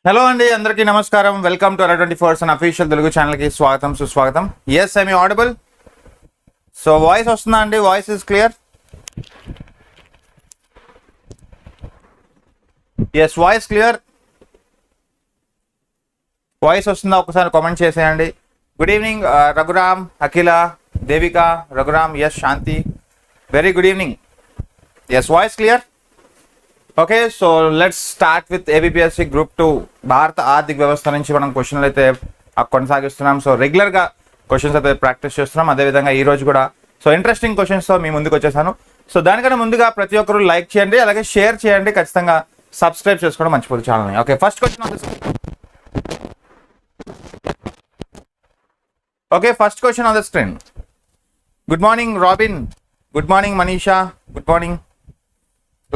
Hello అండి, అందరికీ నమస్కారం. Welcome to APPSC official Telugu ఛానల్కి స్వాగతం సుస్వాగతం. Yes I me audible? So voice వస్తుందా అండి? Voice is clear? Yes, voice clear? Voice వస్తుందా? ఒకసారి కామెంట్ చేసేయండి. Good evening Raghuram, Akhila, Devika, Raghuram, S Shanti, very good evening. Yes, voice clear? Okay, so let's start with APPSC Group 2 భారత ఆర్థిక వ్యవస్థ నుంచి మనం క్వశ్చన్లు అయితే కొనసాగిస్తున్నాం. సో రెగ్యులర్గా క్వశ్చన్స్ అయితే ప్రాక్టీస్ చేస్తున్నాం. అదేవిధంగా ఈ రోజు కూడా సో ఇంట్రెస్టింగ్ క్వశ్చన్స్తో మీ ముందుకు వచ్చేసాను. సో దానికన్నా ముందుగా ప్రతి ఒక్కరు లైక్ చేయండి, అలాగే షేర్ చేయండి, ఖచ్చితంగా సబ్స్క్రైబ్ చేసుకోవడం మర్చిపోదు ఛానల్ని. Okay, first question on the screen. Okay, first question on the screen. Good morning Robin, good morning Manisha, good morning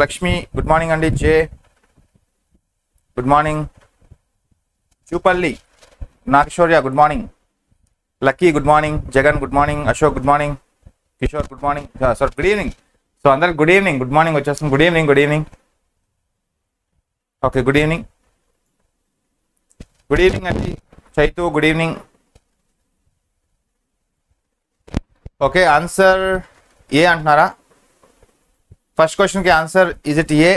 Lakshmi, good morning అండి. Jay, good morning. Chupalli, Nagashaurya, good morning. Lucky, good morning. Jagan, good morning. Ashok, good morning. Kishore, good morning. Sir good evening. So అందరికి good evening, good morning వచ్చేస్తుంది. Good evening, good evening. Okay, good evening. Good evening అండి. Chaitu, good evening. Okay, answer A అంటున్నారా? First question కి answer is it A?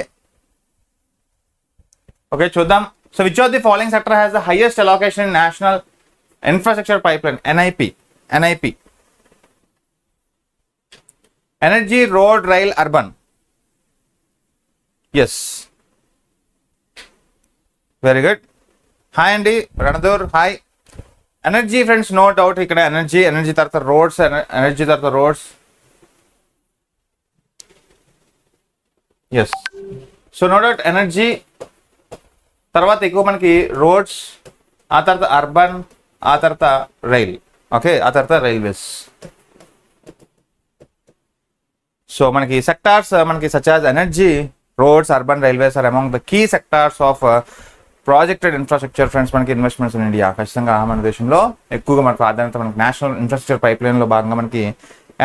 Okay, చూద్దాం. So which of the following sector has the highest allocation in national infrastructure pipeline NIP? Energy, road, rail, urban. Yes, very good. Hi అండి రణదూర్, hi. Energy friends, no doubt ఇక్కడ energy తర్వాత roads, energy తర్వాత roads. Yes, so no doubt energy తర్వాత ఎక్కువ మనకి roads, ఆ తర్వాత అర్బన్, ఆ తర్వాత రైల్. ఓకే, ఆ తర్వాత రైల్వేస్. సో మనకి సెక్టార్స్ మనకి such as energy, roads, urban, railways are among the key sectors of projected infrastructure friends. మనకి ఇన్వెస్ట్మెంట్స్ ఇన్ ఇండియా ఖచ్చితంగా మన దేశంలో ఎక్కువగా మన ప్రాధాన్యత మనకి నేషనల్ ఇన్ఫ్రాస్ట్రక్చర్ పైప్ లైన్లో భాగంగా మనకి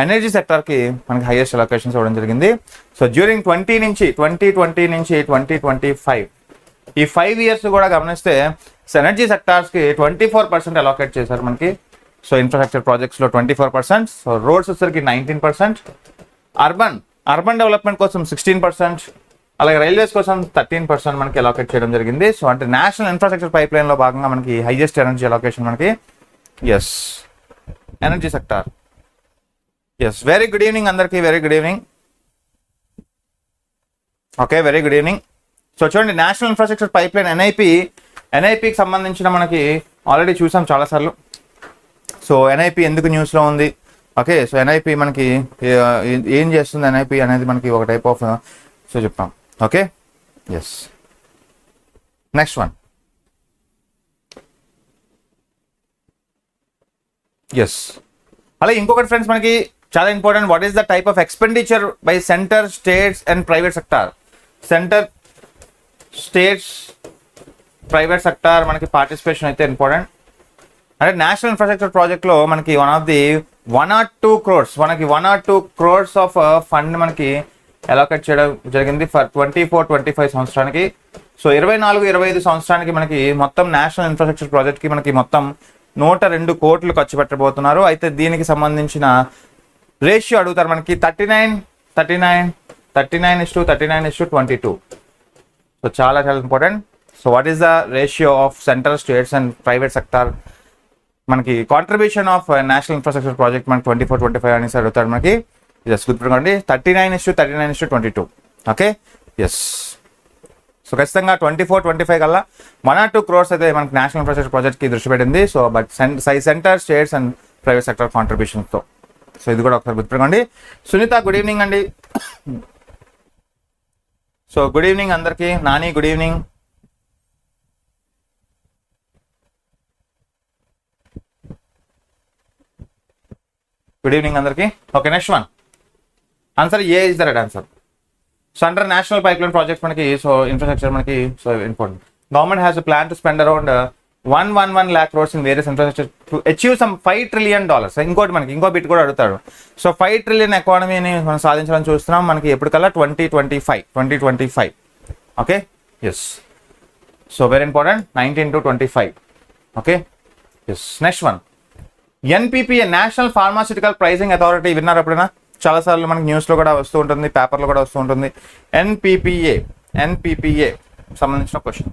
ఎనర్జీ సెక్టార్కి మనకి హైయెస్ట్ అలొకేషన్స్ ఇవ్వడం జరిగింది. సో డ్యూరింగ్ 2020 నుంచి 2025 ఈ 5 years కూడా గమనిస్తే ఎనర్జీ సెక్టార్స్కి 24% అలొకేట్ చేశారు మనకి. సో ఇన్ఫ్రాస్ట్రక్చర్ ప్రాజెక్ట్స్లో 24%. సో రోడ్స్ వచ్చేసరికి 19%. అర్బన్ డెవలప్మెంట్ కోసం 16%. అలాగే రైల్వేస్ కోసం 13% మనకి అలొకేట్ చేయడం జరిగింది. సో అంటే నేషనల్ ఇన్ఫ్రాస్ట్రక్చర్ పైప్ లైన్లో భాగంగా మనకి హైయెస్ట్ ఎనర్జీ అలొకేషన్ మనకి yes energy sector. Yes, very good evening అందరికీ, very good evening. Okay, very good evening. So చూడండి, నేషనల్ ఇన్ఫ్రాస్ట్రక్చర్ పైప్ లైన్ NIPకి సంబంధించిన మనకి ఆల్రెడీ చూసాం చాలాసార్లు. సో NIP ఎందుకు న్యూస్లో ఉంది? ఓకే, సో NIP మనకి ఏం చేస్తుంది NIP అనేది మనకి ఒక టైప్ ఆఫ్ సో చెప్తాం. Okay, yes. Next one. Yes, అలాగే ఇంకొకటి ఫ్రెండ్స్ మనకి చాలా important. What is the type of expenditure by centre, states and private sector? Centre, states, private sector మనకి పార్టిసిపేషన్ అయితే ఇంపార్టెంట్. అంటే నేషనల్ ఇన్ఫ్రాస్ట్రక్చర్ ప్రాజెక్ట్లో మనకి 102 crores మనకి 102 crores ఆఫ్ ఫండ్ మనకి అలొకేట్ చేయడం జరిగింది ఫర్ 24-25 సంవత్సరానికి. సో 24-25 సంవత్సరానికి మనకి మొత్తం నేషనల్ ఇన్ఫ్రాస్ట్రక్చర్ ప్రాజెక్ట్కి మనకి మొత్తం 102 కోట్లు ఖర్చు పెట్టబోతున్నారు. అయితే దీనికి సంబంధించిన రేషియో అడుగుతారు మనకి 39:22. సో చాలా important. So what is the ratio of central, states and private sector మనకి contribution of national infrastructure project మనకి 24-25 అనేసి అడుగుతారు మనకి. జస్ట్ గుర్తుపెట్టుకోండి, 39:22. Okay, yes. సో ఖచ్చితంగా 24-25 కల్లా 102 crores అయితే మనకి నేషనల్ ఇన్ఫ్రాస్ట్రక్చర్ ప్రాజెక్ట్కి దృష్టి పెట్టింది. So but centre, states and private sector కాంట్రిబ్యూషన్స్తో. సో ఇది కూడా ఒకసారి గుర్తుపెట్టుకోండి. సునీత, గుడ్ ఈవినింగ్ అండి. సో గుడ్ ఈవినింగ్ అందరికీ. Nani, good evening. Good evening అందరికీ. Okay, next one. Answer A is the right answer. So under national pipeline project మనకి సో ఇన్ఫ్రాస్ట్రక్చర్ మనకి so important. Government has plan to spend around 111 lakh crores in various infrastructure to achieve some $5 trillion. ఇంకోటి మనకి ఇంకో bit కూడా అడుగుతాడు. So 5 trillion ఎకానమీని మనం సాధించాలని చూస్తున్నాం మనకి ఎప్పటికల్లా 2025. Okay, yes. So very important 19 to 25. Okay, yes. Next one, NPPA national pharmaceutical pricing authority. విన్నారు ఎప్పుడైనా? చాలాసార్లు మనకి న్యూస్లో కూడా వస్తూ ఉంటుంది, పేపర్లో కూడా వస్తూ ఉంటుంది. ఎన్పిపిఏ సంబంధించిన question.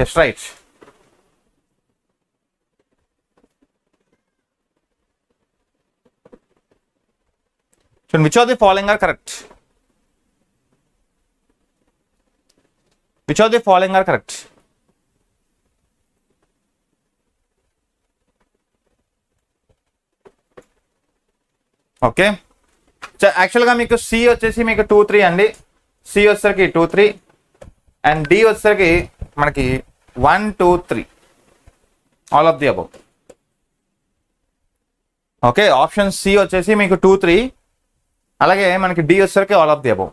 Yes, right. So which of the following are correct? Which of the following are correct? Okay, యాక్చువల్గా మీకు సి వచ్చేసి మీకు 2, 3 అండి. సి వచ్చేసరికి 2, 3 అండ్ డి వచ్చేసరికి మనకి 1, 2, 3 all of the above. Okay, option C వచ్చేసి మీకు 2, 3, అలాగే మనకి డి వచ్చేసరికి all of the above.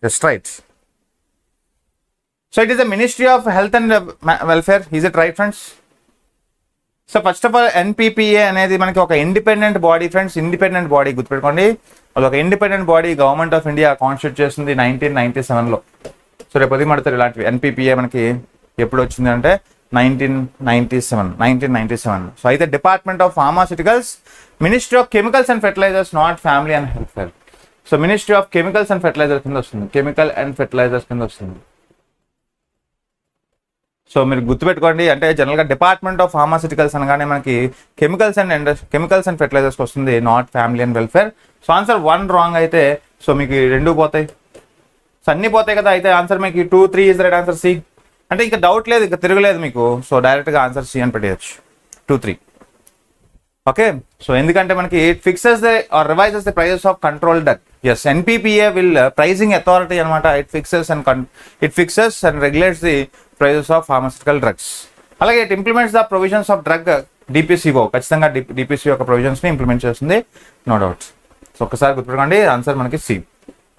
Just right. So it is the ministry of health and welfare. Is it right friends? So first of all NPPA అనేది మనకి ఒక independent body friends. Independent body గుర్తుపెట్టుకోండి, అది ఒక independent body. Government of India constitute చేసింది 1997లో. So రేపు అది మడతారు ఇలాంటివి. ఎన్పిపిఏ మనకి ఎప్పుడు వచ్చింది అంటే 1997. సో అయితే department of pharmaceuticals, ministry of chemicals and fertilisers, not family and welfare. So ministry of chemicals and fertilisers కింద వస్తుంది. కెమికల్ అండ్ ఫెర్టిలైజర్స్ కింద వస్తుంది. సో మీరు గుర్తుపెట్టుకోండి, అంటే జనరల్గా డిపార్ట్మెంట్ ఆఫ్ ఫార్మాస్యూటికల్స్ అనగానే మనకి కెమికల్స్ అండ్ ఫెర్టిలైజర్స్కి వస్తుంది, not family and welfare. So answer 1 wrong అయితే సో మీకు 2 పోతాయి. సో అన్నీ పోతాయి కదా. అయితే ఆన్సర్ మీకు 2, 3 ఇస్ రైట్ ఆన్సర్ సి. అంటే ఇంకా డౌట్ లేదు, ఇంకా తిరగలేదు మీకు. సో డైరెక్ట్గా ఆన్సర్ సి అని పెట్టేయచ్చు, 2, 3. ఓకే, సో ఎందుకంటే మనకి it fixes the or revises the prices of control drug. Yes, NPPA will pricing authority అనమాట. It fixes and regulates the prices of pharmaceutical drugs. అలాగే it implements the provisions of drug DPCO. ఖచ్చితంగా DPCO యొక్క ప్రొవిజన్స్ని implement చేస్తుంది, no doubt. So ఒకసారి గుర్తుపెట్టుకోండి, answer మనకి C.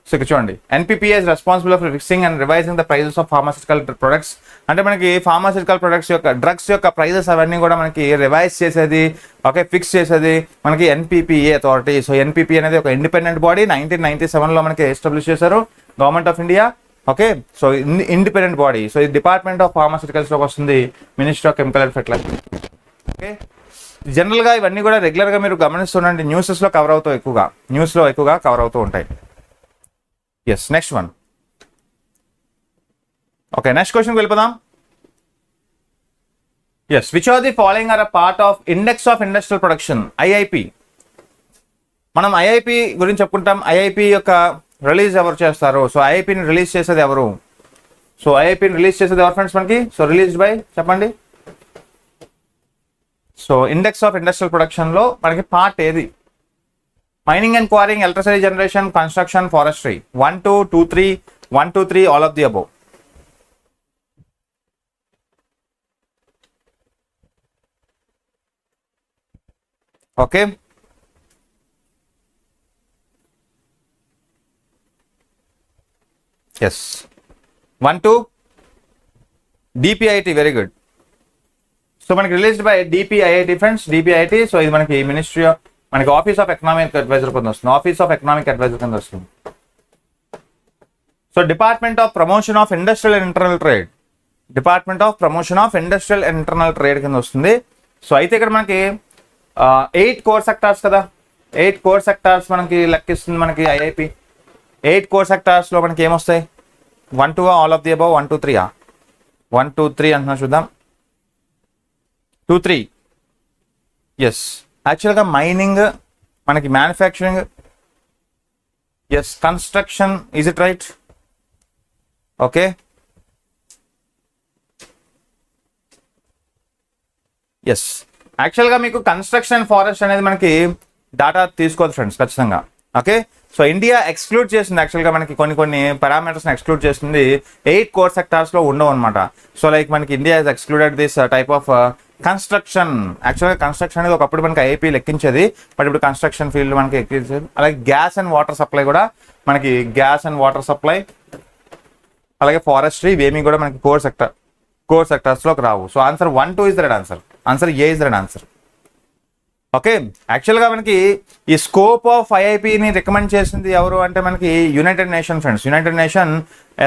So ఇక్కడ చూడండి, NPPA is responsible for fixing and revising the prices of pharmaceutical products. అంటే మనకి ఫార్మాస్యూటికల్ ప్రొడక్ట్స్ యొక్క డ్రగ్స్ యొక్క ప్రైజెస్ అవన్నీ కూడా మనకి రివైజ్ చేసేది, ఓకే, ఫిక్స్ చేసేది మనకి ఎన్పిపిఏ అథారిటీ. సో ఎన్పిపిఏ అనేది ఒక ఇండిపెండెంట్ బాడీ. 1997లో మనకి ఎస్టాబ్లిష్ చేశారు government of India. Okay, so independent body. So ఇది డిపార్ట్మెంట్ ఆఫ్ ఫార్మాస్యూటికల్స్లోకి వస్తుంది, ministry of chemical and fertiliser. Okay, జనరల్గా ఇవన్నీ కూడా రెగ్యులర్గా మీరు గమనిస్తుండండి, న్యూస్లో కవర్ అవుతూ న్యూస్లో ఎక్కువగా కవర్ అవుతూ ఉంటాయి. Yes, next one. Okay, next క్వశ్చన్కి వెళ్ళిపోదాం. Yes, which are the following are a part of index of industrial production, IIP. మనం ఐఐపి గురించి చెప్పుకుంటాం. ఐఐపి యొక్క రిలీజ్ ఎవరు చేస్తారు? సో ఐఐపిని రిలీజ్ చేసేది ఎవరు? సో ఐఐపిని రిలీజ్ చేసేది ఎవరు ఫ్రెండ్స్ మనకి? సో రిలీజ్డ్ బై చెప్పండి. సో ఇండెక్స్ ఆఫ్ ఇండస్ట్రియల్ ప్రొడక్షన్లో మనకి పార్ట్ ఏది? Mining and quarrying, electricity generation, construction, forestry. 1, 2, 2, 3, 1, 2, 3 all of the above. Okay, yes, 1, 2 DPIT. Very good. So మనకి released by DPIIT friends, DPIIT. So ఇది మనకి ministry of మనకి office of economic adviser కింద వస్తుంది. Office of economic adviser కింద వస్తుంది. So department of promotion of industrial and internal trade. Department of promotion of industrial and internal trade కింద వస్తుంది. So అయితే ఇక్కడ మనకి 8 కోర్ సెక్టార్స్ కదా. 8 కోర్ సెక్టార్స్ మనకి లెక్కిస్తుంది మనకి ఐఐపి. 8 కోర్ సెక్టార్స్లో మనకి ఏమొస్తాయి? 1, 2 ఆల్ ఆఫ్ ది అబౌవ్, 1, 2, 3 1, 2, 3 అంటున్నా చూద్దాం. 2, 3 ఎస్. యాక్చువల్గా మైనింగ్, మనకి manufacturing, yes, construction. Is it right? Okay, yes. యాక్చువల్గా మీకు కన్స్ట్రక్షన్ అండ్ ఫారెస్ట్ అనేది మనకి డాటా తీసుకోవచ్చు ఫ్రెండ్స్ ఖచ్చితంగా. ఓకే, సో ఇండియా ఎక్స్క్లూడ్ చేసింది యాక్చువల్గా మనకి కొన్ని పారామీటర్స్ని ఎక్స్క్లూడ్ చేసింది. 8 కోర్ సెక్టార్స్లో ఉండవు అనమాట. సో లైక్ మనకి India is excluded this type of construction. యాక్చువల్గా కన్స్ట్రక్షన్ అనేది ఒకప్పుడు మనకి ఐఐపీ లెక్కించేది, బట్ ఇప్పుడు కన్స్ట్రక్షన్ ఫీల్డ్ మనకి ఎక్కించేది. అలాగే గ్యాస్ అండ్ వాటర్ సప్లై కూడా మనకి గ్యాస్ అండ్ వాటర్ సప్లై, అలాగే ఫారెస్ట్రీ, ఇవేమీ కూడా మనకి కోర్ సెక్టార్స్లోకి రావు. So answer 1, 2 is the right answer. Answer A is the right answer. Okay, యాక్చువల్గా మనకి ఈ స్కోప్ ఆఫ్ ఐఐపిని రికమెండ్ చేసింది ఎవరు అంటే మనకి United Nation friends, United Nation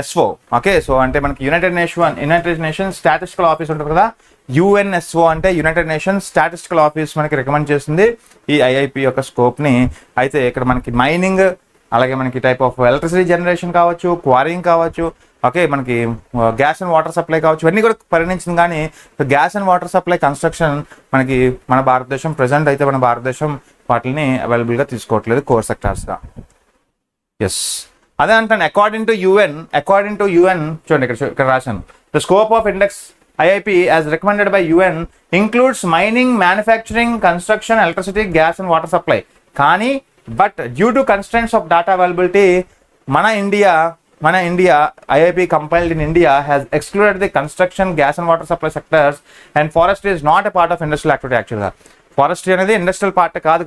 SO. Okay, so అంటే మనకి యునైటెడ్ నేషన్ స్టాటిస్టికల్ ఆఫీస్ ఉంటుంది కదా, యుఎన్ఎస్ఓ అంటే యునైటెడ్ నేషన్ స్టాటిస్టికల్ ఆఫీస్ మనకి రికమెండ్ చేసింది ఈ ఐఐపి యొక్క స్కోప్ని. అయితే ఇక్కడ మనకి మైనింగ్, అలాగే మనకి టైప్ ఆఫ్ ఎలక్ట్రిసిటీ జనరేషన్ కావచ్చు, క్వారింగ్ కావచ్చు, ఓకే మనకి గ్యాస్ అండ్ వాటర్ సప్లై కావచ్చు, ఇవన్నీ కూడా పరిగణించింది. కానీ gas and water supply construction మనకి మన భారతదేశం ప్రజెంట్ అయితే మన భారతదేశం వాటిని అవైలబుల్గా తీసుకోవట్లేదు కోర్ సెక్టార్స్గా. ఎస్, అదే అంటాను. అకార్డింగ్ టు యుఎన్ చూడండి ఇక్కడ రాశాను, the scope of index IIP as recommended by UN includes mining, manufacturing, construction, electricity, gas and water supply. కానీ but due to constraints of data availability మన India IIP compiled in India has excluded the construction, gas and water supply sectors, and forestry is not a part of industrial activity. Actually forestry అనేది industrial part కాదు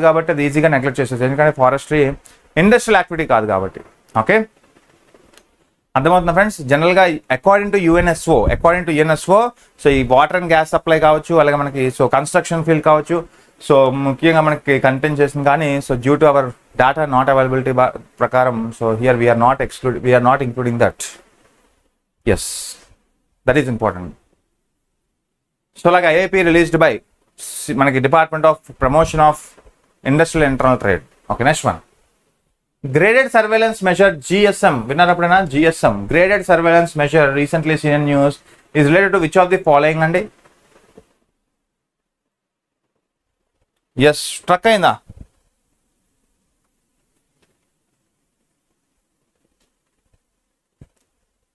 కాబట్టి అది ఈజీగా neglect చేసేది, ఎందుకంటే forestry industrial activity కాదు కాబట్టి. Okay, అర్థమవుతుంది ఫ్రెండ్స్. జనరల్గా అకార్డింగ్ టు యుఎన్ఎస్ఓ సో ఈ వాటర్ అండ్ గ్యాస్ సప్లై కావచ్చు, అలాగే మనకి సో కన్స్ట్రక్షన్ ఫీల్డ్ కావచ్చు, సో ముఖ్యంగా మనకి కంటెంట్ చేసింది. కానీ so due to our data not availability ప్రకారం so here we are not including that. Yes, that is important. So అలాగే ఐఐపి రిలీజ్డ్ బై మనకి department of promotion of industrial internal trade. Okay, next one, graded surveillance measure GSM. విన్నారు ఎప్పుడైనా GSM? Graded surveillance measure recently seen news is related to which of the following అండి? Yes, struck అయిందా?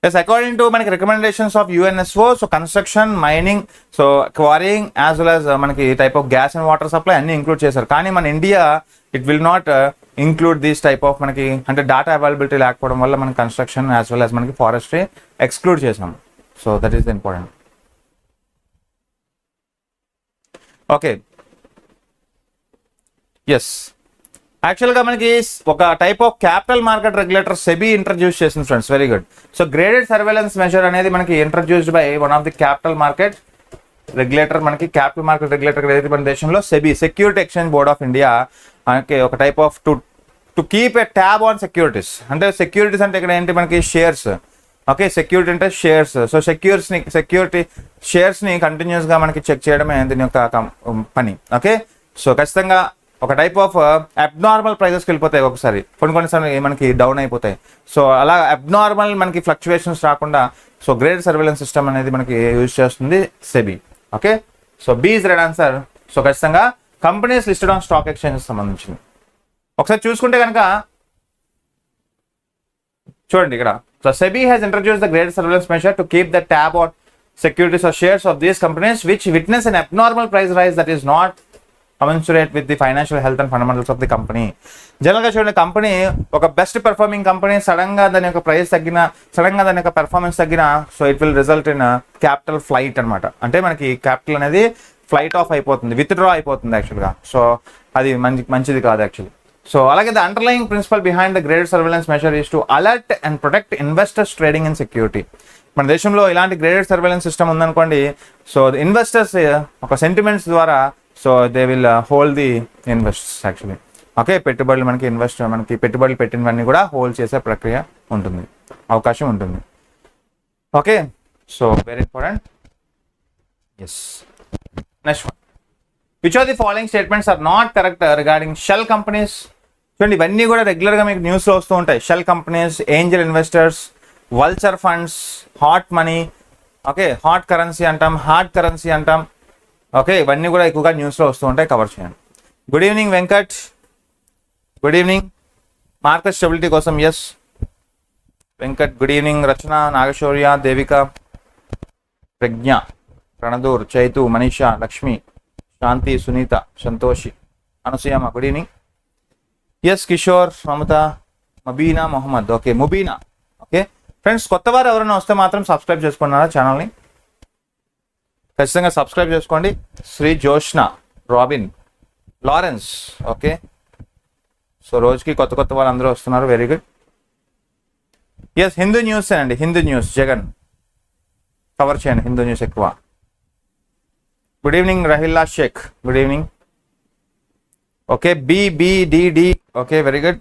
Yes, according to మనకి recommendations of UNSO so construction, mining, so quarrying as well as మనకి type of gas and water supply అన్ని include చేశారు. కానీ మన India it will not include these type of మనకి అంటే data availability లేకపోవడం వల్ల మనం కన్స్ట్రక్షన్ యాజ్ వెల్ యాజ్ మనకి ఫారెస్ట్రీ ఎక్స్క్లూడ్ చేసాం. So that is the important. Okay, yes, యాక్చువల్గా మనకి ఒక type of capital market regulator SEBI introduce చేసింది friends. Very good. So graded surveillance measure అనేది మనకి introduced by one of the capital market regulator. మనకి capital market regulator ఏదైతే మన దేశంలో SEBI, security exchange board of India, మనకి ఒక type of to keep a tab on securities. అంటే securities అంటే ఇక్కడ ఏంటి మనకి షేర్స్. ఓకే, సెక్యూరిటీ అంటే షేర్స్. సో సెక్యూరిటీ షేర్స్ని కంటిన్యూస్గా మనకి చెక్ చేయడమే దీని యొక్క పని. ఓకే, సో ఖచ్చితంగా ఒక టైప్ ఆఫ్ అబ్నార్మల్ ప్రైజెస్కి వెళ్ళిపోతాయి ఒకసారి, కొన్నిసార్లు మనకి డౌన్ అయిపోతాయి. సో అలా అబ్నార్మల్ మనకి ఫ్లక్చువేషన్స్ రాకుండా సో గ్రేడ్ సర్వేలెన్స్ సిస్టమ్ అనేది మనకి యూజ్ చేస్తుంది SEBI. Okay, so B is right answer. So ఖచ్చితంగా companies listed on stock exchanges సంబంధించింది. ఒకసారి చూసుకుంటే కనుక చూడండి ఇక్కడ, so SEBI has introduce the grade surveillance measure to keep the tab on securities or shares of these companies which witness an abnormal price rise that is not commensurate with the financial health and fundamentals of the company. జనరల్గా చూడండి, company ఒక best performing company సడన్గా దాని యొక్క price తగ్గిన, సడన్గా దాని యొక్క పెర్ఫార్మెన్స్ తగ్గిన, so it will result in capital flight అనమాట. అంటే మనకి క్యాపిటల్ అనేది ఫ్లైట్ ఆఫ్ అయిపోతుంది, విత్డ్రా అయిపోతుంది యాక్చువల్గా. సో అది మంచిది కాదు యాక్చువల్లీ. సో అలాగే the underlying principal behind the graded surveillance measure is to alert and protect investors trading in security. మన దేశంలో ఇలాంటి గ్రేడెడ్ సర్వేలెన్స్ సిస్టమ్ ఉందనుకోండి, సో ఇన్వెస్టర్స్ ఒక సెంటిమెంట్స్ ద్వారా so they will hold the investors actually. Okay, మనకి పెట్టుబడులు పెట్టినవన్నీ కూడా hold చేసే ప్రక్రియ ఉంటుంది, అవకాశం ఉంటుంది. Okay, so very important. Yes, next one, which are the following statements are not correct regarding shell companies. చూడండి, ఇవన్నీ కూడా రెగ్యులర్గా మీకు న్యూస్లో వస్తూ ఉంటాయి. Shell companies, angel investors, vulture funds, hot money, okay hot currency అంటాం, హార్డ్ కరెన్సీ అంటాం. ఓకే, ఇవన్నీ కూడా ఎక్కువగా న్యూస్లో వస్తూ ఉంటాయి, కవర్ చేయండి. Good evening Venkat, good evening. Market stability కోసం S Venkat, good evening. Rachana, Nagashaurya, Devika, ప్రజ్ఞ, రణదూర్, Chaitu, Manisha, Lakshmi, Shanti, Sunitha, Santoshi, Anasuyamma, good evening. Yes Kishore, Mamata, Mabeena, Mohammed. Okay, Mubeena. Okay friends, కొత్త వారు ఎవరైనా వస్తే మాత్రం సబ్స్క్రైబ్ చేసుకున్నారా ఛానల్ని? ఖచ్చితంగా సబ్స్క్రైబ్ చేసుకోండి. Sri Joshna, Robin, Lawrence. Okay, so రోజుకి కొత్త వాళ్ళు అందరూ వస్తున్నారు, very good. Yes, Hindu news అండి, హిందూ న్యూస్ జగన్ కవర్ చేయండి, హిందూ న్యూస్ ఎక్కువ. Good evening Rahilla Sheikh, good evening. Okay, B, B, D, D. Okay, very good.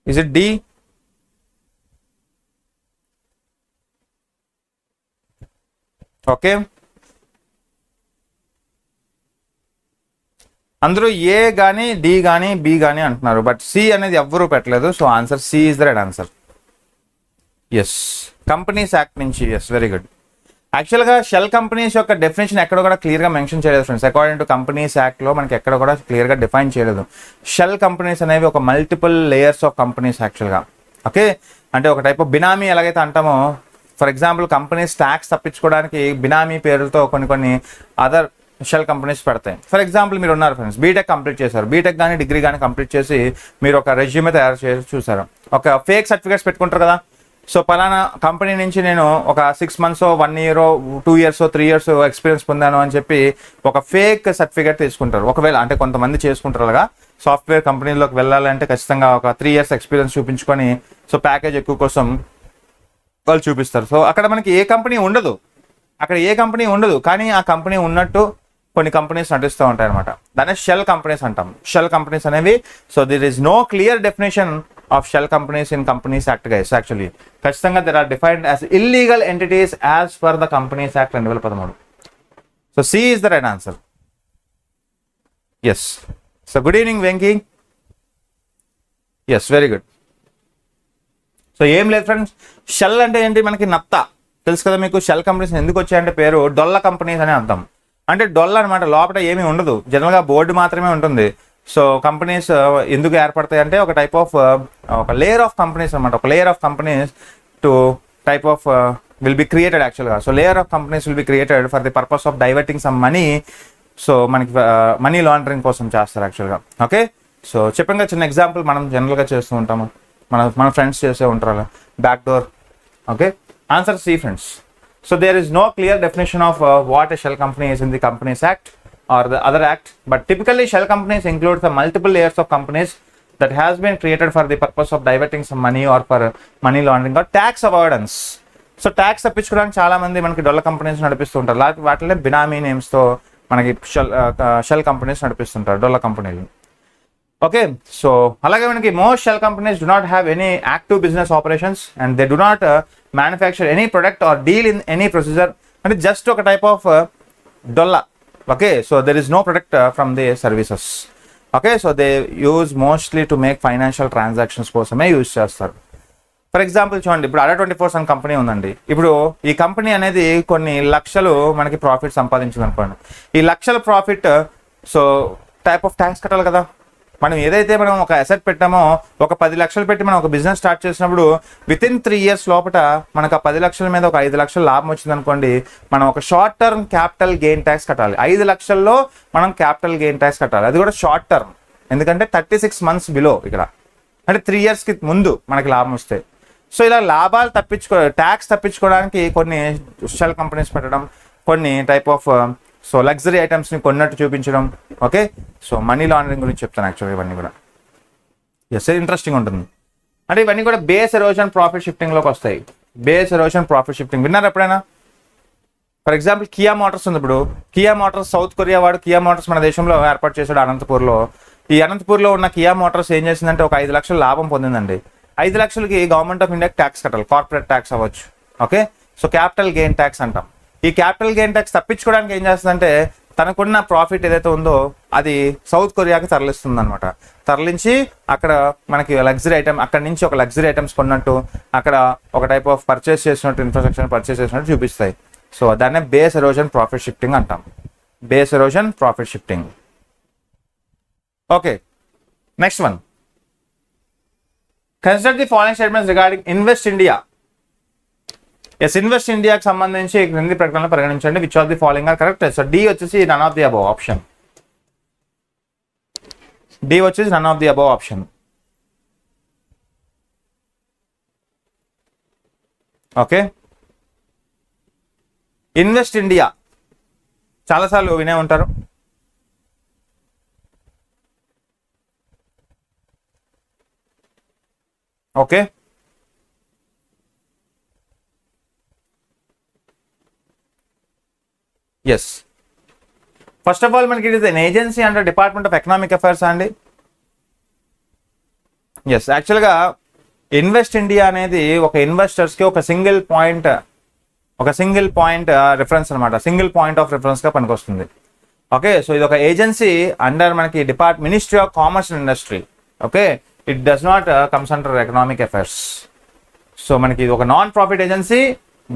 Is it D? Okay, అందరూ ఏ కానీ డి కానీ బి కానీ అంటున్నారు, బట్ సి అనేది ఎవ్వరూ పెట్టలేదు. So answer C is the right answer. Yes, companies act నుంచి. Yes, very good. యాక్చువల్గా షెల్ కంపెనీస్ యొక్క డెఫినేషన్ ఎక్కడ కూడా క్లియర్గా మెన్షన్ చేయలేదు ఫ్రెండ్స్. అకార్డింగ్ టు కంపెనీస్ యాక్ట్లో మనకి ఎక్కడ కూడా క్లియర్గా డిఫైన్ చేయలేదు. షెల్ కంపెనీస్ అనేవి ఒక మల్టిపుల్ లేయర్స్ ఆఫ్ కంపెనీస్ యాక్చువల్గా. ఓకే, అంటే ఒక టైప్ ఆఫ్ బినామీ ఎలాగైతే అంటామో, ఫర్ ఎగ్జాంపుల్ కంపెనీస్ ట్యాక్స్ తప్పించుకోవడానికి బినామీ పేరుతో కొన్ని అదర్ షెల్ కంపెనీస్ పెడతాయి. ఫర్ ఎగ్జాంపుల్ మీరు ఉన్నారు ఫ్రెండ్స్, బీటెక్ కంప్లీట్ చేశారు, బీటెక్ కానీ డిగ్రీ కానీ కంప్లీట్ చేసి మీరు ఒక రెజ్యూమే తయారు చేసి చూసారు, ఒక ఫేక్ సర్టిఫికేట్స్ పెట్టుకుంటారు కదా. సో పలానా కంపెనీ నుంచి నేను ఒక 6 months 1 year 2 years 3 years experience పొందాను అని చెప్పి ఒక ఫేక్ సర్టిఫికేట్ తీసుకుంటారు. ఒకవేళ అంటే కొంతమంది చేసుకుంటారు అలాగా. సాఫ్ట్వేర్ కంపెనీలోకి వెళ్ళాలంటే ఖచ్చితంగా ఒక 3 years ఎక్స్పీరియన్స్ చూపించుకొని సో ప్యాకేజ్ ఎక్కువ కోసం వాళ్ళు చూపిస్తారు. సో అక్కడ మనకి ఏ కంపెనీ ఉండదు, కానీ ఆ కంపెనీ ఉన్నట్టు కొన్ని కంపెనీస్ నటిస్తూ ఉంటాయి అనమాట. దాన్ని షెల్ కంపెనీస్ అంటాం. షెల్ కంపెనీస్ అనేవి, so there is no clear definition of shell companies in companies act guys. Actually ఖచ్చితంగా there are defined as illegal entities as per the companies act 2013. So C is the right answer. Yes. So good evening Venky. Yes, very good. So ఏం లేదు friends, shell అంటే ఏంటి మనకి నత్త తెలుసు కదా మీకు. షెల్ కంపెనీస్ ఎందుకు వచ్చాయంటే పేరు డొల్ల కంపెనీస్ అని అర్థం. అంటే డొల్ల అనమాట, లోపల ఏమీ ఉండదు, జనరల్గా బోర్డు మాత్రమే ఉంటుంది. సో కంపెనీస్ ఎందుకు ఏర్పడతాయి అంటే ఒక టైప్ ఆఫ్ ఒక లేయర్ ఆఫ్ కంపెనీస్ అనమాట. ఒక layer of companies to type of will be created యాక్చువల్గా. So layer of companies will be created for the purpose of diverting some money. So మనకి money laundering కోసం చేస్తారు యాక్చువల్గా. Okay, so చెప్పంగా చిన్న example మనం జనరల్గా చేస్తూ ఉంటాము, మన ఫ్రెండ్స్ చేసే ఉంటారు అలా, back door. Okay, answer C friends. So there is no clear definition of what a shell company is in the Companies Act or the other act, but typically shell companies include the multiple layers of companies that has been created for the purpose of diverting some money or for money laundering or tax avoidance. So tax తప్పించుకోవడానికి చాలా మంది మనకి డొల్ల companies నడిపిస్తుంటారు. వాటిలో బినామీ నేమ్స్తో మనకి shell companies నడిపిస్తుంటారు, డొల్ల కంపెనీలు. Okay, so అలాగే మనకి most shell companies do not have any active business operations and they do not manufacture any product or deal in any procedure. అంటే జస్ట్ ఒక టైప్ ఆఫ్ డొల్లా. Okay, so there is no product from the services. Okay, so they use mostly to make financial transactions కోసమే use చేస్తారు. For example చూడండి, ఇప్పుడు ADA24 అనే company ఉందండి. ఇప్పుడు ఈ కంపెనీ అనేది కొన్ని లక్షలు మనకి ప్రాఫిట్ సంపాదించింది అనుకోండి. ఈ లక్షల profit so type of tax కట్టాలి కదా. మనం ఏదైతే మనం ఒక అసెట్ పెట్టామో, ఒక 10 లక్షలు పెట్టి మనం ఒక బిజినెస్ స్టార్ట్ చేసినప్పుడు వితిన్ 3 years లోపల మనకు ఆ 10 లక్షల మీద ఒక 5 లక్షలు లాభం వచ్చింది అనుకోండి, మనం ఒక short term capital gain tax కట్టాలి. 5 లక్షల్లో మనం క్యాపిటల్ గెయిన్ ట్యాక్స్ కట్టాలి. అది కూడా షార్ట్ టర్మ్, ఎందుకంటే 36 months బిలో ఇక్కడ, అంటే 3 yearsకి ముందు మనకి లాభం వస్తాయి. సో ఇలా లాభాలు ట్యాక్స్ తప్పించుకోవడానికి కొన్ని షెల్ కంపెనీస్ పెట్టడం, కొన్ని టైప్ ఆఫ్ సో లగ్జరీ ఐటమ్స్ని కొన్నట్టు చూపించడం. ఓకే, సో మనీ లాండరింగ్ గురించి చెప్తాను యాక్చువల్గా ఇవన్నీ కూడా. ఎస్, ఇంట్రెస్టింగ్ ఉంటుంది. అంటే ఇవన్నీ కూడా బేస్ ఎరోషన్ ప్రాఫిట్ షిఫ్టింగ్లోకి వస్తాయి. బేస్ ఎరోషన్ ప్రాఫిట్ షిఫ్టింగ్ విన్నారు ఎప్పుడైనా? ఫర్ ఎగ్జాంపుల్ కియా మోటార్స్ ఉంది. ఇప్పుడు కియా మోటార్స్ సౌత్ కొరియా వాడు కియా మోటార్స్ మన దేశంలో ఏర్పాటు చేశాడు అనంతపూర్లో. ఈ అనంతపూర్లో ఉన్న కియా మోటార్స్ ఏం చేసిందంటే ఒక 5 లక్షలు లాభం పొందిందండి. 5 లక్షలకి గవర్నమెంట్ ఆఫ్ ఇండియాకి ట్యాక్స్ కట్టాలి, కార్పొరేట్ ట్యాక్స్ అవ్వచ్చు. Okay, so capital gain tax అంటాం. ఈ క్యాపిటల్ గెయిన్ ట్యాక్స్ తప్పించుకోవడానికి ఏం చేస్తుందంటే తనకున్న ప్రాఫిట్ ఏదైతే ఉందో అది సౌత్ కొరియాకి తరలిస్తుంది అనమాట. తరలించి అక్కడ మనకి లగ్జరీ ఐటమ్, అక్కడ నుంచి ఒక లగ్జరీ ఐటమ్స్ కొన్నట్టు, అక్కడ ఒక టైప్ ఆఫ్ పర్చేస్ చేసినట్టు, ఇన్ఫ్రాస్ట్రక్చర్ పర్చేస్ చేసినట్టు చూపిస్తాయి. సో దాన్నే బేస్ ఎరోషన్ ప్రాఫిట్ షిఫ్టింగ్ అంటాం. Base erosion profit shifting. Okay, next one. Consider the following statements regarding invest India. Yes, invest ఇండియాకి సంబంధించి క్రింది ప్రకటనలు పరిగణించండి. Which of the following are correct? So D వచ్చేసి none of the above option. D వచ్చేసి none of the above option. Okay, invest India చాలాసార్లు వినే ఉంటారు. Okay, yes, first of all మనకి it is an agency under department of economic affairs అండి. Yes, యాక్చువల్గా invest India అనేది ఒక ఇన్వెస్టర్స్కి ఒక సింగిల్ పాయింట్ రిఫరెన్స్ అనమాట, సింగిల్ పాయింట్ ఆఫ్ రిఫరెన్స్గా పనికొస్తుంది. ఓకే, సో ఇది ఒక ఏజెన్సీ అండర్ మనకి ministry of commerce and industry. Okay, it does not comes under economic affairs. So మనకి ఇది ఒక non profit agency,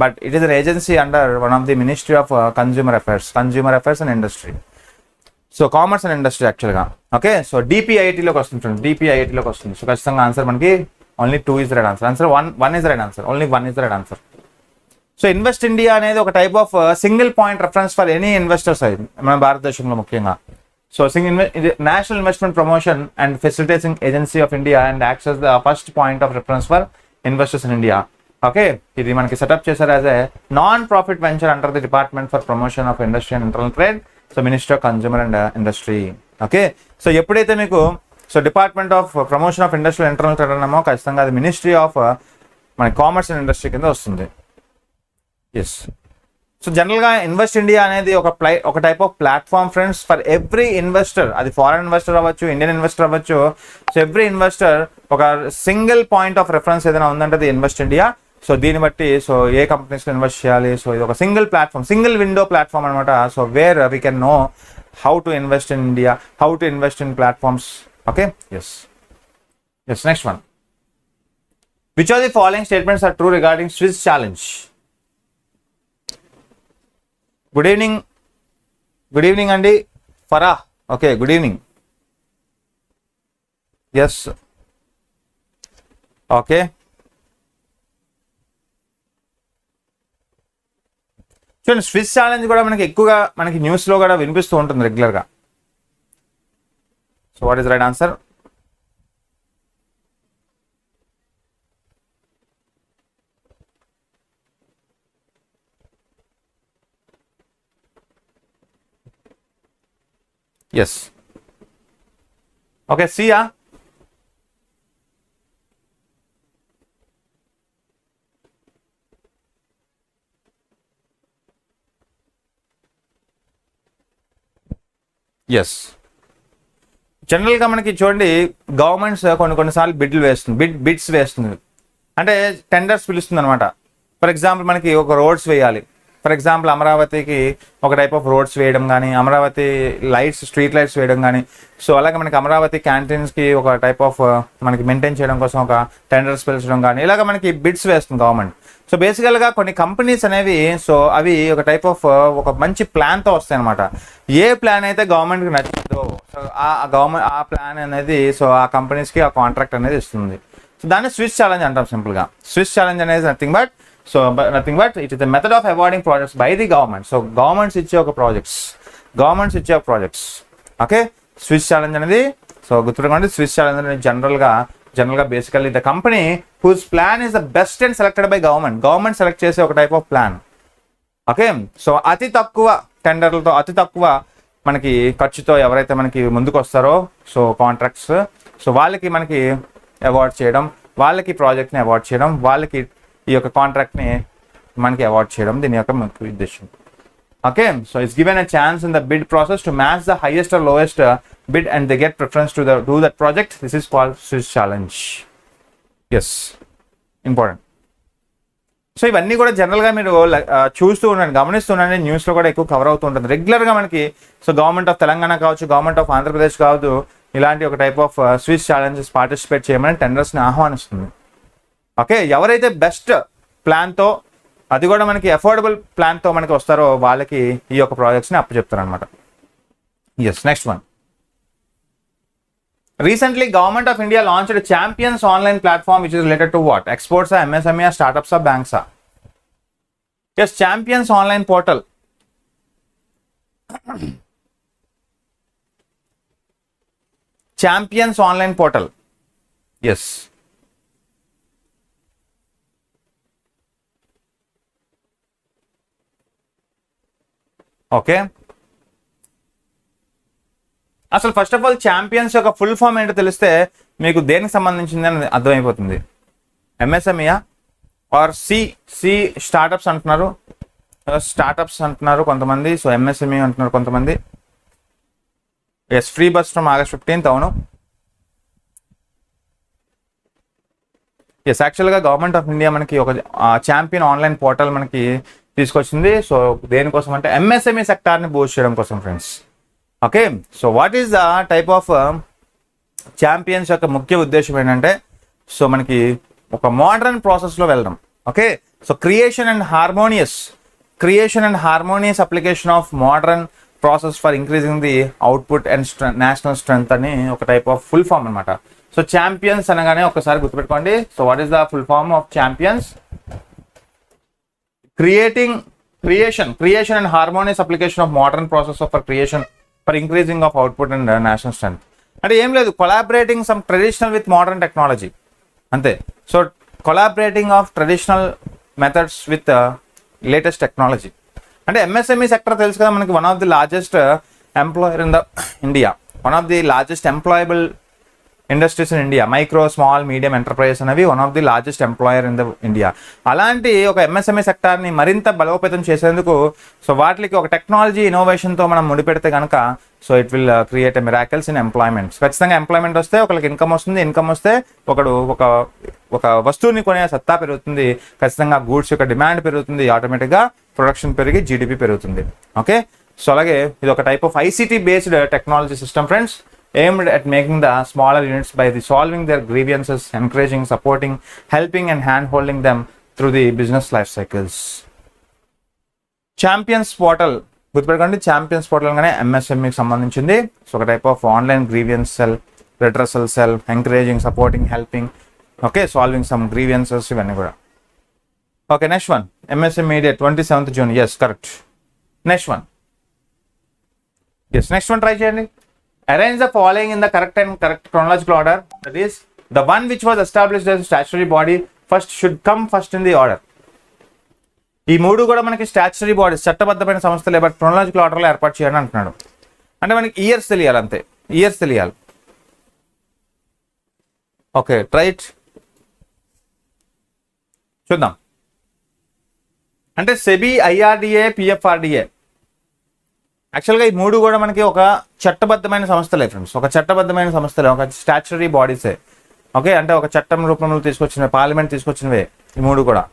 but it is an agency under one of the ministry of consumer affairs and industry. So commerce and industry యాక్చువల్గా. Okay, so డిపిఐటీలోకి వస్తుంది, డిపిఐటీలోకి వస్తుంది. So ఖచ్చితంగా answer మనకి only 2 is right answer. Answer 1 is right answer, only 1 is right answer. So invest India అనేది ఒక type of single point reference for any investors అయింది మన భారతదేశంలో ముఖ్యంగా. So national investment promotion and facilitating agency of India and acts as the first point of reference for investors in India. Okay, ఇది మనకి setup చేశారు as a non profit venture under the department for promotion of industry and internal trade, so ministry of consumer and industry. Okay, so ఎప్పుడైతే మీకు so department of promotion of industry internal trade అన్నామో ఖచ్చితంగా అది ministry of మన commerce and industry కింద వస్తుంది. Yes, so జనరల్గా invest India అనేది ఒక type of platform friends for every investor. అది ఫారెన్ ఇన్వెస్టర్ అవ్వచ్చు, ఇండియన్ ఇన్వెస్టర్ అవ్వచ్చు. సో ఎవ్రీ ఇన్వెస్టర్ ఒక సింగిల్ పాయింట్ ఆఫ్ రెఫరెన్స్ ఏదైనా ఉందంటే అది ఇన్వెస్ట్ ఇండియా. సో దీన్ని బట్టి సో ఏ కంపెనీస్లో ఇన్వెస్ట్ చేయాలి, సో ఇది ఒక single platform, single window platform అనమాట. So where we can know how to invest in India, how to invest in platforms. Okay, yes, next one. Which are the following statements are true regarding Swiss challenge? Good evening అండి Farah. Okay, good evening. Yes, okay. చూడండి, Swiss challenge కూడా మనకి ఎక్కువగా మనకి న్యూస్లో కూడా వినిపిస్తూ ఉంటుంది రెగ్యులర్గా. So what is right answer? Yes, okay, Siya. Yes, జనరల్గా మనకి చూడండి గవర్నమెంట్స్ కొన్నిసార్లు బిడ్స్ వేస్తుంది, అంటే టెండర్స్ పిలుస్తుంది అనమాట. ఫర్ ఎగ్జాంపుల్ మనకి ఒక రోడ్స్ వేయాలి, ఫర్ ఎగ్జాంపుల్ అమరావతికి ఒక టైప్ ఆఫ్ రోడ్స్ వేయడం కానీ, అమరావతి స్ట్రీట్ లైట్స్ వేయడం కానీ. సో అలాగే మనకి అమరావతి క్యాంటీన్స్కి ఒక టైప్ ఆఫ్ మనకి మెయింటైన్ చేయడం కోసం ఒక టెండర్స్ పిలిచడం కానీ, ఇలాగ మనకి బిడ్స్ వేస్తుంది గవర్నమెంట్. సో బేసికల్గా కొన్ని కంపెనీస్ అనేవి సో అవి ఒక టైప్ ఆఫ్ ఒక మంచి ప్లాన్తో వస్తాయి అనమాట. ఏ ప్లాన్ అయితే గవర్నమెంట్కి నచ్చిందో సో ఆ ప్లాన్ అనేది సో ఆ కంపెనీస్కి ఆ కాంట్రాక్ట్ అనేది ఇస్తుంది. సో దాన్ని స్విస్ ఛాలెంజ్ అంటాం సింపుల్గా. స్విస్ ఛాలెంజ్ అనేది nothing but it is the method of awarding projects by the government. So governments ఇచ్చే ప్రాజెక్ట్స్. ఓకే, స్విస్ ఛాలెంజ్ అనేది సో గుర్తుపెట్టుకోండి. స్విస్ ఛాలెంజ్ అనేది జనరల్గా basically the company whose plan is the best and selected by government select చేసే ఒక type of plan. Okay, so అతి తక్కువ టెండర్లతో అతి తక్కువ మనకి ఖర్చుతో ఎవరైతే మనకి ముందుకు వస్తారో సో కాంట్రాక్ట్స్, సో వాళ్ళకి మనకి అవార్డ్ చేయడం, వాళ్ళకి ప్రాజెక్ట్ని అవార్డ్ చేయడం, వాళ్ళకి ఈ యొక్క కాంట్రాక్ట్ని మనకి అవార్డ్ చేయడం దీని యొక్క ముఖ్య ఉద్దేశం. Okay, so it's given a chance in the bid process to match the highest or lowest bid and they get preference to do that project. This is called Swiss challenge. Yes, important. So ఇవన్నీ కూడా జనరల్గా మీరు చూస్తూ ఉండండి, గమనిస్తుండండి. న్యూస్లో కూడా ఎక్కువ cover అవుతూ ఉంటుంది రెగ్యులర్గా మనకి. సో గవర్నమెంట్ ఆఫ్ తెలంగాణ కావచ్చు, గవర్నమెంట్ ఆఫ్ ఆంధ్రప్రదేశ్ కావచ్చు, ఇలాంటి ఒక type of Swiss challenges participate చేయమని టెండర్స్ని ఆహ్వానిస్తుంది. ఓకే, ఎవరైతే బెస్ట్ ప్లాన్తో అది కూడా మనకి అఫోర్డబుల్ ప్లాన్తో మనకి వస్తారో వాళ్ళకి ఈ యొక్క ప్రాజెక్ట్స్ని అప్పచెప్తారు అనమాట. Yes, next one. Recently, Government of India launched a Champions online platform which is related to what? Exports, MSME, startups, banks. Yes, Champions online portal. Champions online portal. Yes. Okay. అసలు ఫస్ట్ ఆఫ్ ఆల్ ఛాంపియన్స్ యొక్క full form ఏంటో తెలిస్తే మీకు దేనికి సంబంధించింది అని అర్థమైపోతుంది. ఎంఎస్ఎంఈయా R C startups అంటున్నారు కొంతమంది, సో ఎంఎస్ఎంఈ అంటున్నారు కొంతమంది. Yes, free bus from August 15th. అవును. ఎస్, యాక్చువల్గా గవర్నమెంట్ ఆఫ్ ఇండియా మనకి ఒక ఛాంపియన్ ఆన్లైన్ పోర్టల్ మనకి తీసుకొచ్చింది. సో దేనికోసం అంటే ఎంఎస్ఎంఈ సెక్టార్ని బూస్ట్ చేయడం కోసం friends. Okay, so what is the type of champions యొక్క ముఖ్య ఉద్దేశం ఏంటంటే, సో మనకి ఒక మోడర్న్ ప్రాసెస్లో వెళ్ళడం. Okay, so creation and harmonious application of modern process for increasing the output and national strength అని ఒక టైప్ ఆఫ్ ఫుల్ ఫామ్ అనమాట. సో ఛాంపియన్స్ అనగానే ఒకసారి గుర్తుపెట్టుకోండి. So what is the full form of champions? Creation and harmonious application of modern process for creation for increasing of output and national strength. అంటే ఏం లేదు, collaborating some traditional with modern technology అంతే. So collaborating of traditional methods with latest technology. అంటే MSME sector తెలుసు కదా మనకి, one of the largest employer in the India, one of the largest employable industries in India. Micro small medium enterprises అనేవి one of the largest employer in the India. అలాంటి ఒక MSME సెక్టార్ని మరింత బలోపేతం చేసేందుకు, so వాటికి ఒక టెక్నాలజీ ఇన్నోవేషన్తో మనం ముడిపెడితే కనుక, so it will create a miracles in employments. ఖచ్చితంగా ఎంప్లాయ్మెంట్ వస్తే ఒకరికి ఇన్కమ్ వస్తుంది, ఇన్కమ్ వస్తే ఒకడు ఒక వస్తువుని కొనే సత్తా పెరుగుతుంది, ఖచ్చితంగా గూడ్స్ యొక్క డిమాండ్ పెరుగుతుంది, ఆటోమేటిక్గా ప్రొడక్షన్ పెరిగి జీడిపి పెరుగుతుంది. ఓకే, సో అలాగే ఇది ఒక type of ICT based technology system friends, aimed at making the smaller units by resolving their grievances, encouraging, supporting, helping and hand-holding them through the business life cycles. Champions Portal, గుర్తుపెట్టుకోండి, champions portal అనగానే ఎంఎస్ఎంఈకి సంబంధించింది. So ఒక type of online grievance cell, redressal cell, encouraging, supporting, helping, okay, solving some grievances, ఇవన్నీ కూడా. Okay, next one, MSME day 27th June. Yes, correct. Next one try చేయండి. Arrange the following in the correct chronological order. That is, the one which was established as a statutory body should come first in the order. ఈ మూడు కూడా మనకి statutory bodies, చట్టబద్ధమైన సంస్థలే, but chronological ఆర్డర్లో ఏర్పాటు చేయాలని అంటున్నాడు. అంటే మనకి ఇయర్స్ తెలియాలి, అంతే, ఇయర్స్ తెలియాలి. ఓకే, రైట్, చూద్దాం. అంటే సెబీ, ఐఆర్డిఏ, పిఎఫ్ఆర్డిఏ, యాక్చువల్గా ఈ మూడు కూడా మనకి ఒక చట్టబద్ధమైన సంస్థలే ఫ్రెండ్స్, ఒక చట్టబద్ధమైన సంస్థలే, ఒక స్టాచ్యుటరీ బాడీసే. ఓకే, అంటే ఒక చట్టం రూపంలో తీసుకొచ్చినవి, పార్లమెంట్ తీసుకొచ్చినవే ఈ మూడు కూడా.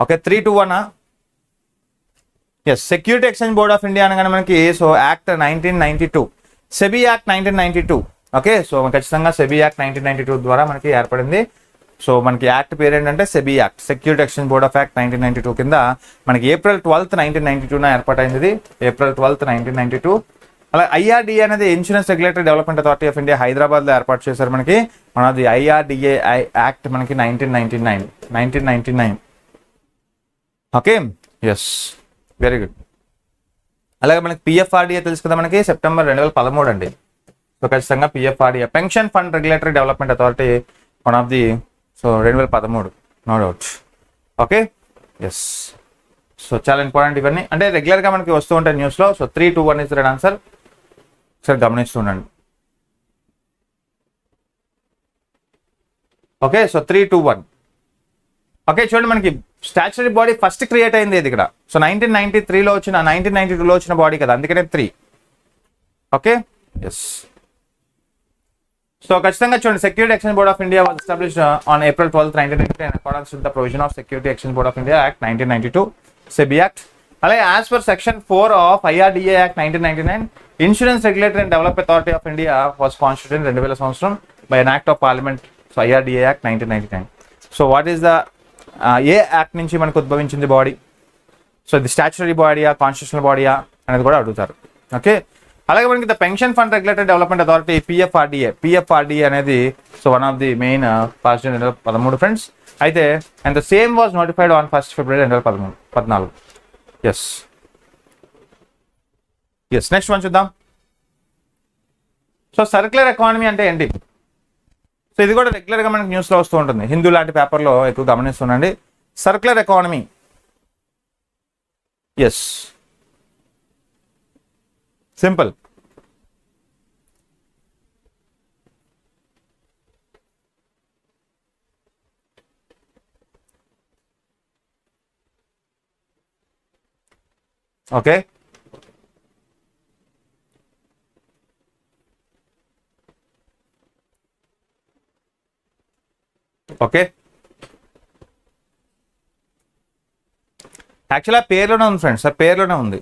Okay, 3, 2, 1. Yes, security exchange board of India అనగానే మనకి, so act 1992, SEBI act 1992. Okay, so ఖచ్చితంగా సెబీ యాక్ట్ 1992 ద్వారా మనకి ఏర్పడింది. సో మనకి యాక్ట్ పేరు ఏంటంటే SEBI act, security exchange board of act 1992 కింద మనకి April 12th, 1992 ఏర్పాటైంది. April 12th, 1992. అలా ఐఆర్డిఏ అనేది insurance regulatory development authority of India, హైదరాబాద్లో ఏర్పాటు చేశారు మనకి. మనది ఐఆర్డిఏ యాక్ట్ మనకి 1999. Okay, yes, very good. అలాగే మనకి పిఎఫ్ఆర్డిఏ తెలుసు కదా మనకి, September 2013 అండి. సో ఖచ్చితంగా PFRDA, pension fund regulatory development authority, one of the, so 2013, no doubt. Okay, yes, so చాలా ఇంపార్టెంట్ ఇవన్నీ, అంటే రెగ్యులర్గా మనకి వస్తూ ఉంటాయి న్యూస్లో. So 3, 2, 1 is right answer. సరే గమనిస్తుండండి. Okay, so 3, 2, 1. ఓకే, చూడండి, మనకి స్టాచ్యుటరీ బాడీ ఫస్ట్ క్రియేట్ అయింది ఇది ఇక్కడ. సో 1992లో వచ్చిన బాడీ కదా, అందుకనే 3. Okay, yes. సో ఖచ్చితంగా చూడండి, security exchange board of India was established on April 12th, 1992 in accordance with the provision of Security Exchange Board of India Act 1992, SEBI Act. అలాగే as per Section 4 of IRDA act 1999, insurance regulatory and develop authority of India was constituted 2000 సంవత్సరం by an act of parliament. So IRDA act 1999. So what is the a act నుంచి మనకు ఉద్భవించింది బాడీ? So ఇది statutory బాడీయా, constitutional బాడీయా అనేది కూడా అడుగుతారు. ఓకే, అలాగే మనకి the pension fund regulatory development authority, PFRDA అనేది, so one of the main first 2013 friends. అయితే and the same was notified on 1st February 2014. Yes, next one చూద్దాం. సో సర్క్యులర్ ఎకానమీ అంటే ఏంటి? సో ఇది కూడా రెగ్యులర్గా మనకి న్యూస్లో వస్తూ ఉంటుంది, హిందూ లాంటి పేపర్లో ఎక్కువ గమనిస్తుండండి. Circular economy, yes, simple. Okay, okay, యాక్చువల్గా పేర్లోనే ఉంది ఫ్రెండ్స్, పేర్లోనే ఉంది.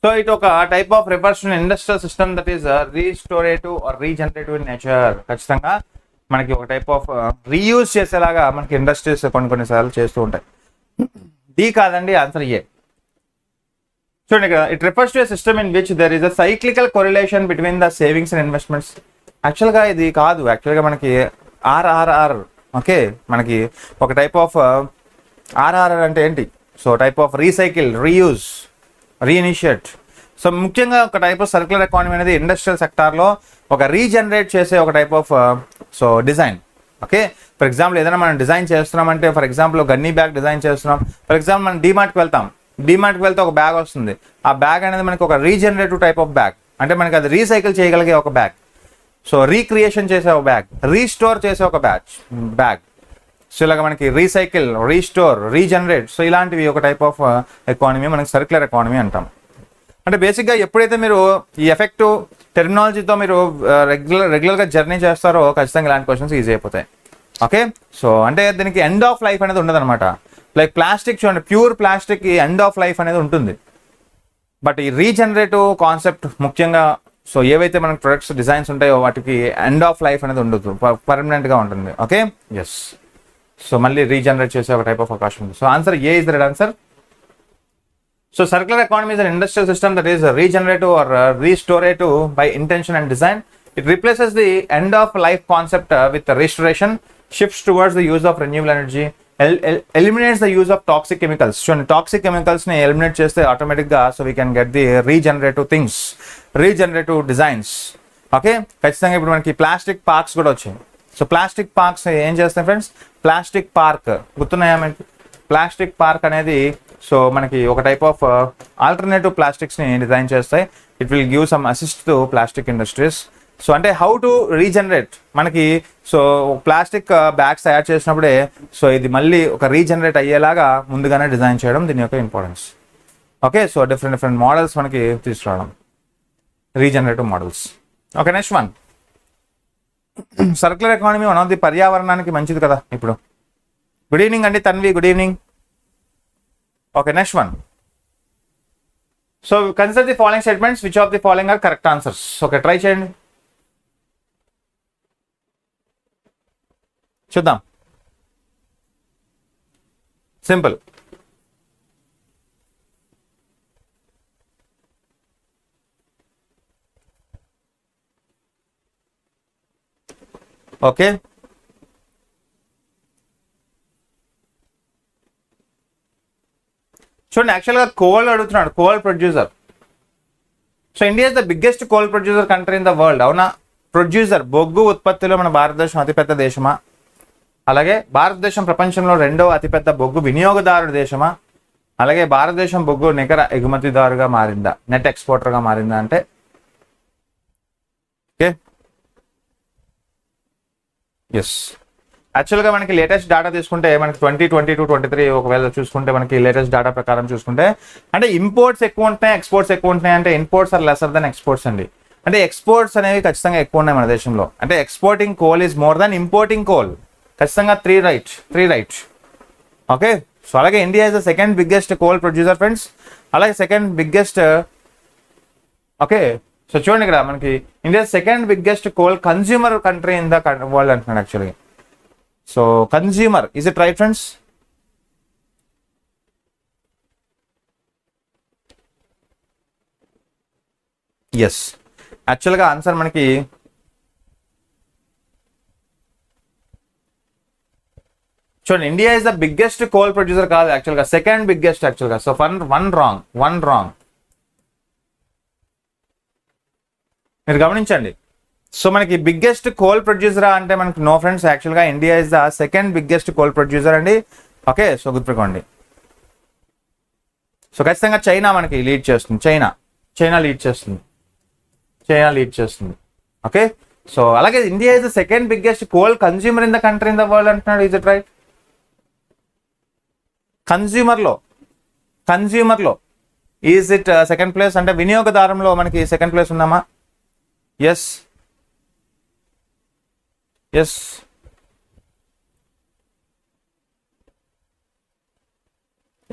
సో ఇట్ ఒక type of reversion industrial system that is restorative or regenerative in nature. ఖచ్చితంగా మనకి ఒక టైప్ ఆఫ్ రీయూజ్ చేసేలాగా మనకి ఇండస్ట్రీస్ కొన్నిసార్లు చేస్తూ ఉంటాయి. డి కాదండి, ఆన్సర్ ఏ. చూడండి ఇక్కడ, it refers to a system in which there is a cyclical correlation between the savings and investments. యాక్చువల్గా ఇది కాదు, యాక్చువల్గా మనకి ఆర్ఆర్ఆర్. ఓకే, మనకి ఒక టైప్ ఆఫ్ ఆర్ఆర్ఆర్ అంటే ఏంటి? So type of recycle, reuse, reinitiate. So ముఖ్యంగా ఒక టైప్ ఆఫ్ సర్క్యులర్ ఎకానమీ అనేది ఇండస్ట్రియల్ సెక్టార్లో ఒక రీజనరేట్ చేసే ఒక type of so design. Okay, for example ఏదైనా మనం డిజైన్ చేస్తున్నామంటే, for example gunny bag design చేస్తున్నాం. ఫర్ ఎగ్జాంపుల్ మనం డీమార్ట్కి వెళ్తాం, డీమార్ట్కి వెళ్తే ఒక బ్యాగ్ వస్తుంది. ఆ బ్యాగ్ అనేది మనకి ఒక రీజనరేటివ్ టైప్ ఆఫ్ బ్యాగ్, అంటే మనకి అది రీసైకిల్ చేయగలిగే ఒక బ్యాగ్. సో రీక్రియేషన్ చేసే ఒక బ్యాగ్, రీస్టోర్ చేసే ఒక బ్యాగ్. సో ఇలాగ మనకి రీసైకిల్, రీస్టోర్, రీజనరేట్, సో ఇలాంటివి ఒక టైప్ ఆఫ్ ఎకానమీ మనకి సర్క్యులర్ ఎకానమీ అంటాం. అంటే బేసిక్గా ఎప్పుడైతే మీరు ఈ ఎఫెక్టివ్ టెర్మినాలజీతో మీరు రెగ్యులర్గా జర్నీ చేస్తారో ఖచ్చితంగా ఇలాంటి క్వశ్చన్స్ ఈజీ అయిపోతాయి. ఓకే, సో అంటే దీనికి ఎండ్ ఆఫ్ లైఫ్ అనేది ఉండదు అనమాట. లైక్ ప్లాస్టిక్ చూడండి, pure plastic end of life అనేది ఉంటుంది. బట్ ఈ రీజనరేటివ్ కాన్సెప్ట్ ముఖ్యంగా, సో ఏవైతే మనకి ప్రొడక్ట్స్ డిజైన్స్ ఉంటాయో వాటికి ఎండ్ ఆఫ్ లైఫ్ అనేది ఉండదు, పర్మనెంట్గా ఉంటుంది. Okay, yes. సో మళ్ళీ రీజనరేట్ చేసే ఒక టైప్ ఆఫ్ అవకాశం ఉంది. So answer A is the right answer. So circular economy is an industrial system that is regenerative or restorative by intention and design. It replaces the end of life concept with the restoration, shifts towards the use of renewable energy, eliminates the use of toxic chemicals. So toxic chemicals ni eliminate cheste automatic ga, so we can get the regenerative things, regenerative designs. Okay, ఖచ్చితంగా ఇప్పుడు మనకి plastic parks కూడా వచ్చాయి. So plastic parks ఏం చేస్తాయి friends? Plastic park గుర్తున్నాయా మనకి? Plastic park అనేది సో మనకి ఒక టైప్ ఆఫ్ ఆల్టర్నేటివ్ ప్లాస్టిక్స్ని డిజైన్ చేస్తాయి. It will give some assist to plastic industries. So అంటే హౌ టు రీజనరేట్ మనకి, సో ప్లాస్టిక్ బ్యాగ్స్ తయారు చేసినప్పుడే సో ఇది మళ్ళీ ఒక రీజనరేట్ అయ్యేలాగా ముందుగానే డిజైన్ చేయడం దీని యొక్క importance. Okay, so different models మనకి తీసుకురావడం, regenerative models. Okay, next one, circular economy one of the పర్యావరణానికి మంచిది కదా. ఇప్పుడు గుడ్ ఈవినింగ్ అండి Tanvi, good evening. Okay, next one. So consider the following statements, which of the following are correct answers. Okay, try చేయండి, చూద్దాం. Simple. Okay, చూడండి యాక్చువల్గా coal అడుగుతున్నాడు, coal producer. So India is the biggest coal producer country in the world. అవునా? Producer, బొగ్గు ఉత్పత్తిలో మన భారతదేశం అతిపెద్ద దేశమా? అలాగే భారతదేశం ప్రపంచంలో రెండవ అతిపెద్ద బొగ్గు వినియోగదారుడు దేశమా? అలాగే భారతదేశం బొగ్గు నికర ఎగుమతిదారుగా మారిందా, నెట్ ఎక్స్పోర్టర్గా మారిందా అంటే? Okay, yes. యాక్చువల్గా మనకి లేటెస్ట్ డేటా తీసుకుంటే మనకి 2022-23 ఒకవేళ చూసుకుంటే మనకి లేటెస్ట్ డేటా ప్రకారం చూసుకుంటే అంటే ఇంపోర్ట్స్ ఎక్కువ ఉంటున్నాయి, ఎక్స్పోర్ట్స్ ఎక్కువ ఉంటున్నాయి. అంటే imports are lesser than exports అండి. అంటే ఎక్స్పోర్ట్స్ అనేవి ఖచ్చితంగా ఎక్కువ ఉన్నాయి మన దేశంలో. అంటే exporting coal is more than importing coal. ఖచ్చితంగా త్రీ రైట్. ఓకే, సో అలాగే India is the second biggest coal producer friends. అలాగే సెకండ్ బిగ్గెస్ట్, ఓకే, సో చూడండి ఇక్కడ మనకి India second biggest coal consumer country in the world అంటున్నాడు యాక్చువల్గా. So consumer, is it right friends? Yes, యాక్చువల్గా answer మనకి చూడండి India is the biggest coal producer కాదు యాక్చువల్గా, సెకండ్ బిగ్గెస్ట్ యాక్చువల్గా. So one wrong. మీరు గమనించండి. సో మనకి బిగ్గెస్ట్ కోల్ ప్రొడ్యూసరా అంటే మనకి నో ఫ్రెండ్స్, యాక్చువల్గా India is the second biggest coal producer అండి. ఓకే, సో గుర్తుపెట్టుకోండి. సో ఖచ్చితంగా చైనా మనకి లీడ్ చేస్తుంది, చైనా లీడ్ చేస్తుంది. ఓకే, సో అలాగే India is the second biggest coal consumer in the country in the world అంటున్నాడు. Is it right? కన్స్యూమర్లో is it second place? అంటే వినియోగదారంలో మనకి సెకండ్ ప్లేస్ ఉన్నామా? ఎస్.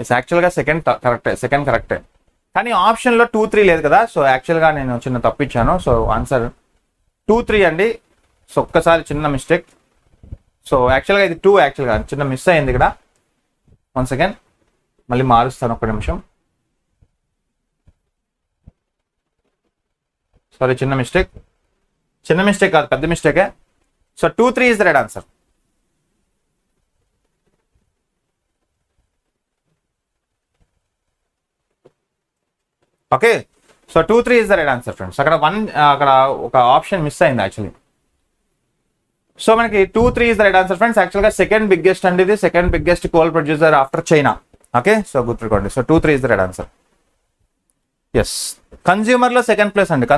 ఇట్స్ యాక్చువల్గా సెకండ్ కరెక్టే కానీ ఆప్షన్లో 2, 3 లేదు కదా. సో యాక్చువల్గా నేను చిన్న తప్పు ఇచ్చాను. సో ఆన్సర్ 2, 3 అండి. సో ఒక్కసారి చిన్న మిస్టేక్. సో యాక్చువల్గా ఇది 2 యాక్చువల్గా చిన్న మిస్ అయింది ఇక్కడ. 1 సెకండ్ మళ్ళీ మారుస్తాను, ఒక్క నిమిషం. సారీ, చిన్న మిస్టేక్ కాదు, పెద్ద మిస్టేకే. So 2, 3 is the right answer. Okay, so 2, 3 is the right answer friends. అక్కడ ఒక ఆప్షన్ మిస్ అయింది యాక్చువల్లీ. సో మనకి 2, 3 is the right answer friends. యాక్చువల్గా సెకండ్ బిగ్గెస్ట్ అండి, ఇది second biggest coal producer after China. Okay, so గుర్తుపెట్టుకోండి. So 2, 3 is the right answer. Yes, కన్జ్యూమర్లో second place అండి,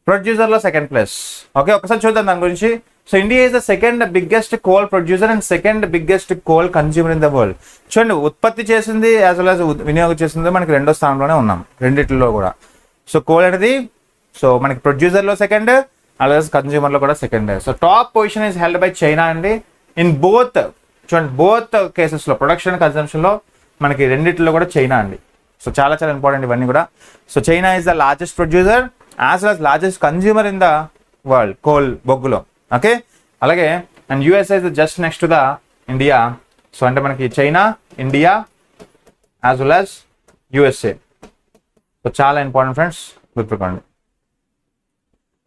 ప్రొడ్యూసర్లో సెకండ్ ప్లేస్. ఓకే, ఒకసారి చూద్దాం దాని గురించి. So India is the second biggest coal producer and second biggest coal consumer in the world. చూడండి, ఉత్పత్తి చేసింది యాజ్ వెల్ యాజ్ వినియోగం చేసింది మనకి 2వ స్థానంలోనే ఉన్నాం రెండిట్లో కూడా. సో కోల్ అనేది సో మనకి ప్రొడ్యూసర్లో సెకండ్, అలాగే కన్జ్యూమర్లో కూడా second. So top position is held by China అండి ఇన్ బోత్. చూడండి, బోత్ కేసెస్లో ప్రొడక్షన్ కన్జంప్షన్లో మనకి రెండిట్లో కూడా చైనా అండి. సో చాలా చాలా ఇంపార్టెంట్ ఇవన్నీ కూడా. So China is the largest producer as well as largest consumer in the world coal బొగ్గులో. ఓకే, అలాగే and USA is just next to the India. So అంటే మనకి China, India as well as USA. So చాలా important friends, గుర్తుపెట్టుకోండి.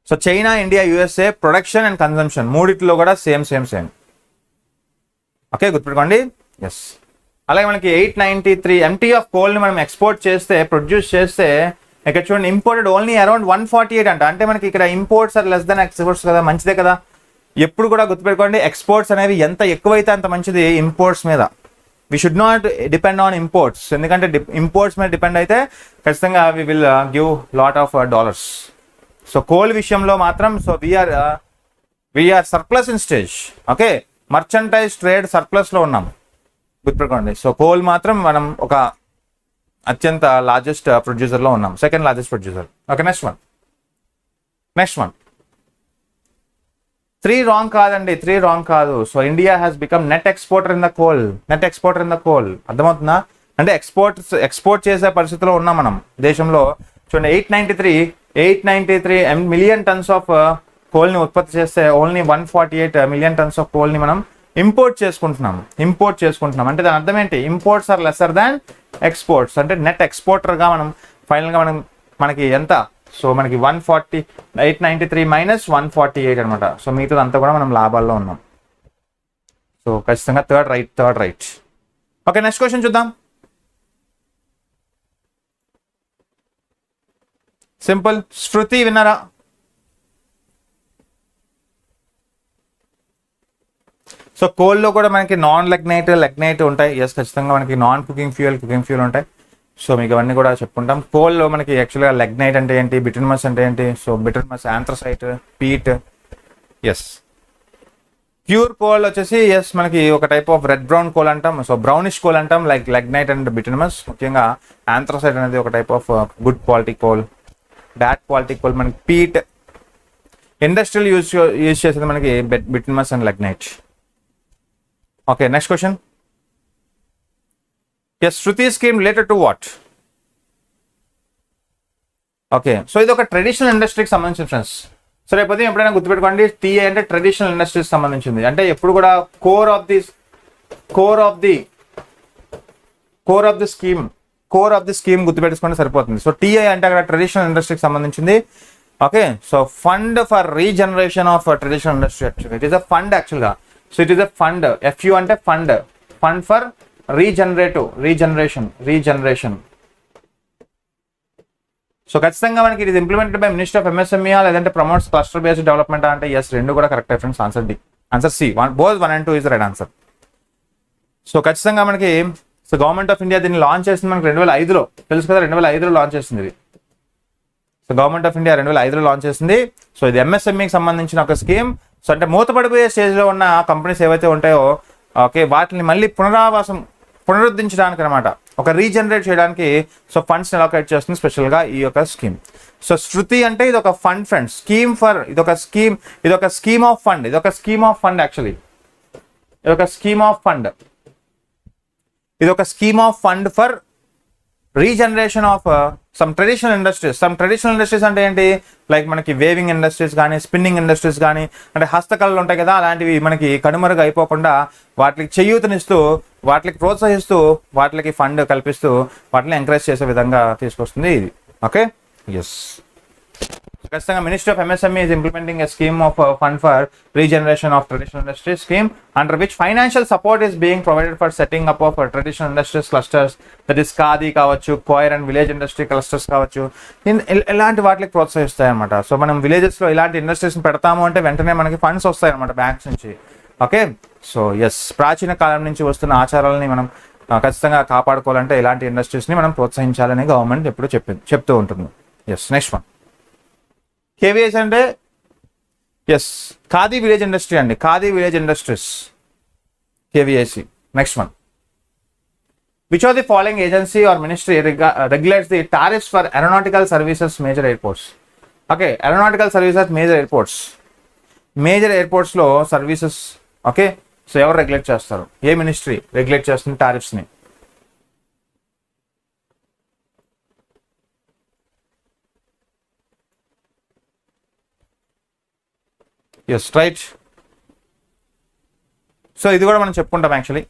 So China, India, USA production and consumption మూడిట్లో కూడా same. Okay, గుర్తుపెట్టుకోండి. Yes, అలాగే మనకి 893 MT ఆఫ్ కోల్ని మనం ఎక్స్పోర్ట్ చేస్తే, ప్రొడ్యూస్ చేస్తే, ఇక్కడ చూడండి ఇంపోర్టెడ్ ఓన్లీ అరౌండ్ 148 అంట. అంటే మనకి ఇక్కడ imports are less than exports కదా, మంచిదే కదా. ఎప్పుడు కూడా గుర్తుపెట్టుకోండి, ఎక్స్పోర్ట్స్ అనేవి ఎంత ఎక్కువైతే అంత మంచిది ఇంపోర్ట్స్ మీద. We should not depend on imports, ఎందుకంటే ఇంపోర్ట్స్ మీద డిపెండ్ అయితే ఖచ్చితంగా we will give lot of dollars. So coal విషయంలో మాత్రం so we are surplus in stage. Okay, merchandise trade సర్ప్లస్లో ఉన్నాం, గుర్తుపెట్టుకోండి. సో కోల్ మాత్రం మనం ఒక అత్యంత లార్జెస్ట్ ప్రొడ్యూసర్లో ఉన్నాం, second largest producer. Okay, next one 3 wrong కాదండి, 3 రాంగ్ కాదు. So India has become net exporter in the coal. అర్థమవుతుందా? అంటే ఎక్స్పోర్ట్ చేసే పరిస్థితిలో ఉన్నాం మనం దేశంలో. చూడండి, 893 మిలియన్ టన్స్ ఆఫ్ కోల్ని ఉత్పత్తి చేస్తే ఓన్లీ 148 మిలియన్ టన్స్ ఆఫ్ కోల్ని మనం ఇంపోర్ట్ చేసుకుంటున్నాం. అంటే దాని అర్థం ఏంటి? Imports are lesser than exports. అంటే నెట్ ఎక్స్పోర్టర్గా మనం ఫైనల్గా మనకి ఎంత? సో మనకి 893 మైనస్ 148 అనమాట. సో మిగతాదంతా కూడా మనం లాభాల్లో ఉన్నాం. సో ఖచ్చితంగా third right. Okay, next question చూద్దాం. సింపుల్. శృతి విన్నారా? సో కోల్లో కూడా మనకి నాన్ లెగ్నైట్ ఉంటాయి. ఎస్, ఖచ్చితంగా మనకి నాన్ కుకింగ్ ఫ్యూయల్ ఉంటాయి. సో మీకు అవన్నీ కూడా చెప్పుకుంటాం. కోల్లో మనకి యాక్చువల్గా లెగ్నైట్ అంటే ఏంటి, బిటర్మస్ అంటే ఏంటి? So bituminous, anthracite, peat. Yes, pure coal వచ్చేసి ఎస్ మనకి ఒక type of red brown coal అంటాం. సో బ్రౌనిష్ కోల్ అంటాం, లైక్ లెగ్నైట్ అండ్ బిటర్మస్. ముఖ్యంగా ఆంథ్రసైట్ అనేది ఒక type of good quality coal. Bad quality coal మనకి పీట్. ఇండస్ట్రియల్ యూజ్ చేసేది మనకి bituminous and lignite. Okay, next question. Yes, SFURTI scheme related to what? Okay, so ఇది ఒక traditional ఇండస్ట్రీకి సంబంధించిన ఫ్రెండ్స్. సో రేపు ఎప్పుడైనా గుర్తుపెట్టుకోండి, టీఏ అంటే ట్రెడిషనల్ ఇండస్ట్రీకి సంబంధించింది. అంటే ఎప్పుడు కూడా కోర్ ఆఫ్ ది స్కీమ్ గుర్తుపెట్టుకుంటే సరిపోతుంది. సో టీఐ అంటే అక్కడ ట్రెడిషనల్ ఇండస్ట్రీకి సంబంధించింది. Okay, so fund for regeneration of traditional industry. యాక్చువల్గా ఇట్ ఈస్ అ ఫండ్ యాక్చువల్గా. So it is a fund. FU అంటే ఫండ్ ఫర్ రీజనరేషన్. సో ఖచ్చితంగా మనకి ఇది implemented by minister of MSME లేదంటే ప్రమోట్స్ క్లస్టర్ బేస్డ్ డెవలప్మెంట్ అంటే yes, రెండు కూడా correct friends. Answer C. Both 1 and 2 is right answer. So ఖచ్చితంగా మనకి సో గవర్నమెంట్ ఆఫ్ ఇండియా దీన్ని లాంచ్ చేసింది మనకి 2005లో, తెలుసు కదా, 2005లో లాంచ్ చేసింది ఇది. సో గవర్నమెంట్ ఆఫ్ ఇండియా 2005లో లాంచ్ చేసింది. సో ఇది MSMEకి సంబంధించిన ఒక స్కీమ్. సో అంటే మూతపడిపోయే స్టేజ్లో ఉన్న కంపెనీస్ ఏవైతే ఉంటాయో, ఓకే, వాటిని మళ్ళీ పునరుద్ధరించడానికి అనమాట, ఒక రీజనరేట్ చేయడానికి సో ఫండ్స్ అలొకేట్ చేస్తుంది స్పెషల్గా ఈ యొక్క స్కీమ్. సో శృతి అంటే ఇది ఒక ఫండ్ ఫ్రెండ్స్, ఇదొక స్కీమ్ ఆఫ్ ఫండ్ యాక్చువల్లీ. ఇది ఒక స్కీమ్ ఆఫ్ ఫండ్. ఇది ఒక scheme of fund for regeneration of some traditional industries అంటే ఏంటి, లైక్ మనకి వేవింగ్ ఇండస్ట్రీస్ కానీ, స్పిన్నింగ్ ఇండస్ట్రీస్ కానీ, అంటే హస్తకళలు ఉంటాయి కదా, అలాంటివి మనకి కనుమరుగు అయిపోకుండా వాటికి చేయూతనిస్తూ, వాటికి ప్రోత్సహిస్తూ, వాటికి ఫండ్ కల్పిస్తూ, వాటిని ఎంకరేజ్ చేసే విధంగా తీసుకొస్తుంది ఇది. Okay, yes. ఖచ్చితంగా ministry of MSME is implementing a scheme of fund for regeneration of traditional industries scheme, under which financial support is being provided for setting up of traditional industries clusters, that is khadi కావచ్చు, coir and village industry clusters కావచ్చు, ఇలాంటి వాటికి ప్రోత్సహిస్తాయి అనమాట. So మనం విలేజెస్లో ఇలాంటి ఇండస్ట్రీస్ని పెడతాము అంటే వెంటనే మనకి ఫండ్స్ వస్తాయి అనమాట బ్యాంక్స్ నుంచి. ఓకే, సో ఎస్, ప్రాచీన కాలం నుంచి వస్తున్న ఆచారాలని మనం ఖచ్చితంగా కాపాడుకోవాలంటే ఇలాంటి ఇండస్ట్రీస్ని మనం ప్రోత్సహించాలని గవర్నమెంట్ ఎప్పుడు చెప్తూ ఉంటుంది. ఎస్, నెక్స్ట్ వన్ KVS అంటే ఎస్ ఖాదీ విలేజ్ ఇండస్ట్రీ అండి, khadi village industries KVSC. Next one, which of the following agency or ministry regulates the tariffs for aeronautical services major airports. Okay, aeronautical services major ఎయిర్పోర్ట్స్లో services. Okay, so ఎవరు regulate చేస్తారు, ఏ ministry regulate చేస్తుంది టారిఫ్స్ని? Yes, right. So ఇది కూడా మనం చెప్పుకుంటాం actually.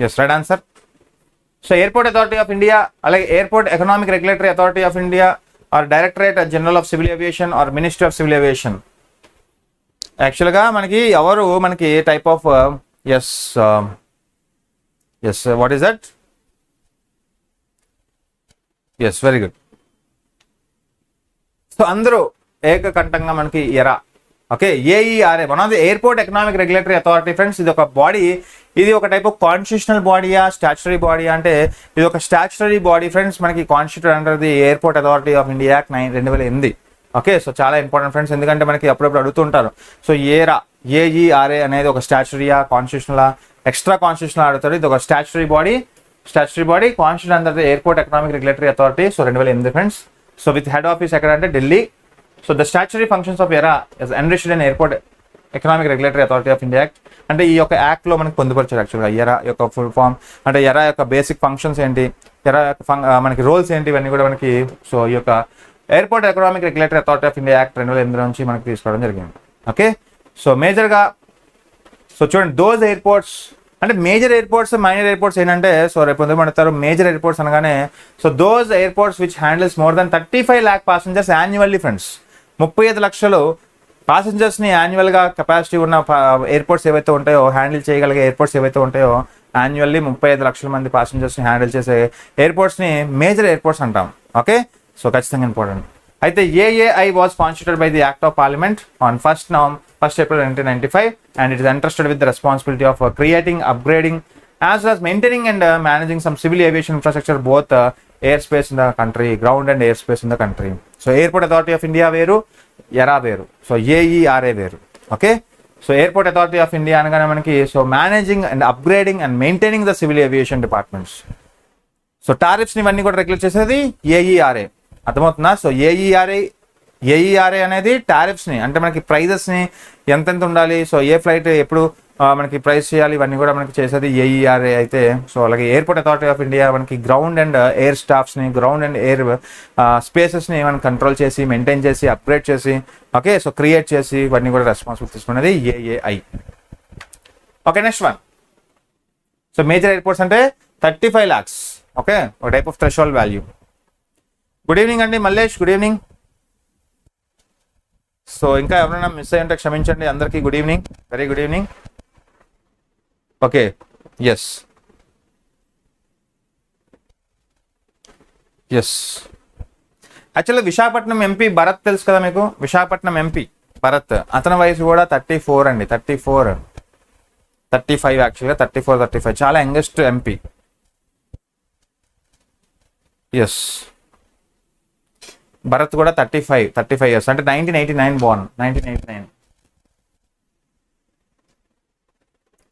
Yes, right answer. So airport authority of India, అలాగే airport economic regulatory authority of India, or directorate general of civil aviation, or ministry of civil aviation. యాక్చువల్గా మనకి ఎవరు మనకి type of yes what is that? Yes, very good. So అందరూ ఏకకంఠంగా మనకి AERA. Okay, AERA, one of the airport economic regulatory authority friends. ఇది ఒక body, ఇది ఒక టైప్ ఆఫ్ కాన్స్టిట్యూషనల్ బాడీయా, స్టాచ్యుటరీ బాడీ అంటే ఇది ఒక స్టాచ్యుటరీ బాడీ ఫ్రెండ్స్, మనకి constitute under the airport authority of India act 2008. Okay, so చాలా ఇంపార్టెంట్ ఫ్రెండ్స్, ఎందుకంటే మనకి అప్పుడప్పుడు అడుగుతుంటారు. సో AERA అనేది ఒక స్టాచ్యుటరీయా, కాన్స్టిట్యూషనలా, ఎక్స్ట్రా కాన్స్టిట్యూషనల్ అడుగుతారు. ఇది ఒక statutory body constitute under the airport economic regulatory authority. So 2008 friends. So with head office ఎక్కడ అంటే Delhi. So the statutory functions of ఎరా is enriched in airport economic regulatory authority of India act. అంటే ఈ యొక్క యాక్ట్లో మనకి పొందుపరిచారు యాక్చువల్గా ఎరా యొక్క ఫుల్ ఫామ్, అంటే ఎరా యొక్క బేసిక్ ఫంక్షన్స్ ఏంటి, ఎరా యొక్క మనకి రోల్స్ ఏంటి, ఇవన్నీ కూడా మనకి సో ఈ యొక్క airport economic regulatory authority of India act 2008 నుంచి మనకి తీసుకోవడం జరిగింది. ఓకే, సో మేజర్గా సో చూడండి దోస్ ఎయిర్పోర్ట్స్ అంటే మేజర్ ఎయిర్పోర్ట్స్, మైనర్ ఎయిర్పోర్ట్స్ ఏంటంటే, సో రేపు పొందబడతారు మేజర్ ఎయిర్పోర్ట్స్ అనగానే, so those airports which handles more than 35 lakh passengers annually friends. 35 లక్షలు ప్యాసింజర్స్ని యాన్యువల్గా కెపాసిటీ ఉన్న ఎయిర్పోర్ట్స్ ఏవైతే ఉంటాయో, హ్యాండిల్ చేయగలిగే ఎయిర్పోర్ట్స్ ఏవైతే ఉంటాయో, యాన్యువల్లీ 35 లక్షల మంది ప్యాసింజర్స్ని హ్యాండిల్ చేసే ఎయిర్పోర్ట్స్ని మేజర్ ఎయిర్పోర్ట్స్ అంటాం. ఓకే, సో ఖచ్చితంగా ఇంపార్టెంట్. అయితే AAI was constituted by the Act of Parliament on 1st April 1995, and it is entrusted with the responsibility of creating, upgrading, as well as maintaining and managing some civil aviation infrastructure, both airspace in the country, ground and airspace in the country. So Airport Authority of India veru, ERA veru, so AERA veru. Okay, so Airport Authority of India anagane manaki so managing and upgrading and maintaining the civil aviation departments. So tariffs ni vanni kuda regulate chesedi AERA. అర్థమవుతుందా? So ఏఈఆర్ఏ అనేది టారిఫ్స్ని, అంటే మనకి ప్రైజెస్ని ఎంతెంత ఉండాలి, so ఏ flight ఎప్పుడు మనకి price చేయాలి, ఇవన్నీ కూడా మనకి చేసేది ఏఈఆర్ఏ అయితే. సో అలాగే ఎయిర్పోర్ట్ అథారిటీ ఆఫ్ ఇండియా మనకి గ్రౌండ్ అండ్ ఎయిర్ స్టాఫ్స్ని, గ్రౌండ్ అండ్ ఎయిర్ స్పేసెస్ని మనం కంట్రోల్ చేసి, మెయింటైన్ చేసి, అప్గ్రేడ్ చేసి, ఓకే, సో క్రియేట్ చేసి ఇవన్నీ కూడా రెస్పాన్సిబిలిటీ తీసుకునేది AAI. Okay, next one. So major airports అంటే 35 lakhs. ఓకే, ఒక type of threshold value. Good evening అండి మల్లేష్, గుడ్ ఈవినింగ్. సో ఇంకా ఎవరైనా మిస్ అయ్యి ఉంటే క్షమించండి, అందరికీ good evening, very good evening. Okay, yes యాక్చువల్గా విశాఖపట్నం ఎంపీ భరత్ తెలుసు కదా మీకు, విశాఖపట్నం ఎంపీ భరత్, అతని వయసు కూడా 34 అండి, 35 యాక్చువల్గా 34-35, చాలా యంగెస్ట్ ఎంపీ. ఎస్, భరత్ కూడా 35 years, అంటే 1989 born, 1989,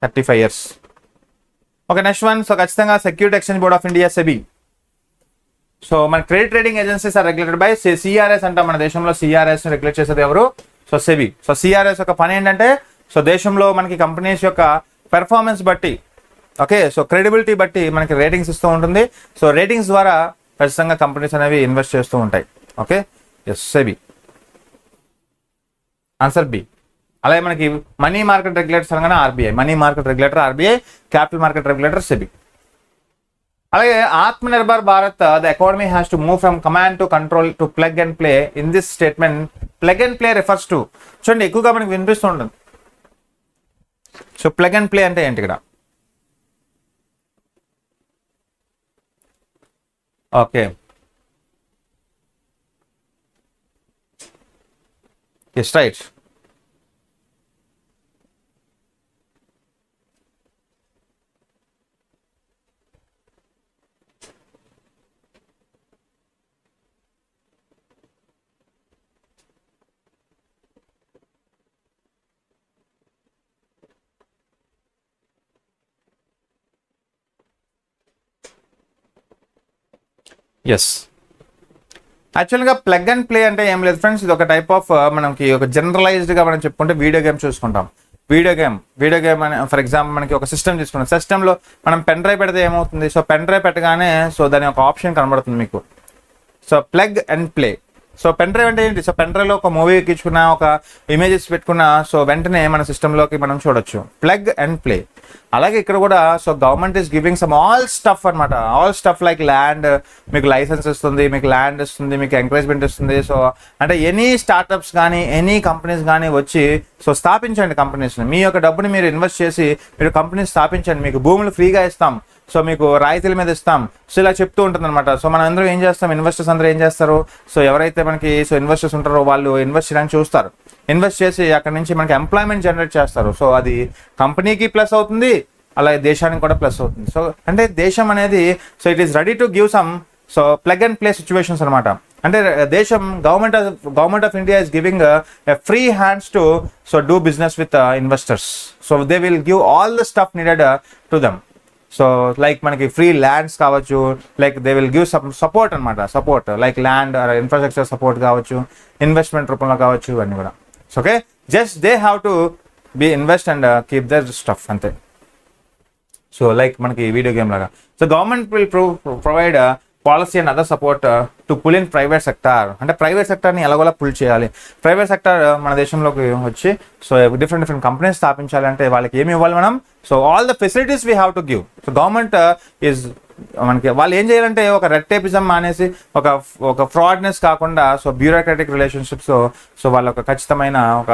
35 years. Okay, next one. So ఖచ్చితంగా security exchange board of India SEBI. So మన credit rating agencies are regulated by CRS అంటాం, మన దేశంలో సిఆర్ఎస్ రెగ్యులేట్ చేసేది ఎవరు? So SEBI. సో సిఆర్ఎస్ యొక్క పని ఏంటంటే సో దేశంలో మనకి కంపెనీస్ యొక్క పెర్ఫార్మెన్స్ బట్టి, ఓకే, సో క్రెడిబిలిటీ బట్టి మనకి రేటింగ్స్ ఇస్తూ ఉంటుంది. సో రేటింగ్స్ ద్వారా ఖచ్చితంగా కంపెనీస్ అనేవి ఇన్వెస్ట్ చేస్తూ ఉంటాయి. Okay, yes, SEBI answer B. అలాగే మనకి మనీ మార్కెట్ రెగ్యులేటర్స్ అనగానే RBI, money market regulator RBI, capital market regulator SEBI. అలాగే Atmanirbhar Bharat, the economy has to move from command to control to plug and play. In this statement plug and play refers to, చూడండి ఎక్కువగా మనకి వినిపిస్తూ ఉంటుంది. So plug and play అంటే ఏంటి ఇక్కడ? Okay, yes right. Yes, యాక్చువల్గా ప్లగ్ అండ్ ప్లే అంటే ఏం లేదు ఫ్రెండ్స్, ఇది ఒక టైప్ ఆఫ్ మనకి ఒక జనరలైజ్డ్గా మనం చెప్పుకుంటే వీడియో గేమ్ చూసుకుంటాం. వీడియో గేమ్ అని ఫర్ ఎగ్జాంపుల్ మనకి ఒక సిస్టమ్ తీసుకున్నాం. సిస్టంలో మనం పెన్ డ్రైవ్ పెడితే ఏమవుతుంది? సో పెన్ డ్రైవ్ పెట్టగానే సో దాని ఒక ఆప్షన్ కనబడుతుంది మీకు. So plug and play. So pen drive అంటే ఏంటి? సో పెన్ డ్రైవ్లో ఒక మూవీ ఎక్కించుకున్నా, ఒక ఇమేజెస్ పెట్టుకున్నా, సో వెంటనే మన సిస్టంలోకి మనం చూడొచ్చు. Plug and play. అలాగే ఇక్కడ కూడా so government is giving some all stuff అనమాట. ఆల్ స్టఫ్ లైక్ ల్యాండ్, మీకు లైసెన్స్ ఇస్తుంది, మీకు ల్యాండ్ ఇస్తుంది, మీకు ఎంకరేజ్మెంట్ ఇస్తుంది. సో అంటే ఎనీ స్టార్టప్స్ కానీ ఎనీ కంపెనీస్ కానీ వచ్చి సో స్థాపించండి కంపెనీస్ని. మీ యొక్క డబ్బుని మీరు ఇన్వెస్ట్ చేసి మీరు కంపెనీస్ స్థాపించండి. మీకు భూములు ఫ్రీగా ఇస్తాం, సో మీకు రాయితీల మీద ఇస్తాం. సో ఇలా చెప్తూ ఉంటుంది అనమాట. సో మనం అందరూ ఏం చేస్తాం? ఇన్వెస్టర్స్ అందరూ ఏం చేస్తారు? సో ఎవరైతే మనకి సో ఇన్వెస్టర్స్ ఉంటారో వాళ్ళు ఇన్వెస్ట్ చేయడానికి చూస్తారు. ఇన్వెస్ట్ చేసి అక్కడ నుంచి మనకి ఎంప్లాయ్మెంట్ జనరేట్ చేస్తారు. సో అది కంపెనీకి ప్లస్ అవుతుంది, అలాగే దేశానికి కూడా ప్లస్ అవుతుంది. సో అంటే దేశం అనేది so it is ready to give some so plug and play situations అనమాట. అంటే దేశం government of India is giving free hands to so do business with investors. So they will give all the stuff needed to them. So like మనకి free lands కావచ్చు, like they will give support అనమాట. Support like land infrastructure support కావచ్చు, investment రూపంలో కావచ్చు, ఇవన్నీ కూడా. Okay, just they have to be invest and keep their stuff అంతే. So like మనకి వీడియో గేమ్ లాగా. So government will provide policy and other support to pull in private sector. అంటే private సెక్టార్ని ఎలాగోలా పుల్ చేయాలి. ప్రైవేట్ సెక్టార్ మన దేశంలోకి వచ్చి సో డిఫరెంట్ కంపెనీస్ స్థాపించాలి అంటే వాళ్ళకి ఏమి ఇవ్వాలి మనం? So all the facilities we have to give. So government is మనకి వాళ్ళు ఏం చేయాలంటే ఒక రెడ్ టేపిజం మానేసి ఒక ఫ్రాడ్నెస్ కాకుండా సో బ్యూరోక్రాటిక్ రిలేషన్షిప్స్, సో వాళ్ళ ఒక ఖచ్చితమైన ఒక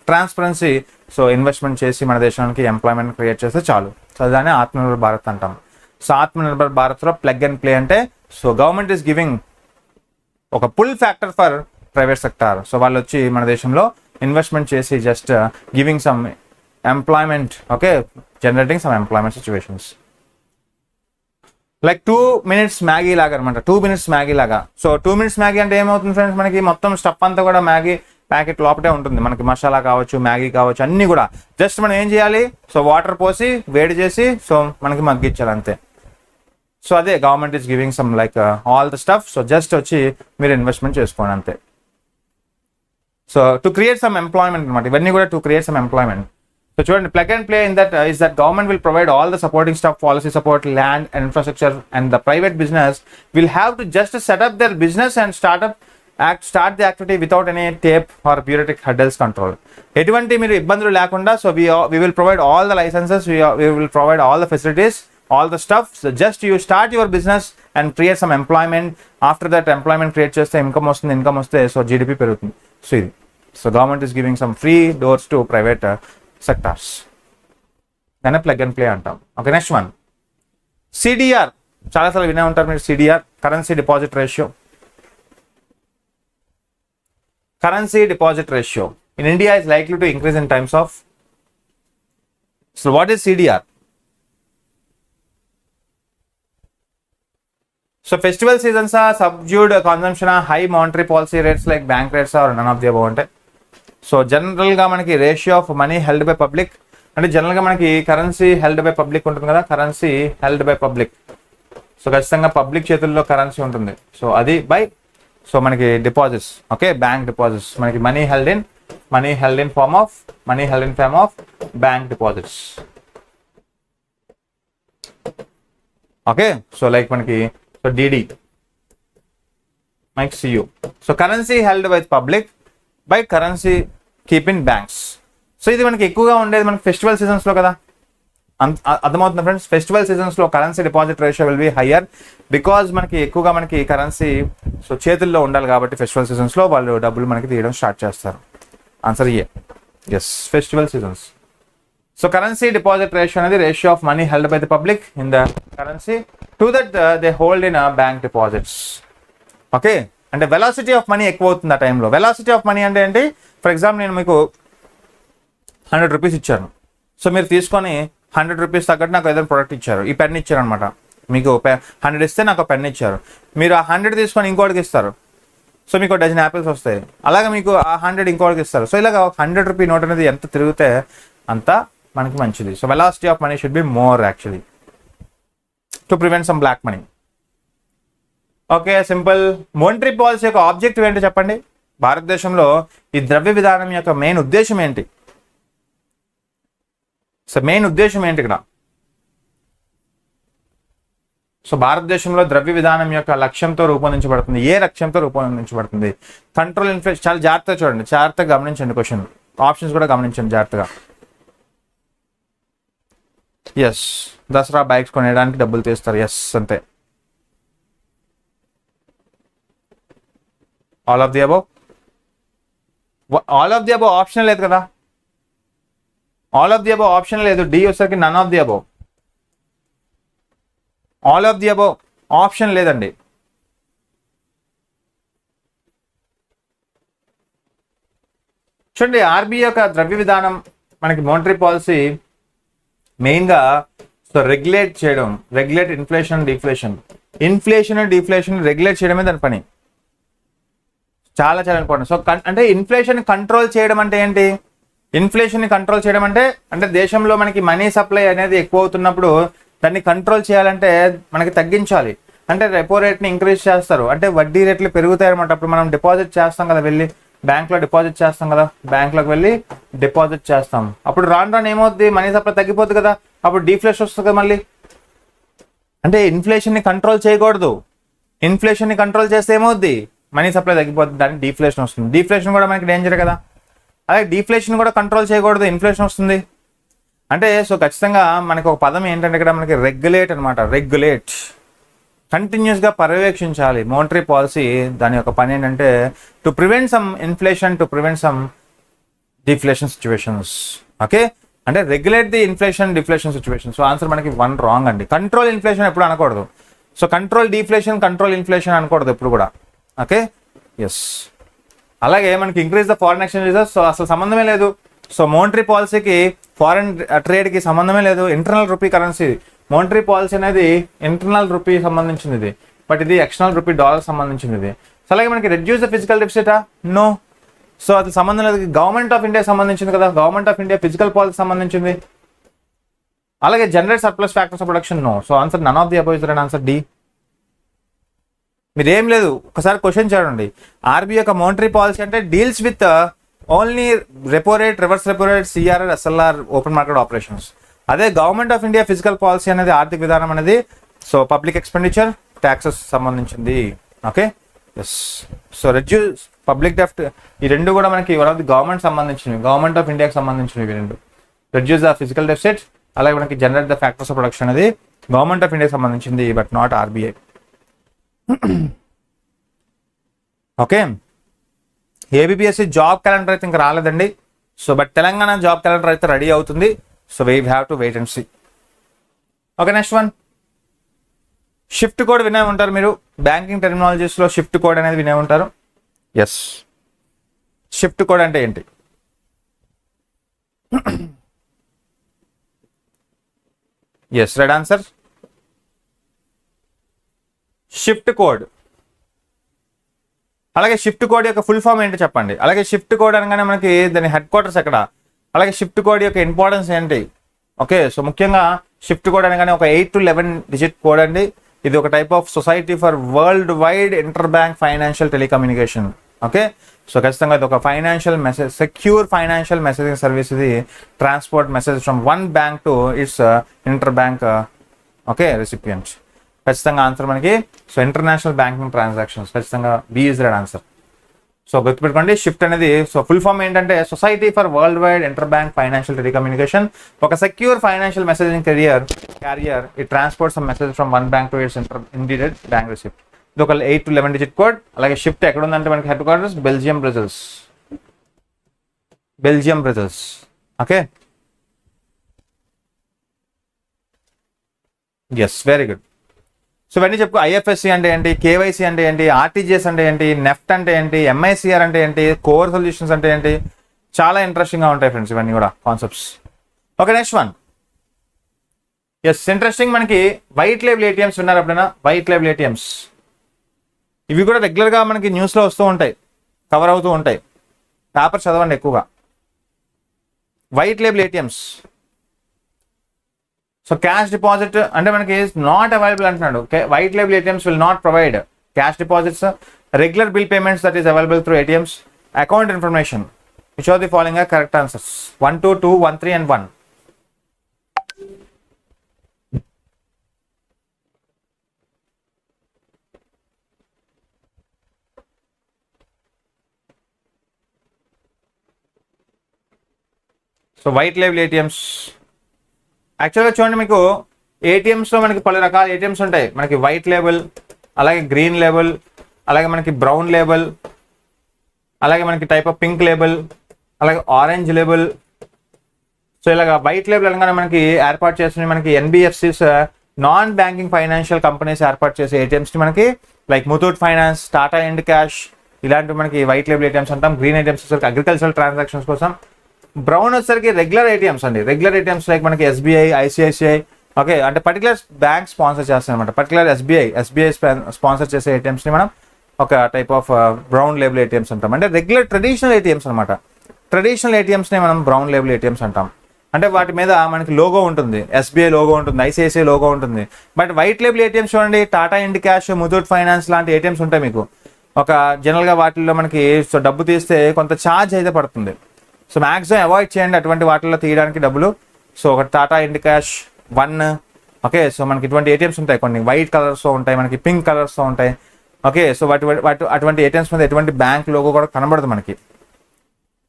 ట్రాన్స్పరెన్సీ సో ఇన్వెస్ట్మెంట్ చేసి మన దేశానికి ఎంప్లాయ్మెంట్ క్రియేట్ చేస్తే చాలు. సో దాన్ని ఆత్మనిర్భర్ భారత్ అంటాం. సో ఆత్మనిర్భర్ భారత్లో ప్లగ్ అండ్ ప్లే అంటే సో గవర్నమెంట్ ఈస్ గివింగ్ ఒక pull factor for private sector. So వాళ్ళు వచ్చి మన దేశంలో ఇన్వెస్ట్మెంట్ చేసి just giving some employment, okay, generating some employment situations. Like 2 minutes Maggi లాగా అనమాట. 2 minutes మ్యాగీ లాగా. సో 2 minutes మ్యాగీ అంటే ఏమవుతుంది ఫ్రెండ్స్? మనకి మొత్తం స్టఫ్ అంతా కూడా మ్యాగీ ప్యాకెట్ లోపటే ఉంటుంది. మనకి మసాలా కావచ్చు, మ్యాగీ కావచ్చు, అన్నీ కూడా జస్ట్ మనం ఏం చేయాలి? సో వాటర్ పోసి వేడి చేసి సో మనకి మగ్గించాలి అంతే. సో అదే government is giving some like all the stuff. So just వచ్చి మీరు ఇన్వెస్ట్మెంట్ చేసుకోండి అంతే. So to create some employment అనమాట. ఇవన్నీ కూడా to create some employment. So చూడండి, plug and play in that is that government will provide all the supporting stuff, policy support, land and infrastructure, and the private business will have to just set up their business and start the activity without any tape or bureaucratic hurdles control. ఎటువంటి మీరు ఇబ్బందులు లేకుండా so we will provide all the licenses, we will provide all the facilities, all the stuff. So just you start your business and create some employment. After that employment create చేస్తే income వస్తుంది, income వస్తే so GDP పెరుగుతుంది. So ఇది so government is giving some free doors to private sectors. దాన్ని plug and play అంటాం. Okay, next one CDR. చాలాసార్లు వినే ఉంటారు మీరు CDR, currency deposit ratio. Currency deposit ratio in India is likely to increase in times of. So what is CDR? So festival seasons are subdued consumption, high monetary policy rates like bank rates or none of the above ante. So general ga manaki ratio of money held by public అంటే general గా మనకి currency held by public ఉంటుంది కదా. Currency held by public. So ఖచ్చితంగా public చేతుల్లో currency ఉంటుంది. So అది by so మనకి డిపాజిట్స్, ఓకే, బ్యాంక్ డిపాజిట్స్, మనకి money held in money held in form of bank deposits. Okay, so like మనకి so DD మనకి CU. So currency held by public by currency keep in banks. So ఇది మనకి ఎక్కువగా ఉండేది మనకి festival seasons లో కదా. అర్థమవుతుంది ఫ్రెండ్స్, ఫెస్టివల్ సీజన్స్ లో currency deposit ratio will be higher because మనకి ఎక్కువగా మనకి కరెన్సీ సో చేతుల్లో ఉండాలి కాబట్టి ఫెస్టివల్ సీజన్స్ లో వాళ్ళు డబ్బులు మనకి తీయడం స్టార్ట్ చేస్తారు. Answer A, yes, festival seasons. So currency deposit ratio అనేది ratio of money held by the public in the currency to that they hold in bank deposits. Okay, అంటే వెలాసిటీ ఆఫ్ మనీ ఎక్కువ అవుతుంది ఆ టైంలో. Velocity of money అంటే ఏంటి? For example నేను మీకు 100 రూపీస్ ఇచ్చాను. సో మీరు తీసుకొని 100 రూపీస్ తగ్గట్టు నాకు ఏదైనా ప్రోడక్ట్ ఇచ్చారు. ఈ పెన్ ఇచ్చారు అనమాట. మీకు 100 ఇస్తే నాకు పెన్ ఇచ్చారు. మీరు ఆ 100 తీసుకొని ఇంకోటికి ఇస్తారు. సో మీకు డజన్ యాపిల్స్ వస్తాయి. అలాగే మీకు ఆ 100 ఇంకోటికి ఇస్తారు. సో ఇలాగ 100 రూపీ నోట్ అనేది ఎంత తిరిగితే అంత మనకి మంచిది. So velocity of money should be more actually to prevent some black money. Okay, simple. Monetary policy యొక్క ఆబ్జెక్టివ్ ఏంటి చెప్పండి? భారతదేశంలో ఈ ద్రవ్య విధానం యొక్క మెయిన్ ఉద్దేశం ఏంటి? సో మెయిన్ ఉద్దేశం ఏంటి ఇక్కడ? సో భారతదేశంలో ద్రవ్య విధానం యొక్క లక్ష్యంతో రూపొందించబడుతుంది. ఏ లక్ష్యంతో రూపొందించబడుతుంది? Control inflation. చాలా జాగ్రత్తగా చూడండి, జాగ్రత్తగా గమనించండి. క్వశ్చన్ ఆప్షన్స్ కూడా గమనించండి జాగ్రత్తగా. ఎస్, దసరా బైక్స్ కొనేయడానికి డబ్బులు తీస్తారు. ఎస్, అంతే. All of the above. All of the above option లేదు కదా. All of the above option లేదు. డి వచ్చేసరికి none of the above. All of the above option లేదండి. చూడండి, ఆర్బీఐ యొక్క ద్రవ్య విధానం మనకి మోనిటరీ పాలసీ మెయిన్గా సో రెగ్యులేట్ చేయడం, రెగ్యులేట్ ఇన్ఫ్లేషన్ డిఫ్లేషన్ రెగ్యులేట్ చేయడమే దాని పని. చాలా చాలా ఇంపార్టెంట్. సో అంటే ఇన్ఫ్లేషన్ కంట్రోల్ చేయడం అంటే ఏంటి? ఇన్ఫ్లేషన్ ని కంట్రోల్ చేయడం అంటే దేశంలో మనకి మనీ సప్లై అనేది ఎక్కువ అవుతున్నప్పుడు దాన్ని కంట్రోల్ చేయాలంటే మనకి తగ్గించాలి. అంటే రెపో రేట్ని ఇంక్రీజ్ చేస్తారు, అంటే వడ్డీ రేట్లు పెరుగుతాయి అనమాట. అప్పుడు మనం డిపాజిట్ చేస్తాం కదా, వెళ్ళి బ్యాంక్లో డిపాజిట్ చేస్తాం కదా, బ్యాంక్లోకి వెళ్ళి డిపాజిట్ చేస్తాం. అప్పుడు రాను ఏమవుద్ది? మనీ సప్లై తగ్గిపోద్ది కదా, అప్పుడు డీఫ్లేషన్ వస్తుంది కదా మళ్ళీ. అంటే ఇన్ఫ్లేషన్ని కంట్రోల్ చేయకూడదు. ఇన్ఫ్లేషన్ని కంట్రోల్ చేస్తే ఏమవుద్ది? మనీ సప్లై తగ్గిపోతుంది, దానికి డీఫ్లేషన్ వస్తుంది. డీఫ్లేషన్ కూడా మనకి డేంజర్ కదా. అలాగే డీఫ్లేషన్ కూడా కంట్రోల్ చేయకూడదు, ఇన్ఫ్లేషన్ వస్తుంది. అంటే సో ఖచ్చితంగా మనకి ఒక పదం ఏంటంటే ఇక్కడ మనకి రెగ్యులేట్ అనమాట. రెగ్యులేట్, కంటిన్యూస్గా పర్యవేక్షించాలి. మోనిటరీ పాలసీ దాని యొక్క పని ఏంటంటే to prevent some inflation, to prevent some deflation situations. Okay, అంటే regulate the inflation deflation situation. So answer మనకి 1 రాంగ్ అండి. కంట్రోల్ ఇన్ఫ్లేషన్ ఎప్పుడు అనకూడదు. So control deflation, control inflation అనకూడదు ఎప్పుడు కూడా. Okay, yes. అలాగే మనకి increase the foreign exchange reserves. So అసలు సంబంధమే లేదు. సో మోనిటరీ పాలసీకి ఫారెన్ ట్రేడ్కి సంబంధమే లేదు. Internal rupee currency. Monetary policy అనేది ఇంటర్నల్ రూపీ సంబంధించింది, బట్ ఇది ఎక్స్టర్నల్ రూపీ డాలర్ సంబంధించింది. సో అలాగే మనకి రెడ్యూస్ ద ఫిజికల్ డెఫిసిటా? నో. సో అది సంబంధం లేదు. గవర్నమెంట్ ఆఫ్ ఇండియా సంబంధించింది కదా, government of India physical policy సంబంధించింది. అలాగే generate surplus factors of production. No. So answer none of the above is right answer D. మీరేం లేదు, ఒకసారి క్వశ్చన్ చూడండి. ఆర్బీఐ యొక్క మోనిటరీ పాలసీ అంటే deals with only repo rate, reverse repo rate, CRR, SLR, open market operations. అదే government of India physical policy అనేది ఆర్థిక విధానం అనేది సో పబ్లిక్ ఎక్స్పెండిచర్, ట్యాక్సెస్ సంబంధించింది. Okay, yes. So reduce public డెఫ్ట్, ఈ రెండు కూడా మనకి వన్ ఆఫ్ ది గవర్నమెంట్ సంబంధించినవి, గవర్నమెంట్ ఆఫ్ ఇండియాకి సంబంధించినవి రెండు. రెడ్యూస్ ద ఫిజికల్ డెఫిసిట్, అలాగే మనకి generate the factors of production అనేది గవర్నమెంట్ ఆఫ్ ఇండియాకి సంబంధించింది, but not RBI. Okay, ABPSC job calendar అయితే ఇంకా రాలేదండి. So but Telangana job calendar అయితే రెడీ అవుతుంది. So we have to wait and C. Okay, next one. Shift code వినే ఉంటారు మీరు, బ్యాంకింగ్ టెర్మినాలజీస్లో షిఫ్ట్ కోడ్ అనేది వినే ఉంటారు. ఎస్, షిఫ్ట్ కోడ్ అంటే ఏంటి? Yes, right answer shift code. అలాగే షిఫ్ట్ కోడ్ యొక్క ఫుల్ ఫామ్ ఏంటి చెప్పండి. అలాగే షిఫ్ట్ కోడ్ అనగానే మనకి దాని హెడ్ క్వార్టర్స్ ఎక్కడ, అలాగే షిఫ్ట్ కోడ్ యొక్క ఇంపార్టెన్స్ ఏంటి? ఓకే, సో ముఖ్యంగా షిఫ్ట్ కోడ్ అనగానే ఒక 8 to 11 డిజిట్ కోడ్ అండి. ఇది ఒక type of society for worldwide interbank financial telecommunication. Okay, so ఖచ్చితంగా ఇది ఒక financial message, secure financial messaging service. ఇది transport message from one bank to its interbank okay recipient. ఖచ్చితంగా answer మనకి so international banking transactions, ఖచ్చితంగా B is right answer. So గుర్తుపెట్టుకోండి, SWIFT అనేది so full form ఏంటంటే society for worldwide interbank financial telecommunication. ఒక secure financial messaging carrier it transport some message from one bank to its intended bank receipt. ఇది ఒక 8 to 11 డిజిట్ code. అలాగే SWIFT ఎక్కడ ఉందంటే మనకి headquarters Belgium Brussels. Okay, yes, very good. So ఇవన్నీ చెప్పుకో. ఐఎఫ్ఎస్సి అంటే ఏంటి, కేవైసీ అంటే ఏంటి, ఆర్టీజీఎస్ అంటే ఏంటి, నెఫ్ట్ అంటే ఏంటి, ఎంఐసిఆర్ అంటే ఏంటి, కోర్ సొల్యూషన్స్ అంటే ఏంటి, చాలా ఇంట్రెస్టింగ్గా ఉంటాయి ఫ్రెండ్స్ ఇవన్నీ కూడా concepts. Okay, next one. Yes, interesting. మనకి వైట్ లేబుల్ ఏటీఎంస్ విన్నారు ఎప్పుడైనా? వైట్ లేబుల్ ఏటీఎంస్ ఇవి కూడా రెగ్యులర్గా మనకి న్యూస్లో వస్తూ ఉంటాయి, కవర్ అవుతూ ఉంటాయి. పేపర్ చదవండి ఎక్కువగా. White label ATMs. So cash deposit అంటే మనకి నాట్ అవైలబుల్ అంటున్నాడు. White label ATMs will not provide cash deposits, regular bill payments that is available through ATMs, account information. Which are the following are correct answers? 1, 2, 2, 1, 3 and 1. So white label ATMs యాక్చువల్గా చూడండి, మీకు ఏటీఎంస్లో మనకి పలు రకాల ATMs ఉంటాయి. మనకి white label, అలాగే green label, అలాగే మనకి బ్రౌన్ లేబుల్, అలాగే మనకి టైప్ ఆఫ్ పింక్ లేబుల్, అలాగే ఆరెంజ్ లేబుల్. సో ఇలాగ వైట్ లేబుల్ అనగానే మనకి ఏర్పాటు చేసిన మనకి NBFCs, non banking financial companies ఏర్పాటు చేసే ఏటీఎంస్ని మనకి like Muthoot finance, Tata and cash, ఇలాంటివి మనకి వైట్ లేబుల్ ఏటీఎంస్ అంటాం. గ్రీన్ ఏటీఎంస్ వచ్చేసరికి అగ్రికల్చరల్ ట్రాన్సాక్షన్స్ కోసం. బ్రౌన్ వచ్చేసరికి రెగ్యులర్ ఏటీఎంస్ అండి. రెగ్యులర్ ఏటీఎంస్ లైక్ మనకి ఎస్బీఐ, ఐసిఐసిఐ, ఓకే, అంటే పర్టికులర్ బ్యాంక్ స్పాన్సర్ చేస్తాయి అనమాట. పర్టికులర్ ఎస్బీఐ స్పాన్సర్ చేసే ఏటీఎంస్ని మనం ఒక type of brown label ATMs అంటాం. అంటే రెగ్యులర్ ట్రెడిషనల్ ఏటీఎంస్ అనమాట. ట్రెడిషనల్ ఏటీఎంస్ని మనం బ్రౌన్ లేబుల్ ఏటీఎంస్ అంటాం. అంటే వాటి మీద మనకి లోగో ఉంటుంది, ఎస్బీఐ లోగో ఉంటుంది, ఐసిఐసిఐ లోగో ఉంటుంది. బట్ వైట్ లేబుల్ ఏటీఎంస్ చూడండి, Tata and cash, Muthoot finance లాంటి ఏటీఎంస్ ఉంటాయి మీకు. ఒక జనరల్గా వాటిల్లో మనకి సో డబ్బు తీస్తే కొంత ఛార్జ్ అయితే పడుతుంది. సో మ్యాక్సిమం అవాయిడ్ చేయండి అటువంటి వాటిల్లో తీయడానికి డబ్బులు. సో ఒక Tata and cash 1, okay. So మనకి ఇటువంటి ఏటీఎంస్ ఉంటాయి, కొన్ని వైట్ కలర్స్తో ఉంటాయి, మనకి పింక్ కలర్స్తో ఉంటాయి. ఓకే, సో అటువంటి ఏటీఎంస్ మీద ఎటువంటి బ్యాంక్ లోగో కూడా కనబడదు మనకి.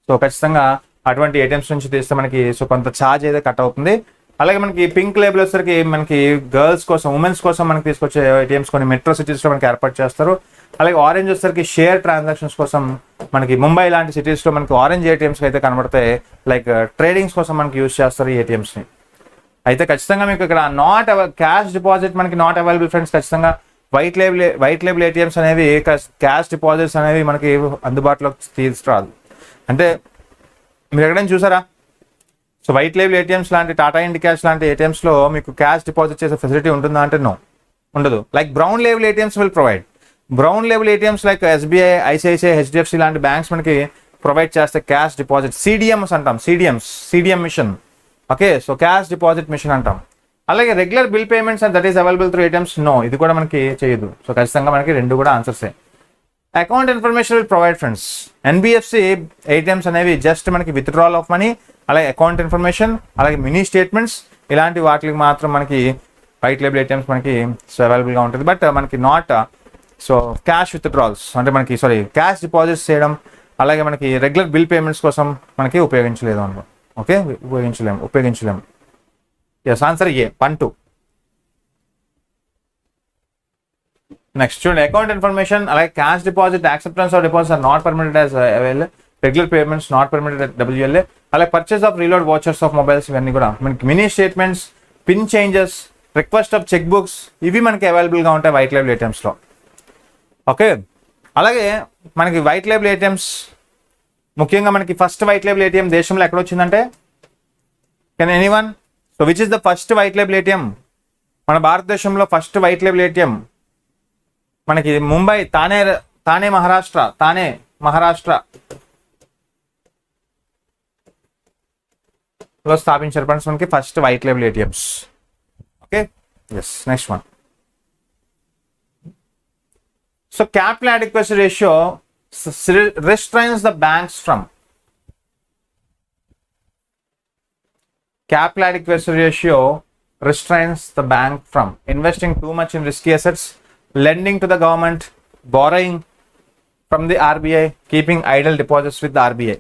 సో ఖచ్చితంగా అటువంటి ఏటీఎంస్ నుంచి తీస్తే మనకి సో కొంత ఛార్జ్ అయితే కట్ అవుతుంది. అలాగే మనకి పింక్ లేబుల్ వచ్చేసరికి మనకి గర్ల్స్ కోసం, ఉమెన్స్ కోసం మనకి తీసుకొచ్చే ఏటీఎంస్ కొన్ని మెట్రో సిటీస్లో మనకి ఏర్పాటు చేస్తారు. అలాగే ఆరెంజ్ వచ్చేసరికి షేర్ ట్రాన్సాక్షన్స్ కోసం మనకి ముంబై లాంటి సిటీస్లో మనకి ఆరెంజ్ ఏటీఎంస్ అయితే కనబడతాయి. లైక్ ట్రేడింగ్స్ కోసం మనకి యూజ్ చేస్తారు ఈ ఏటీఎంస్ని. అయితే ఖచ్చితంగా మీకు ఇక్కడ క్యాష్ డిపాజిట్ మనకి నాట్ అవైలబుల్ ఫ్రెండ్స్. ఖచ్చితంగా వైట్ లేబుల్ ఏటీఎంస్ అనేవి క్యాష్ డిపాజిట్స్ అనేవి మనకి అందుబాటులోకి తీసుకురాదు. అంటే మీరు ఎక్కడైనా చూసారా? సో వైట్ లేబుల్ ఏటీఎంస్ లాంటి టాటా అండ్ క్యాష్ లాంటి ఏటీఎంస్లో మీకు క్యాష్ డిపాజిట్ చేసే ఫెసిలిటీ ఉంటుందా అంటే నో, ఉండదు. Like brown label ATMs will provide. Brown label ATMs like SBI, ICICI, HDFC లాంటి బ్యాంక్స్ మనకి ప్రొవైడ్ చేస్తే క్యాష్ డిపాజిట్, సిడిఎంస్ అంటాం, CDM machine. Okay, so cash deposit machine అంటాం. అలాగే regular bill payments that is available through ATMs, no, ఇది కూడా మనకి చేయదు. సో ఖచ్చితంగా మనకి రెండు కూడా ఆన్సర్సే. Account information will provide friends. NBFC ATMs అనేవి జస్ట్ మనకి విత్డ్రాల్ ఆఫ్ మనీ, అలాగే అకౌంట్ ఇన్ఫర్మేషన్, అలాగే మినీ స్టేట్మెంట్స్, ఇలాంటి వాటికి మాత్రం మనకి వైట్ లేబుల్ ఏటీఎంస్ మనకి సో అవైలబుల్గా ఉంటుంది. బట్ మనకి నాట్ సో క్యాష్ విత్డ్రాల్స్ అంటే మనకి క్యాష్ డిపాజిట్స్ చేయడం, అలాగే మనకి రెగ్యులర్ బిల్ పేమెంట్స్ కోసం మనకి ఉపయోగించలేదు అనుకో. ఓకే, ఉపయోగించలేము. Yes, answer A 1, 2. నెక్స్ట్ చూడండి, అకౌంట్ ఇన్ఫర్మేషన్ అలాగే cash deposit, acceptance of deposits are not permitted as available, regular payments not permitted at WLA, అలాగే purchase of reload vouchers of mobiles, ఇవన్నీ కూడా మనకి mini statements, PIN changes, request of cheque books, ఇవి మనకి అవైలబుల్గా ఉంటాయి white label ఏటీఎంస్లో. Okay, అలాగే మనకి వైట్ లేబుల్ ఏటీఎంస్ ముఖ్యంగా మనకి ఫస్ట్ వైట్ లేబుల్ ఏటీఎం దేశంలో ఎక్కడ వచ్చిందంటే, can anyone? So which is the first white label ATM? మన భారతదేశంలో ఫస్ట్ వైట్ లేబుల్ ఏటీఎం మనకి ముంబై, తానే మహారాష్ట్రలో స్థాపించారు ఫ్రెండ్స్ మనకి first white label ATMs. Okay, yes, next one. So capital adequacy ratio restrains the banks from capital adequacy ratio restrains the bank from investing too much in risky assets, lending to the government, borrowing from the RBI, keeping idle deposits with the RBI.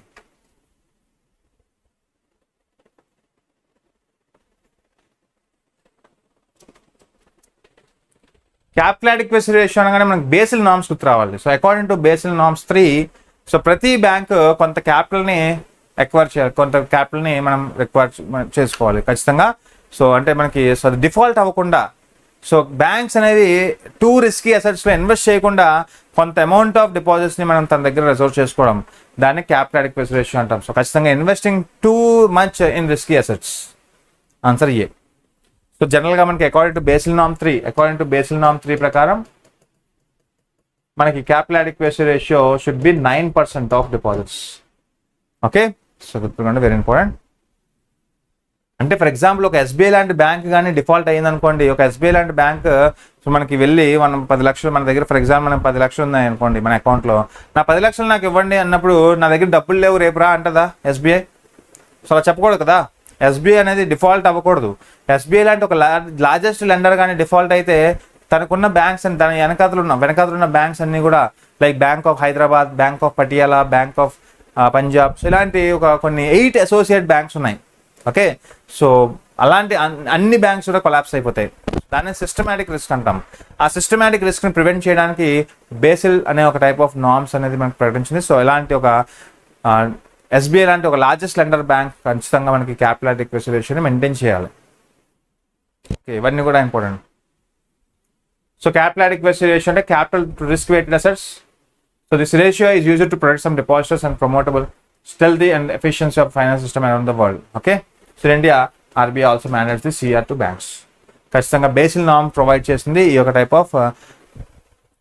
Capital adequacy ratio అనగానే మనకి basil norms గుర్తు రావాలి. So according to basil norms 3, so ప్రతి bank కొంత క్యాపిటల్ని acquire చేయాలి, కొంత క్యాపిటల్ని మనం require చేసుకోవాలి ఖచ్చితంగా. సో అంటే మనకి సో అది డిఫాల్ట్ అవ్వకుండా, సో బ్యాంక్స్ అనేవి టూ రిస్కీ అసెట్స్లో ఇన్వెస్ట్ చేయకుండా కొంత అమౌంట్ ఆఫ్ డిపాజిట్స్ని మనం తన దగ్గర రిజర్వ్ చేసుకోవడం, దాన్ని క్యాపిటల్ అడిక్వసీ రేషియో అంటాం. సో ఖచ్చితంగా investing too much in risky assets, answer A. So జనరల్గా మనకి అకార్డింగ్ టు బేసిల్ నామ్ 3 ప్రకారం మనకి capital adequacy ratio should be 9% of deposits. Okay, so గుర్తుపెట్టుకోండి, వెరీ ఇంపార్టెంట్. అంటే ఫర్ ఎగ్జాంపుల్ ఒక ఎస్బీఐ లాంటి బ్యాంక్ కానీ డిఫాల్ట్ అయ్యింది అనుకోండి, ఒక ఎస్బీఐ లాంటి బ్యాంక్ సో మనకి వెళ్ళి మనం 10 లక్షలు మన దగ్గర, ఫర్ ఎగ్జాంపుల్ మనం 10 లక్షలు ఉన్నాయి అనుకోండి మన అకౌంట్లో, నా 10 లక్షలు నాకు ఇవ్వండి అన్నప్పుడు నా దగ్గర డబ్బులు లేవు రేపు రా అంటదా ఎస్బీఐ? సో అలా చెప్పకూడదు కదా. ఎస్బీఐ అనేది డిఫాల్ట్ అవ్వకూడదు. ఎస్బీఐ లాంటి ఒక లార్జెస్ట్ లెండర్ కానీ డిఫాల్ట్ అయితే తనకున్న బ్యాంక్స్ అని, తన వెనకాతలు ఉన్న బ్యాంక్స్ అన్ని కూడా like bank of Hyderabad, bank of Patiala, bank of Punjab, so ఇలాంటి కొన్ని 8 అసోసియేట్ బ్యాంక్స్ ఉన్నాయి. ఓకే, సో అలాంటి అన్ని బ్యాంక్స్ కూడా కొలాప్స్ అయిపోతాయి. దాన్ని సిస్టమాటిక్ రిస్క్ అంటాం. ఆ సిస్టమాటిక్ రిస్క్ని ప్రివెంట్ చేయడానికి బేసిల్ అనే ఒక టైప్ ఆఫ్ నార్మ్స్ అనేది మనకు ప్రకటించింది. సో ఇలాంటి ఒక ఎస్బీఐ లాంటి ఒక లార్జెస్ట్ లెండర్ బ్యాంక్ ఖచ్చితంగా మనకి క్యాపిటల్ అడిక్వసీ రేషియోని మెయింటైన్ చేయాలి. ఓకే, ఇవన్నీ కూడా important. So capital adequacy ratio అంటే capital to risk weighted assets. So this ratio is used to protect some depositors and promotable stealthy and efficiency of finance system around the world. Okay, so in India RBI also manages the CR to banks. ఖచ్చితంగా Basel నామ్ provide చేసింది ఈ ఒక type of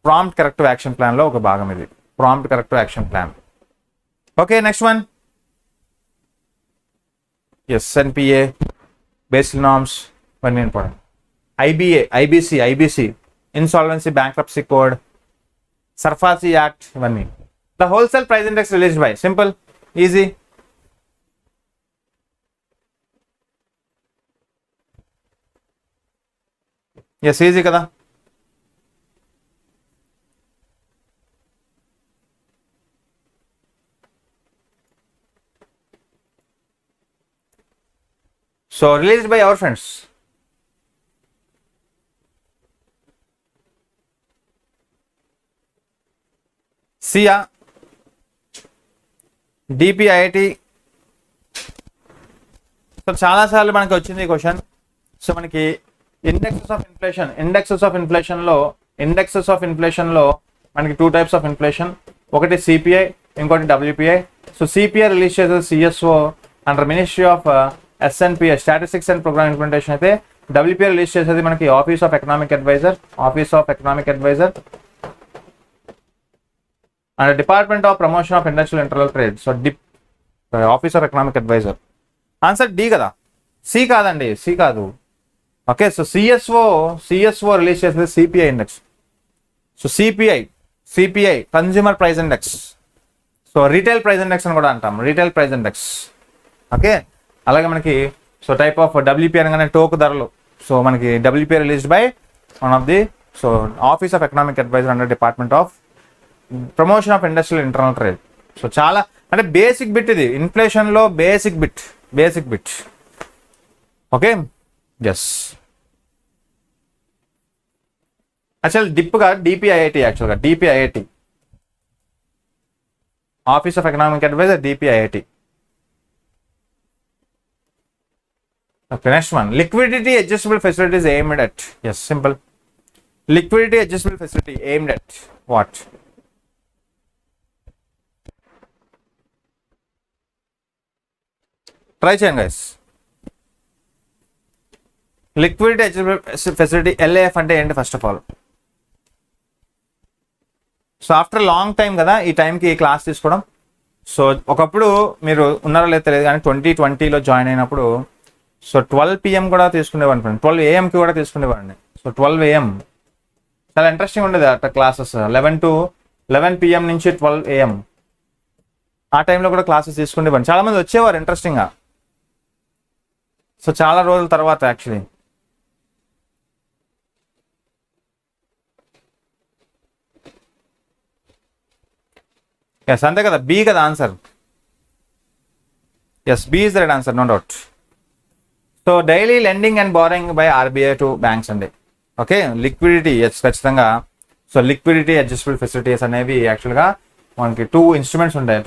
prompt corrective action plan లో ఒక భాగం ఇది, prompt corrective action plan. Okay, next one, yes NPA, Basel norms, one important. IBA, IBC, insolvency bankruptcy code, SARFAESI act, ఇవన్నీ. The wholesale price index released by, simple, easy. Yes, easy kada. So released by our friends. SIA, DPIIT. So చాలాసార్లు మనకి వచ్చింది question. So మనకి indexes of ఇన్ఫ్లేషన్లో మనకి 2 types of inflation, ఒకటి CPI, ఇంకోటి WPI. So CPI release చేసేది CSO under ministry of SNPS, statistics and programme implementation అయితే, డబ్ల్యూపిఐ రిలీజ్ చేసేది మనకి office of economic adviser and department of promotion of industrial internal trade. So office of economic adviser. Answer D కదా, C కాదండి, C కాదు. Okay, so CSO release చేసేది CPI index. So CPI consumer price index. So retail price index అని కూడా అంటాం, retail price index. Okay, అలాగే మనకి so type of WPI అనగానే టోకు ధరలు. సో మనకి WPI released by one of the so office of economic adviser under department of promotion of industrial internal trade. So చాలా అంటే బేసిక్ బిట్ ఇది, ఇన్ఫ్లేషన్లో basic bit. Okay, yes. Actual డిప్గా DPIIT office of economic adviser, DPIIT. Okay, next one, liquidity adjustable facilities aimed at. Yes, simple. Liquidity adjustable facility aimed at what? Try చేయండి guys. Liquidity adjustable facility LAF అంటే ఏంటి first of all? So after long time కదా ఈ టైంకి ఈ class తీసుకోవడం. So ఒకప్పుడు మీరు ఉన్నారో లేదో తెలియదు కానీ 2020లో జాయిన్ అయినప్పుడు సో 12 PM కూడా తీసుకునేవాడిని ఫ్రెండ్, 12 AM కూడా తీసుకునేవాడిని. సో 12 AM చాలా ఇంట్రెస్టింగ్ ఉండేది అట్లా క్లాసెస్. 11 to 11 PM నుంచి 12 AM ఆ టైంలో కూడా క్లాసెస్ తీసుకుంటే చాలా మంది వచ్చేవారు ఇంట్రెస్టింగ్గా. సో చాలా రోజుల తర్వాత యాక్చువల్లీ ఎస్ అంతే కదా, బి కదా answer. Yes, B is the right answer, no doubt. So daily lending and borrowing by RBI to banks అండి. ఓకే, లిక్విడిటీ, ఎస్ ఖచ్చితంగా. సో లిక్విడిటీ అడ్జస్టబుల్ ఫెసిలిటీస్ అనేవి యాక్చువల్గా మనకి టూ ఇన్స్ట్రుమెంట్స్ ఉంటాయి.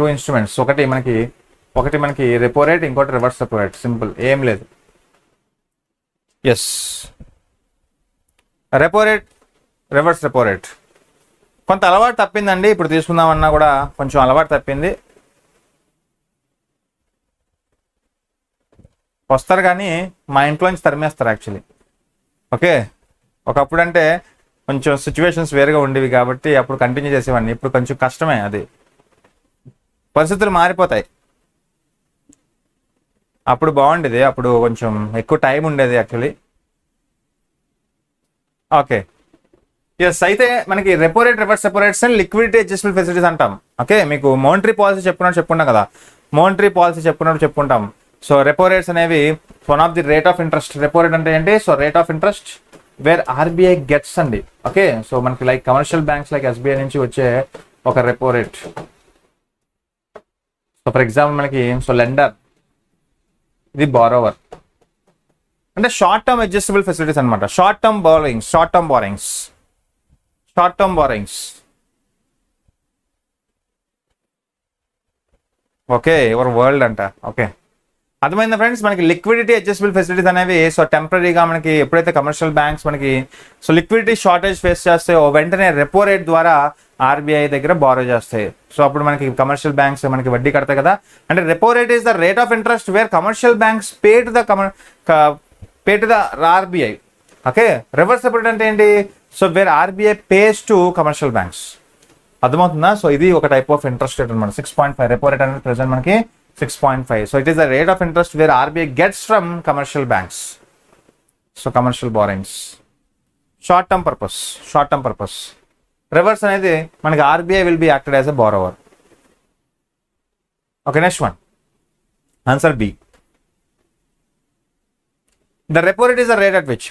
ఒకటి మనకి రెపో రేట్, ఇంకోటి రివర్స్ రెపో రేట్. సింపుల్, ఏం లేదు. Yes, repo rate, reverse repo rate. కొంత అలవాటు తప్పిందండి, ఇప్పుడు తీసుకుందామన్నా కూడా కొంచెం అలవాటు తప్పింది. వస్తారు కానీ మా ఇంట్లో నుంచి తరిమేస్తారు యాక్చువల్లీ. ఓకే, ఒకప్పుడు అంటే కొంచెం సిచ్యువేషన్స్ వేరుగా ఉండేవి కాబట్టి అప్పుడు కంటిన్యూ చేసేవాడిని. ఇప్పుడు కొంచెం కష్టమే, అది పరిస్థితులు మారిపోతాయి. అప్పుడు బాగుండేది, అప్పుడు కొంచెం ఎక్కువ టైం ఉండేది యాక్చువల్లీ. Okay, yes. అయితే మనకి repo rate, reverse repo rates and liquidity adjustable facilities అంటాం. ఓకే, మీకు మోనిటరీ పాలసీ చెప్పుకుంటాం కదా, మోనిటరీ పాలసీ చెప్పుకుంటాం. సో రెపో రేట్స్ అనేవి one of the rate of interest. Repo rate అంటే ఏంటి? So rate of interest where RBI gets అండి. Okay, so మనకి like commercial banks like SBI నుంచి వచ్చే ఒక repo rate. So for example మనకి లెండర్, ఇది బారోవర్. అంటే షార్ట్ టర్మ్ అడ్జస్టబుల్ ఫెసిలిటీస్ అనమాట. Short term borrowings. Okay, your world అంట. ఓకే, అర్థమైందా ఫ్రెండ్స్? మనకి లిక్విడిటీ అడ్జస్టబుల్ ఫెసిలిటీస్ అనేవి సో టెంపరీగా మనకి ఎప్పుడైతే కమర్షియల్ బ్యాంక్స్ మనకి సో లిక్విడిటీ షార్టేజ్ ఫేస్ చేస్తాయో వెంటనే రెపో రేట్ ద్వారా ఆర్బీఐ దగ్గర బారో చేస్తాయి. సో అప్పుడు మనకి కమర్షియల్ బ్యాంక్స్ మనకి వడ్డీ కడతాయి కదా. అంటే repo rate is the rate of interest where commercial banks pay to the RBI. Okay, reverse repo rate అంటే ఏంటి? So where RBI face to commercial banks. అర్థమవుతుందా? సో ఇది ఒక టైప్ ఆఫ్ ఇంట్రెస్ట్ రేట్ అనమాట. 6.5 రెపో రేట్ అనేది present మనకి 6.5. So it is the rate of interest where RBI gets from commercial banks. So commercial borrowings. Short term purpose. Reverse అనేది మనకి RBI will be acted as a borrower. Okay, next one. Answer B. The repo rate is the rate at which.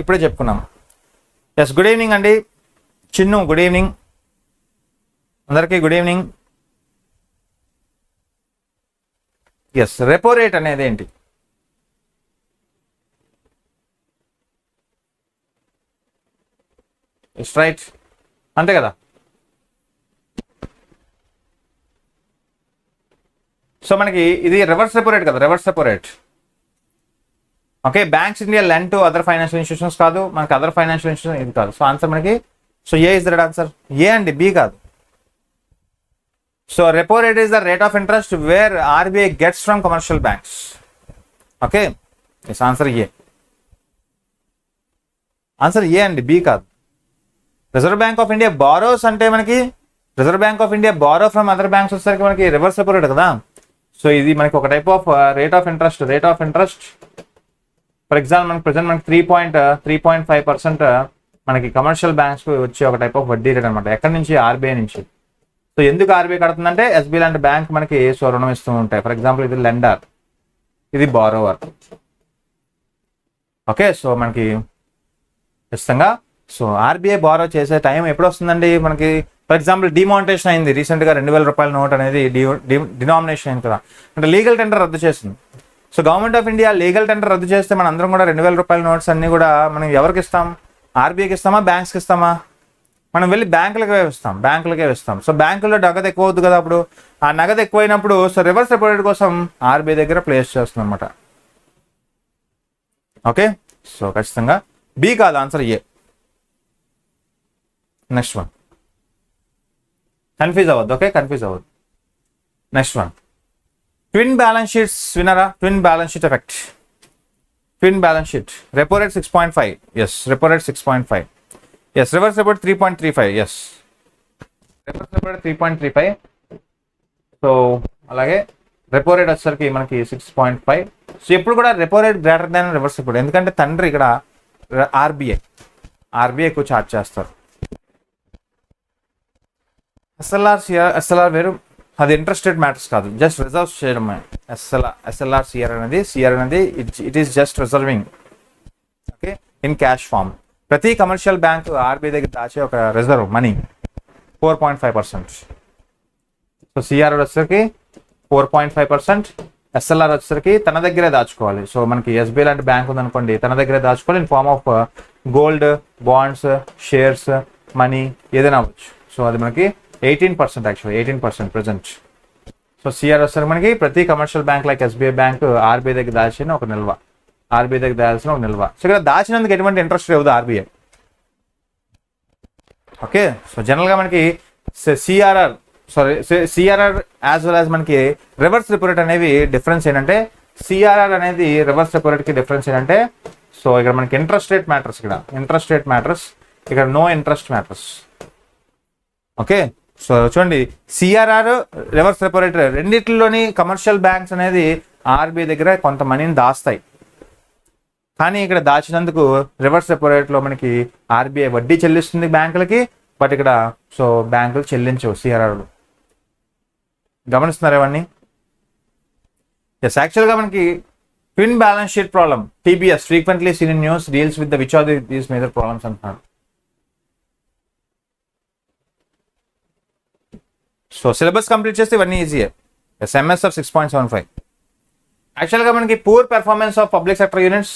ఇప్పుడే చెప్పుకున్నాం. Yes, good evening అండి. Chinnu, good evening అందరికీ. Good evening. Yes, repo rate అనేది ఏంటి? It's right, అంతే కదా. So మనకి ఇది రివర్స్ రెపో రేట్ కదా, reverse repo rate. Okay, banks India lend to other financial institutions కాదు, మనకి అదర్ ఫైనాన్షియల్ ఇన్స్టిట్యూషన్ ఇది కాదు. సో ఆన్సర్ మనకి so A is the right answer. A అండి, బి కాదు. So repo rate is the rate of interest where RBI gets from commercial banks. Okay, yes, answer A. Answer A and B కాదు. Reserve Bank of India borrows అంటే మనకి Reserve Bank of India borrow from other banks వచ్చేసరికి మనకి reverse repo rate కదా. So ఇది మనకి ఒక type of rate of interest. For example మనకి ప్రెసెంట్ మనకి 3.5% మనకి కమర్షియల్ బ్యాంక్స్ వచ్చే ఒక టైప్ ఆఫ్ వడ్డీ రేట్ అనమాట. ఎక్కడి నుంచి? ఆర్బీఐ నుంచి. సో ఎందుకు ఆర్బీఐ కడుతుందంటే ఎస్బీఐ లాంటి బ్యాంక్ మనకి సో రుణం ఇస్తూ ఉంటాయి. ఫర్ ఎగ్జాంపుల్ ఇది లెండర్, ఇది బారోవర్. ఓకే, సో మనకి ఖచ్చితంగా సో ఆర్బీఐ బారో చేసే టైం ఎప్పుడు వస్తుందండి మనకి? ఫర్ ఎగ్జాంపుల్ డిమానిటేషన్ అయింది రీసెంట్గా, 2000 రూపాయల నోట్ అనేది డినామినేషన్ అయింది కదా, అంటే లీగల్ టెండర్ రద్దు చేసింది. So government of India legal tender రద్దు చేస్తే మన అందరం కూడా 2000 రూపాయల నోట్స్ అన్ని కూడా మనం ఎవరికి ఇస్తాం? ఆర్బీఐకి ఇస్తామా, బ్యాంక్స్కి ఇస్తామా? మనం వెళ్ళి బ్యాంకులకే ఇస్తాం. సో బ్యాంకుల్లో నగదు ఎక్కువ అవుతుంది కదా, అప్పుడు ఆ నగదు ఎక్కువైనప్పుడు సో రివర్స్ రెపో రేట్ కోసం ఆర్బీఐ దగ్గర ప్లేస్ చేస్తుంది అనమాట. ఓకే, సో ఖచ్చితంగా బి కాదు, answer A. Next one, confuse అవ్వద్దు. ఓకే, కన్ఫ్యూజ్ అవ్వద్దు. Next one, twin balance sheets వినరా? Twin balance sheet effect. Twin balance sheet repo rate 6.5. Yes, repo rate 6.5. Yes, reverse repo rate 3.35. Yes, reverse repo rate 3.35. So అలాగే repo rate వచ్చేసరికి మనకి 6.5. So ఎప్పుడు కూడా repo rate greater than reverse repo rate, ఎందుకంటే తండ్రి ఇక్కడ RBI ఎక్కువ charge చేస్తారు. ఎస్ఎల్ఆర్ వేరు, అది ఇంట్రెస్ట్ రేట్ మ్యాటర్స్ కాదు, జస్ట్ రిజర్వ్స్ చేయడమే. ఎస్ఎల్ఆర్ సిఆర్ అనేది it is just reserving, okay, in cash form. ప్రతి కమర్షియల్ బ్యాంక్ ఆర్బీఐ దగ్గర దాచే ఒక రిజర్వ్ మనీ 4.5%. సో సిఆర్ వచ్చేసరికి 4.5%, ఎస్ఎల్ఆర్ వచ్చేసరికి తన దగ్గరే దాచుకోవాలి. సో మనకి ఎస్బీఐ లాంటి బ్యాంక్ ఉందనుకోండి, తన దగ్గరే దాచుకోవాలి in form of gold, bonds, shares, money ఏదైనా అవ్వచ్చు. సో అది మనకి 18%, యాక్చువల్లీ 18% ప్రజెంట్. సో సిఆర్ వచ్చేసరికి మనకి ప్రతి commercial bank like SBI bank RBI దగ్గర దాచిన ఒక నిల్వ, ఆర్బీఐ దగ్గర దాల్సిన ఒక నిల్వ. సో ఇక్కడ దాచినందుకు ఎటువంటి ఇంట్రెస్ట్ ఇవ్వదు ఆర్బీఐ, ఓకే. సో జనరల్గా మనకి సిఆర్ఆర్ యాజ్ వెల్ యాజ్ మనకి రివర్స్ రెపో రేట్ అనేవి డిఫరెన్స్ ఏంటంటే, సిఆర్ఆర్ అనేది రివర్స్ రెపో రేట్కి డిఫరెన్స్ ఏంటంటే, సో ఇక్కడ మనకి ఇంట్రెస్ట్ రేట్ మ్యాటర్స్, ఇక్కడ ఇంట్రెస్ట్ రేట్ మ్యాటర్స్, ఇక్కడ no interest matters, okay. So చూడండి, సిఆర్ఆర్, రివర్స్ రెపో రేట్ రెండిట్లోని కమర్షియల్ బ్యాంక్స్ అనేది ఆర్బీఐ దగ్గర కొంత మనీని దాస్తాయి. కానీ ఇక్కడ దాచినందుకు రివర్స్ రెపో రేట్లో మనకి ఆర్బీఐ వడ్డీ చెల్లిస్తుంది బ్యాంకులకి, బట్ ఇక్కడ సో బ్యాంకులు చెల్లించవు సిఆర్ఆర్లు. గమనిస్తున్నారు ఇవన్నీ? ఎస్, యాక్చువల్గా మనకి twin balance sheet problem, TPS, frequently seen in news, deals with the which are these major problems అంటున్నారు. సో సిలబస్ కంప్లీట్ చేస్తే ఇవన్నీ ఈజీయే. MS of 6.75. యాక్చువల్గా మనకి poor performance of public sector units,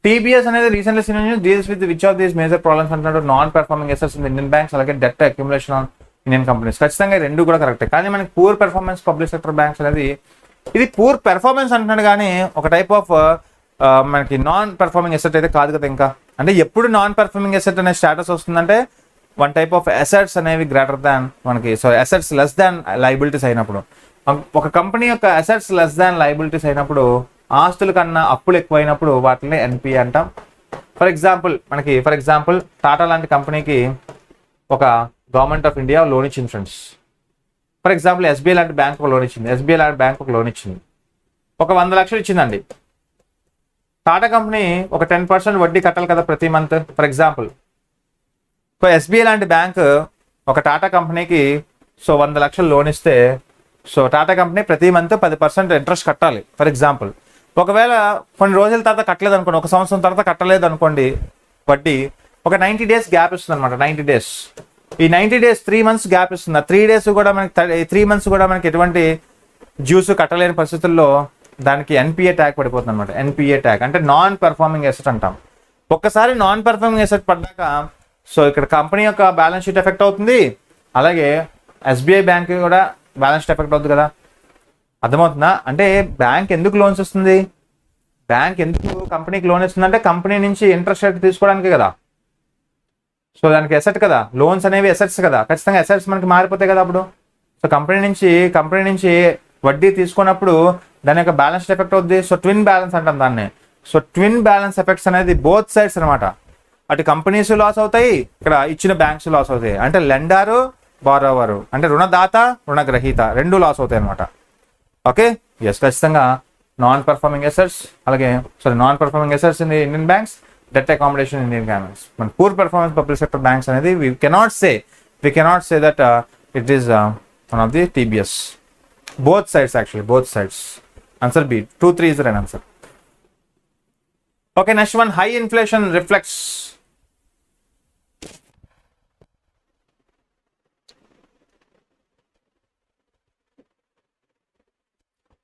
TBS అనేది recently seen news, deals with which of these major problems అంటున్నారు. Non performing assets in Indian banks, అలాగే debt accumulation on Indian companies. ఖచ్చితంగా రెండు కూడా కరెక్టే. కానీ మనకి poor performance public sector banks అనేది, ఇది పూర్ పెర్ఫార్మెన్స్ అంటున్నాడు కానీ ఒక టైప్ ఆఫ్ మనకి నాన్ పెర్ఫార్మింగ్ అసెట్ అయితే కాదు కదా. ఇంకా అంటే ఎప్పుడు నాన్ పెర్ఫార్మింగ్ అసెట్ అనే స్టేటస్ వస్తుందంటే, వన్ టైప్ ఆఫ్ అసెట్స్ అనేవి గ్రేటర్ దాన్ మనకి, so assets less than liabilities అయినప్పుడు, ఒక కంపెనీ యొక్క అసెట్స్ లెస్ దాన్ లయబిలిటీస్ అయినప్పుడు, ఆస్తుల కన్నా అప్పులు ఎక్కువైనప్పుడు వాటిని ఎన్పిఏ అంటాం. ఫర్ ఎగ్జాంపుల్ టాటా లాంటి కంపెనీకి ఒక గవర్నమెంట్ ఆఫ్ ఇండియా లోన్ ఇచ్చింది ఫ్రెండ్స్. ఫర్ ఎగ్జాంపుల్ ఎస్బీఐ లాంటి బ్యాంక్ ఒక లోన్ ఇచ్చింది, ఒక 100 లక్షలు ఇచ్చిందండి. టాటా కంపెనీ ఒక 10% వడ్డీ కట్టాలి కదా ప్రతి month. For example so SBI లాంటి బ్యాంక్ ఒక టాటా కంపెనీకి సో 100 లక్షలు లోన్ ఇస్తే, సో టాటా కంపెనీ ప్రతి మంత్ 10% ఇంట్రెస్ట్ కట్టాలి. ఫర్ ఎగ్జాంపుల్ ఒకవేళ కొన్ని రోజుల తర్వాత కట్టలేదు అనుకోండి, ఒక సంవత్సరం తర్వాత కట్టలేదు అనుకోండి వడ్డీ, ఒక 90 days గ్యాప్ ఇస్తుంది అనమాట. 90 days, ఈ 90 days 3 months గ్యాప్ ఇస్తుంది. 3 days కూడా మనకి 3 months కూడా మనకి ఎటువంటి జ్యూస్ కట్టలేని పరిస్థితుల్లో దానికి ఎన్పిఏ ట్యాగ్ పడిపోతుంది అనమాట. ఎన్పిఏ ట్యాగ్ అంటే నాన్ పెర్ఫార్మింగ్ అసెట్ అంటాం. ఒక్కసారి నాన్ పెర్ఫార్మింగ్ అసెట్ పడ్డాక సో ఇక్కడ కంపెనీ యొక్క బ్యాలెన్స్ షీట్ ఎఫెక్ట్ అవుతుంది, అలాగే ఎస్బీఐ బ్యాంక్ కూడా బ్యాలెన్స్ షీట్ ఎఫెక్ట్ అవుతుంది కదా. అర్థమవుతుందా? అంటే బ్యాంక్ ఎందుకు లోన్స్ ఇస్తుంది, బ్యాంక్ ఎందుకు కంపెనీకి లోన్ ఇస్తుంది అంటే కంపెనీ నుంచి ఇంట్రెస్ట్ రేట్ తీసుకోవడానికి కదా. సో దానికి అసెట్ కదా, లోన్స్ అనేవి అసెట్స్ కదా, ఖచ్చితంగా అసెట్స్ మనకి మారిపోతాయి కదా అప్పుడు. సో కంపెనీ నుంచి వడ్డీ తీసుకున్నప్పుడు దాని యొక్క బ్యాలెన్స్ ఎఫెక్ట్ అవుద్ది. సో ట్విన్ బ్యాలెన్స్ అంటాం దాన్ని. సో ట్విన్ బ్యాలెన్స్ ఎఫెక్ట్స్ అనేది బోత్ సైడ్స్ అనమాట. అటు కంపెనీస్ లాస్ అవుతాయి, ఇక్కడ ఇచ్చిన బ్యాంక్స్ లాస్ అవుతాయి. అంటే లెండరు, బారోవరు, అంటే రుణదాత, రుణగ్రహీత రెండు లాస్ అవుతాయి అనమాట. ఓకే, ఎస్, ఖచ్చితంగా నాన్ పెర్ఫార్మింగ్ అసెట్స్, అలాగే non performing assets in the Indian banks, debt accommodation in Indian banks. మన poor performance public sector banks అనేది we cannot say that it is one of the TBS. Both sides actually, both sides. Answer B, 2, 3 is the right answer. Okay, next one, high inflation reflects.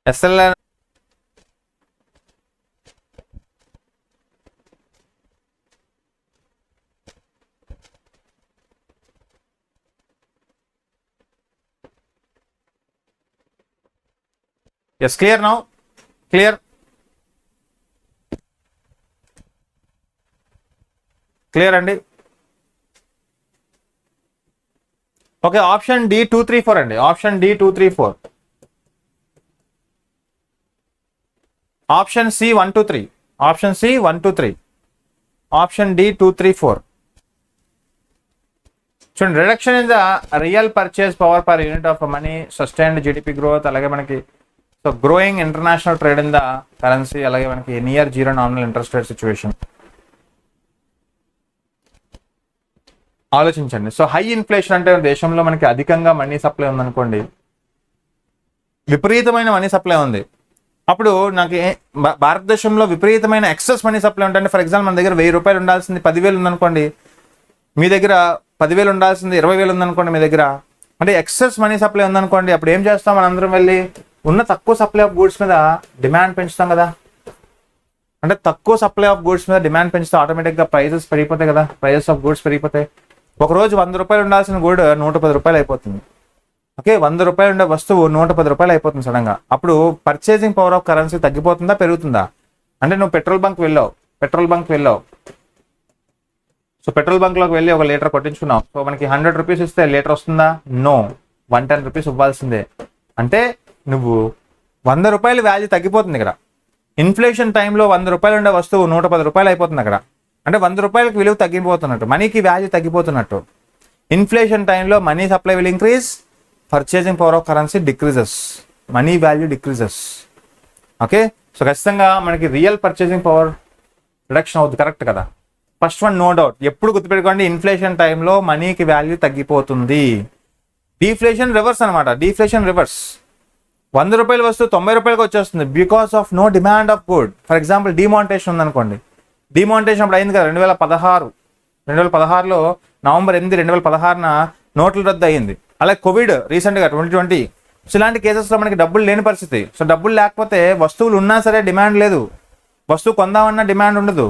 SLR yes, clear now? Clear? Clear అండి? Okay, option D 2, 3, 4 అండి. Option D 2, 3, 4. Option C 1, 2, 3. Option C 1, 2, 3. Option D 2, 3, 4. చూడండి, reduction in the real purchase power per unit of money, sustained GDP growth, అలాగే మనకి so growing international trade in the currency, అలాగే మనకి near zero nominal interest rate situation. ఆలోచించండి. So high inflation అంటే దేశంలో మనకి అధికంగా మనీ సప్లై ఉందనుకోండి, విపరీతమైన మనీ సప్లై ఉంది. అప్పుడు నాకు భారతదేశంలో విపరీతమైన ఎక్సెస్ మనీ సప్లై ఉంటుంది. ఫర్ ఎగ్జాంపుల్ మన దగ్గర 1000 రూపాయలు ఉండాల్సింది 10,000 ఉందనుకోండి, మీ దగ్గర 10,000 ఉండాల్సింది 20,000 ఉందనుకోండి మీ దగ్గర, అంటే ఎక్సెస్ మనీ సప్లై ఉందనుకోండి. అప్పుడు ఏం చేస్తాం, మనందరం వెళ్ళి ఉన్న తక్కువ సప్లై ఆఫ్ గూడ్స్ మీద డిమాండ్ పెంచుతాం కదా. అంటే తక్కువ సప్లై ఆఫ్ గూడ్స్ మీద డిమాండ్ పెంచితే ఆటోమేటిక్గా ప్రైజెస్ పెరిగిపోతాయి కదా, ప్రైజెస్ ఆఫ్ గూడ్స్ పెరిగిపోతాయి. ఒకరోజు 100 రూపాయలు ఉండాల్సిన గూడ్ 110 రూపాయలు అయిపోతుంది. ఓకే, 100 రూపాయలు ఉండే వస్తువు 110 రూపాయలు అయిపోతుంది సడన్గా. అప్పుడు పర్చేసింగ్ పవర్ ఆఫ్ కరెన్సీ తగ్గిపోతుందా, పెరుగుతుందా? అంటే నువ్వు పెట్రోల్ బంక్ వెళ్ళావు, సో పెట్రోల్ బంక్లోకి వెళ్ళి 1 లీటర్ కొట్టించుకున్నావు. సో మనకి 100 రూపీస్ ఇస్తే లీటర్ వస్తుందా? నో, 110 రూపీస్ ఇవ్వాల్సిందే. అంటే నువ్వు 100 రూపాయలు వాల్యూ తగ్గిపోతుంది ఇక్కడ. ఇన్ఫ్లేషన్ టైంలో 100 రూపాయలు ఉండే వస్తువు 110 రూపాయలు అయిపోతుంది అక్కడ. అంటే 100 రూపాయలకి విలువ తగ్గిపోతున్నట్టు, మనీకి వాల్యూ తగ్గిపోతున్నట్టు. ఇన్ఫ్లేషన్ టైంలో money supply will increase, purchasing power of currency decreases, money value decreases. Okay, so ఖచ్చితంగా మనకి రియల్ పర్చేసింగ్ పవర్ రిడక్షన్ అవుతుంది, కరెక్ట్ కదా. ఫస్ట్ వన్ నో డౌట్, ఎప్పుడు గుర్తుపెట్టుకోండి, ఇన్ఫ్లేషన్ టైంలో మనీకి వాల్యూ తగ్గిపోతుంది. డీఫ్లేషన్ రివర్స్ అనమాట, డీఫ్లేషన్ రివర్స్. 100 రూపాయల వస్తువు 90 రూపాయలకి వచ్చేస్తుంది because of no demand of good. For example demonetisation ఉందనుకోండి, డిమానిటేషన్ అప్పుడు అయింది కదా 2016లో నవంబర్ 8, 2016న నోట్ల రద్దు అయ్యింది. అలాగే కోవిడ్ రీసెంట్గా 2020. సో ఇలాంటి కేసెస్లో మనకి డబ్బులు లేని పరిస్థితి. సో డబ్బులు లేకపోతే వస్తువులు ఉన్నా సరే డిమాండ్ లేదు, వస్తువు కొందామన్నా డిమాండ్ ఉండదు.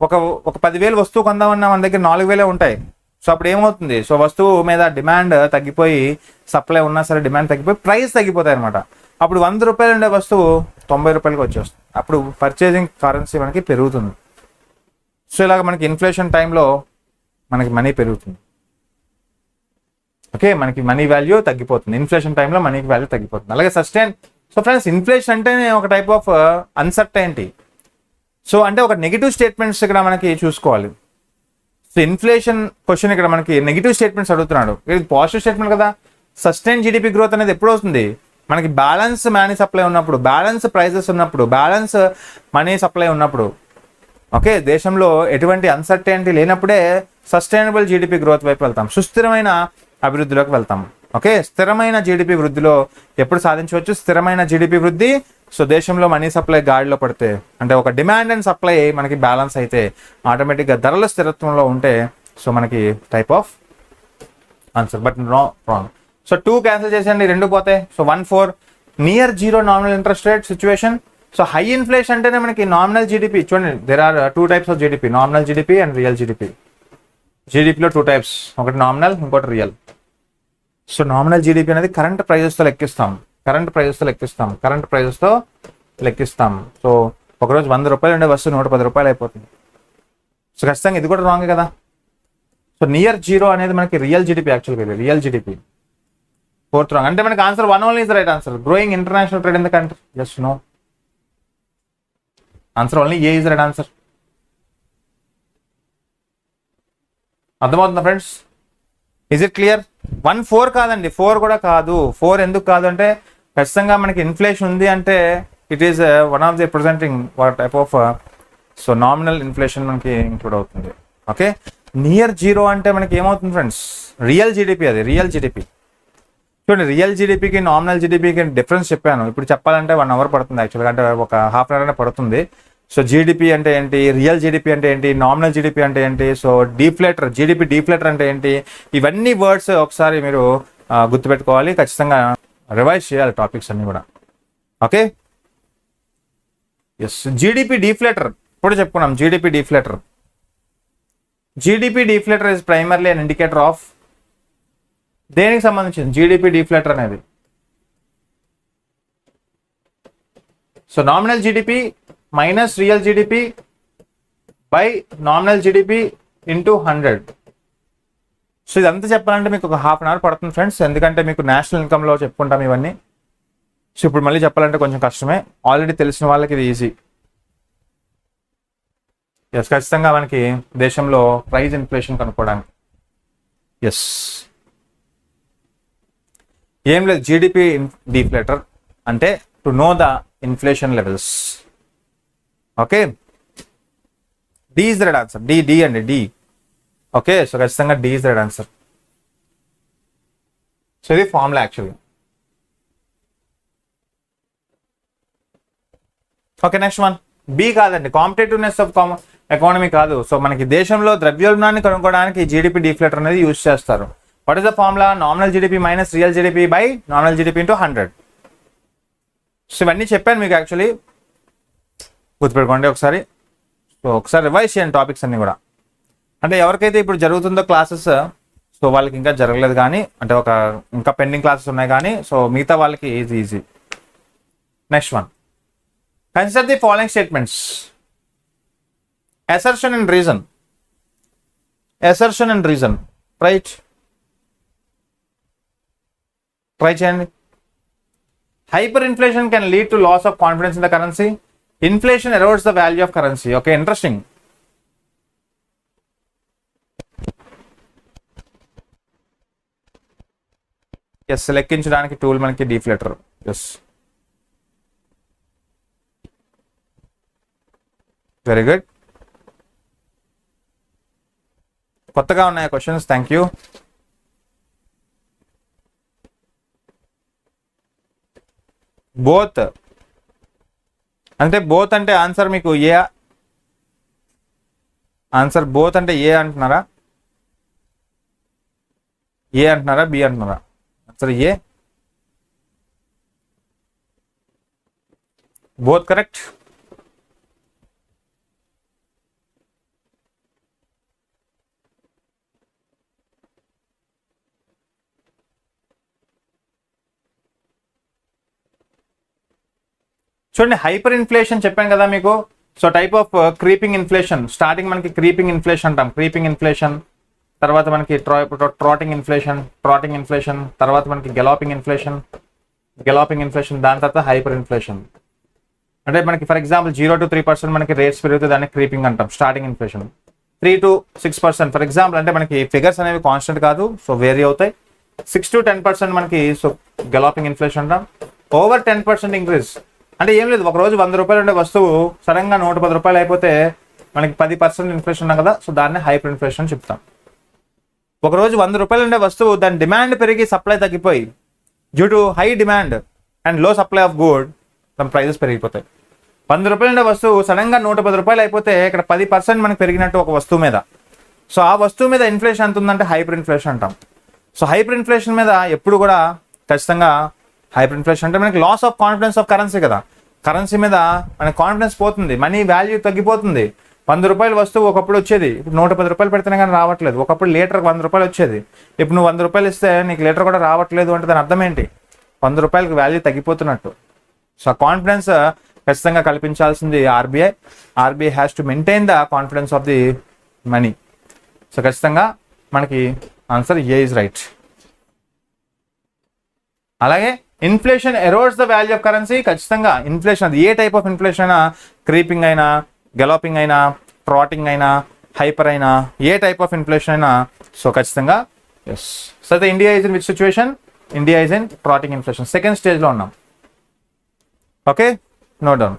ఒక 10,000 వస్తువు కొందామన్నా మన దగ్గర 4,000 ఉంటాయి. సో అప్పుడు ఏమవుతుంది, సో వస్తువు మీద డిమాండ్ తగ్గిపోయి, సప్లై ఉన్నా సరే డిమాండ్ తగ్గిపోయి ప్రైస్ తగ్గిపోతాయి అనమాట. అప్పుడు 100 రూపాయలు ఉండే వస్తువు 90 రూపాయలకి వచ్చేస్తుంది. అప్పుడు పర్చేసింగ్ కరెన్సీ మనకి పెరుగుతుంది. సో ఇలాగ మనకి ఇన్ఫ్లేషన్ టైంలో మనకి మనీ పెరుగుతుంది. ఓకే, మనకి మనీ వాల్యూ తగ్గిపోతుంది, ఇన్ఫ్లేషన్ టైంలో మనీకి వాల్యూ తగ్గిపోతుంది. అలాగే సస్టైన్. సో ఫ్రెండ్స్, ఇన్ఫ్లేషన్ అంటేనే ఒక టైప్ ఆఫ్ అన్సర్టైనిటీ. సో అంటే ఒక నెగిటివ్ స్టేట్మెంట్స్ ఇక్కడ మనకి చూసుకోవాలి. సో ఇన్ఫ్లేషన్ క్వశ్చన్ ఇక్కడ మనకి నెగిటివ్ స్టేట్మెంట్స్ అడుగుతున్నాడు, ఇది పాజిటివ్ స్టేట్మెంట్ కదా. సస్టైన్ జీడిపి గ్రోత్ అనేది ఎప్పుడు వస్తుంది, మనకి బ్యాలెన్స్ మనీ సప్లై ఉన్నప్పుడు, బ్యాలెన్స్ ప్రైజెస్ ఉన్నప్పుడు, బ్యాలెన్స్ మనీ సప్లై ఉన్నప్పుడు. ఓకే, దేశంలో ఎటువంటి అన్సర్టైనిటీ లేనప్పుడే సస్టైనబుల్ జీడిపి గ్రోత్ వైపు వెళ్తాం, సుస్థిరమైన అభివృద్ధిలోకి వెళ్తాం. ఓకే, స్థిరమైన జీడిపి వృద్ధిలో ఎప్పుడు సాధించవచ్చు, స్థిరమైన జీడిపి వృద్ధి. సో దేశంలో మనీ సప్లై గాడిలో పడితే, అంటే ఒక డిమాండ్ అండ్ సప్లై మనకి బ్యాలెన్స్ అయితే, ఆటోమేటిక్గా ధరల స్థిరత్వంలో ఉంటే, సో మనకి type of answer. But wrong. So 2 cancel చేసేయండి, 2 పోతాయి. So 1, 4 near zero nominal interest rate situation. So high inflation అంటేనే మనకి నామినల్ జీడిపి. చూడండి, there are 2 types of GDP, nominal GDP and real GDP. జీడిపిలో 2 టైప్స్, ఒకటి nominal, ఇంకోటి real. So nominal GDP అనేది current ప్రైజెస్తో లెక్కిస్తాం. సో ఒకరోజు 100 రూపాయలు ఉండే వస్తువు 110 రూపాయలు అయిపోతుంది. సో ఖచ్చితంగా ఇది కూడా రాంగ్ కదా. సో నియర్ జీరో అనేది మనకి రియల్ జీడిపి, యాక్చువల్గా రియల్ జీడిపి. 4th wrong. అంటే మనకి answer 1 only is right answer. Growing international trade in the country, yes no. Answer only A is right answer. అర్థమవుతుందా ఫ్రెండ్స్? Is it clear? 1, 4 కాదండి, 4 కూడా కాదు. 4 ఎందుకు కాదు అంటే, ఖచ్చితంగా మనకి ఇన్ఫ్లేషన్ ఉంది అంటే it is one of the representing what type of, so nominal inflation మనకి ఇంక్లూడ్ అవుతుంది. ఓకే, నియర్ జీరో అంటే మనకి ఏమవుతుంది ఫ్రెండ్స్, రియల్ జీడిపి. అది రియల్ జీడిపి. చూడండి, రియల్ జీడిపికి నామినల్ జీడిపికి డిఫరెన్స్ చెప్పాను. ఇప్పుడు చెప్పాలంటే 1 అవర్ పడుతుంది, యాక్చువల్గా అంటే ఒక హాఫ్ అన్ అవర్ పడుతుంది. సో జీడిపి అంటే ఏంటి, రియల్ జీడిపి అంటే ఏంటి, నామినల్ జీడిపి అంటే ఏంటి, సో డీఫ్లేటర్, జీడిపి డీఫ్లేటర్ అంటే ఏంటి, ఇవన్నీ వర్డ్స్ ఒకసారి మీరు గుర్తుపెట్టుకోవాలి. ఖచ్చితంగా రివైజ్ చేయాలి టాపిక్స్ అన్ని కూడా. Okay, yes. జీడిపి డీఫ్లేటర్ ఇప్పుడు చెప్పుకున్నాం. GDP deflator is primarily an indicator of దేనికి సంబంధించింది జీడిపి డీఫ్లేటర్ అనేది. So nominal GDP minus real GDP by nominal GDP into 100. So ఇదంతా చెప్పాలంటే మీకు ఒక హాఫ్ అన్ అవర్ పడుతుంది ఫ్రెండ్స్, ఎందుకంటే మీకు నేషనల్ ఇన్కమ్లో చెప్పుకుంటాం ఇవన్నీ. సో ఇప్పుడు మళ్ళీ చెప్పాలంటే కొంచెం కష్టమే, ఆల్రెడీ తెలిసిన వాళ్ళకి ఇది ఈజీ. ఎస్, ఖచ్చితంగా మనకి దేశంలో ప్రైస్ ఇన్ఫ్లేషన్ కనుక్కోవడానికి. ఎస్, ఏం లేదు, జీడిపి డీఫ్లేటర్ అంటే to know the inflation levels. Okay, D is the right answer. D అండి, డి. ఓకే, సో ఖచ్చితంగా D is right answer. So ఇది ఫార్ములా యాక్చువల్గా. Okay, next one. బి కాదండి, కాంపిటేటివ్నెస్ ఆఫ్ ఎకానమీ కాదు. So మనకి దేశంలో ద్రవ్యోల్బణాన్ని కనుక్కోవడానికి జీడిపి డిఫ్లేటర్ అనేది యూజ్ చేస్తారు. What is the formula? Nominal GDP minus real GDP by nominal GDP into 100. So ఇవన్నీ చెప్పాను మీకు, యాక్చువల్లీ గుర్తుపెట్టుకోండి ఒకసారి. సో ఒకసారి రివైజ్ చేయండి టాపిక్స్ అన్ని కూడా. అంటే ఎవరికైతే ఇప్పుడు జరుగుతుందో క్లాసెస్, సో వాళ్ళకి ఇంకా జరగలేదు కానీ, అంటే ఇంకా పెండింగ్ క్లాసెస్ ఉన్నాయి కానీ, సో మిగతా వాళ్ళకి easy. Next one. Consider the following statements. Assertion and reason. Assertion and reason. Right? Try చేయండి. Hyperinflation can lead to loss of confidence in the currency. Inflation erodes the value of currency. Okay, interesting. Yes, లెక్కించడానికి tool మనకి deflator. Yes. Very good. కొత్తగా ఉన్నాయి questions. Thank you. Both అంటే answer మీకు A answer? Both అంటే A అంటున్నారా, B అంటున్నారా? Answer A. Both correct. చూడండి, హైపర్ ఇన్ఫ్లేషన్ చెప్పాను కదా మీకు. So type of creeping inflation. Starting మనకి క్రీపింగ్ ఇన్ఫ్లేషన్ అంటాం, క్రీపింగ్ ఇన్ఫ్లేషన్. తర్వాత మనకి ట్రాటింగ్ ఇన్ఫ్లేషన్, తర్వాత మనకి గెలాపింగ్ ఇన్ఫ్లేషన్, దాని తర్వాత హైపర్ ఇన్ఫ్లేషన్. అంటే మనకి ఫర్ ఎగ్జాంపుల్ 0 to 3% మనకి రేట్స్ పెరిగితే దాన్ని క్రీపింగ్ అంటాం, starting inflation. 3 to 6% for example, అంటే మనకి ఫిగర్స్ అనేవి కాన్స్టెంట్ కాదు, సో వేరీ అవుతాయి. 6 to 10% మనకి సో గెలాపింగ్ ఇన్ఫ్లేషన్ అంటాం. ఓవర్ 10% ఇంక్రీజ్ అంటే ఏం లేదు, ఒక రోజు 100 రూపాయలు ఉండే వస్తువు సడన్గా 110 రూపాయలు అయిపోతే మనకి 10% ఇన్ఫ్లేషన్ ఉన్నాం కదా, సో దాన్ని హైపర్ ఇన్ఫ్లేషన్ చెప్తాం. ఒక రోజు 100 రూపాయలు ఉండే వస్తువు దాని డిమాండ్ పెరిగి సప్లై తగ్గిపోయి, due to high demand and లో సప్లై ఆఫ్ గుడ్, దాని ప్రైజెస్ పెరిగిపోతాయి. 100 రూపాయలు ఉండే వస్తువు సడన్గా 110 రూపాయలు అయిపోతే ఇక్కడ 10% మనకి పెరిగినట్టు ఒక వస్తువు మీద. సో ఆ వస్తువు మీద ఇన్ఫ్లేషన్ ఎంత ఉందంటే హైపర్ ఇన్ఫ్లేషన్ అంటాం. సో హైపర్ ఇన్ఫ్లేషన్ మీద ఎప్పుడు కూడా ఖచ్చితంగా హైపర్ ఇన్ఫ్లేషన్ అంటే మనకి loss of confidence of currency కదా. కరెన్సీ మీద మనకి కాన్ఫిడెన్స్ పోతుంది, మనీ వాల్యూ తగ్గిపోతుంది. 100 రూపాయల వస్తువు ఒకప్పుడు వచ్చేది, ఇప్పుడు 110 రూపాయలు పెడితేనే కానీ రావట్లేదు. ఒకప్పుడు లీటర్కి 100 రూపాయలు వచ్చేది, ఇప్పుడు నువ్వు 100 రూపాయలు ఇస్తే నీకు లీటర్ కూడా రావట్లేదు అంటే దాని అర్థం ఏంటి? 100 రూపాయలకి వాల్యూ తగ్గిపోతున్నట్టు. సో కాన్ఫిడెన్స్ ఖచ్చితంగా కల్పించాల్సింది RBI. RBI has to maintain the confidence of the money. So ఖచ్చితంగా మనకి ఆన్సర్ ఏ ఇస్ రైట్. అలాగే inflation erodes the value of currency. ఖచ్చితంగా ఇన్ఫ్లేషన్ అది ఏ టైప్ ఆఫ్ ఇన్ఫ్లేషన్ అయినా, క్రీపింగ్ అయినా, గెలాపింగ్ అయినా, ట్రాటింగ్ అయినా, హైపర్ అయినా, ఏ టైప్ ఆఫ్ ఇన్ఫ్లేషన్ అయినా, సో ఖచ్చితంగా yes. So the India is in which situation? India is in trotting inflation, second స్టేజ్లో ఉన్నాం. Okay, note down.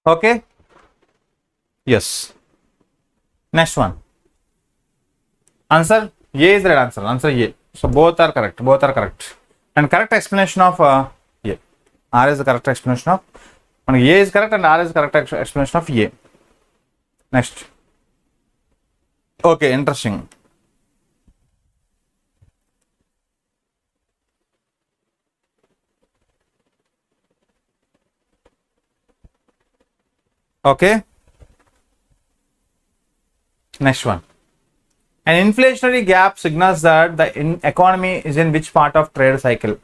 Okay, yes. Next one. Answer A is the right answer. Answer A. So both are correct. Both are correct. And correct explanation of A. R is the correct explanation of. A is correct and R is the correct explanation of A. Next. Okay, interesting. Okay. Next one. An inflationary gap signals that the economy is in which part of trade cycle?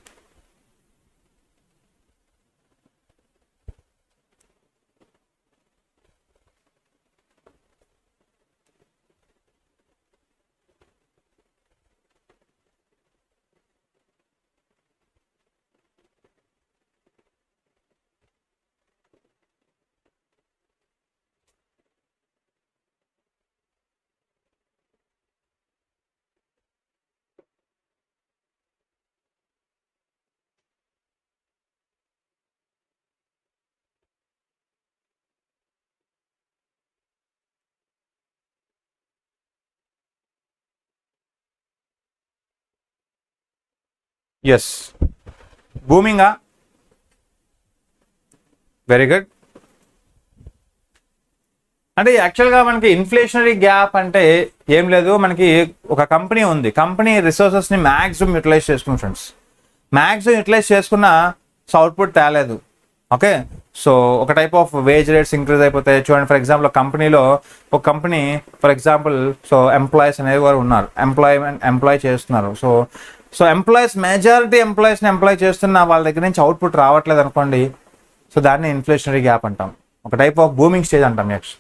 Yes. Booming. Very good. అంటే యాక్చువల్గా మనకి inflationary gap అంటే ఏం లేదు, మనకి ఒక company ఉంది, company రిసోర్సెస్ని మ్యాక్సిమం యూటిలైజ్ చేసుకున్నాం ఫ్రెండ్స్, మ్యాక్సిమం యూటిలైజ్ చేసుకున్న సో అవుట్పుట్ తేలేదు. ఓకే, సో ఒక type of wage rates increase అయిపోతాయి. చూడండి ఫర్ ఎగ్జాంపుల్ కంపెనీలో ఒక company for example so employees అనేవి వారు ఉన్నారు, ఎంప్లాయ్ చేస్తున్నారు. సో ఎంప్లాయీస్ మెజారిటీ ఎంప్లాయీస్ని ఎంప్లాయ్ చేస్తున్న వాళ్ళ దగ్గర నుంచి అవుట్పుట్ రావట్లేదు అనుకోండి, సో దాన్ని ఇన్ఫ్లేషనరీ గ్యాప్ అంటాం, ఒక టైప్ ఆఫ్ బూమింగ్ స్టేజ్ అంటాం. నెక్స్ట్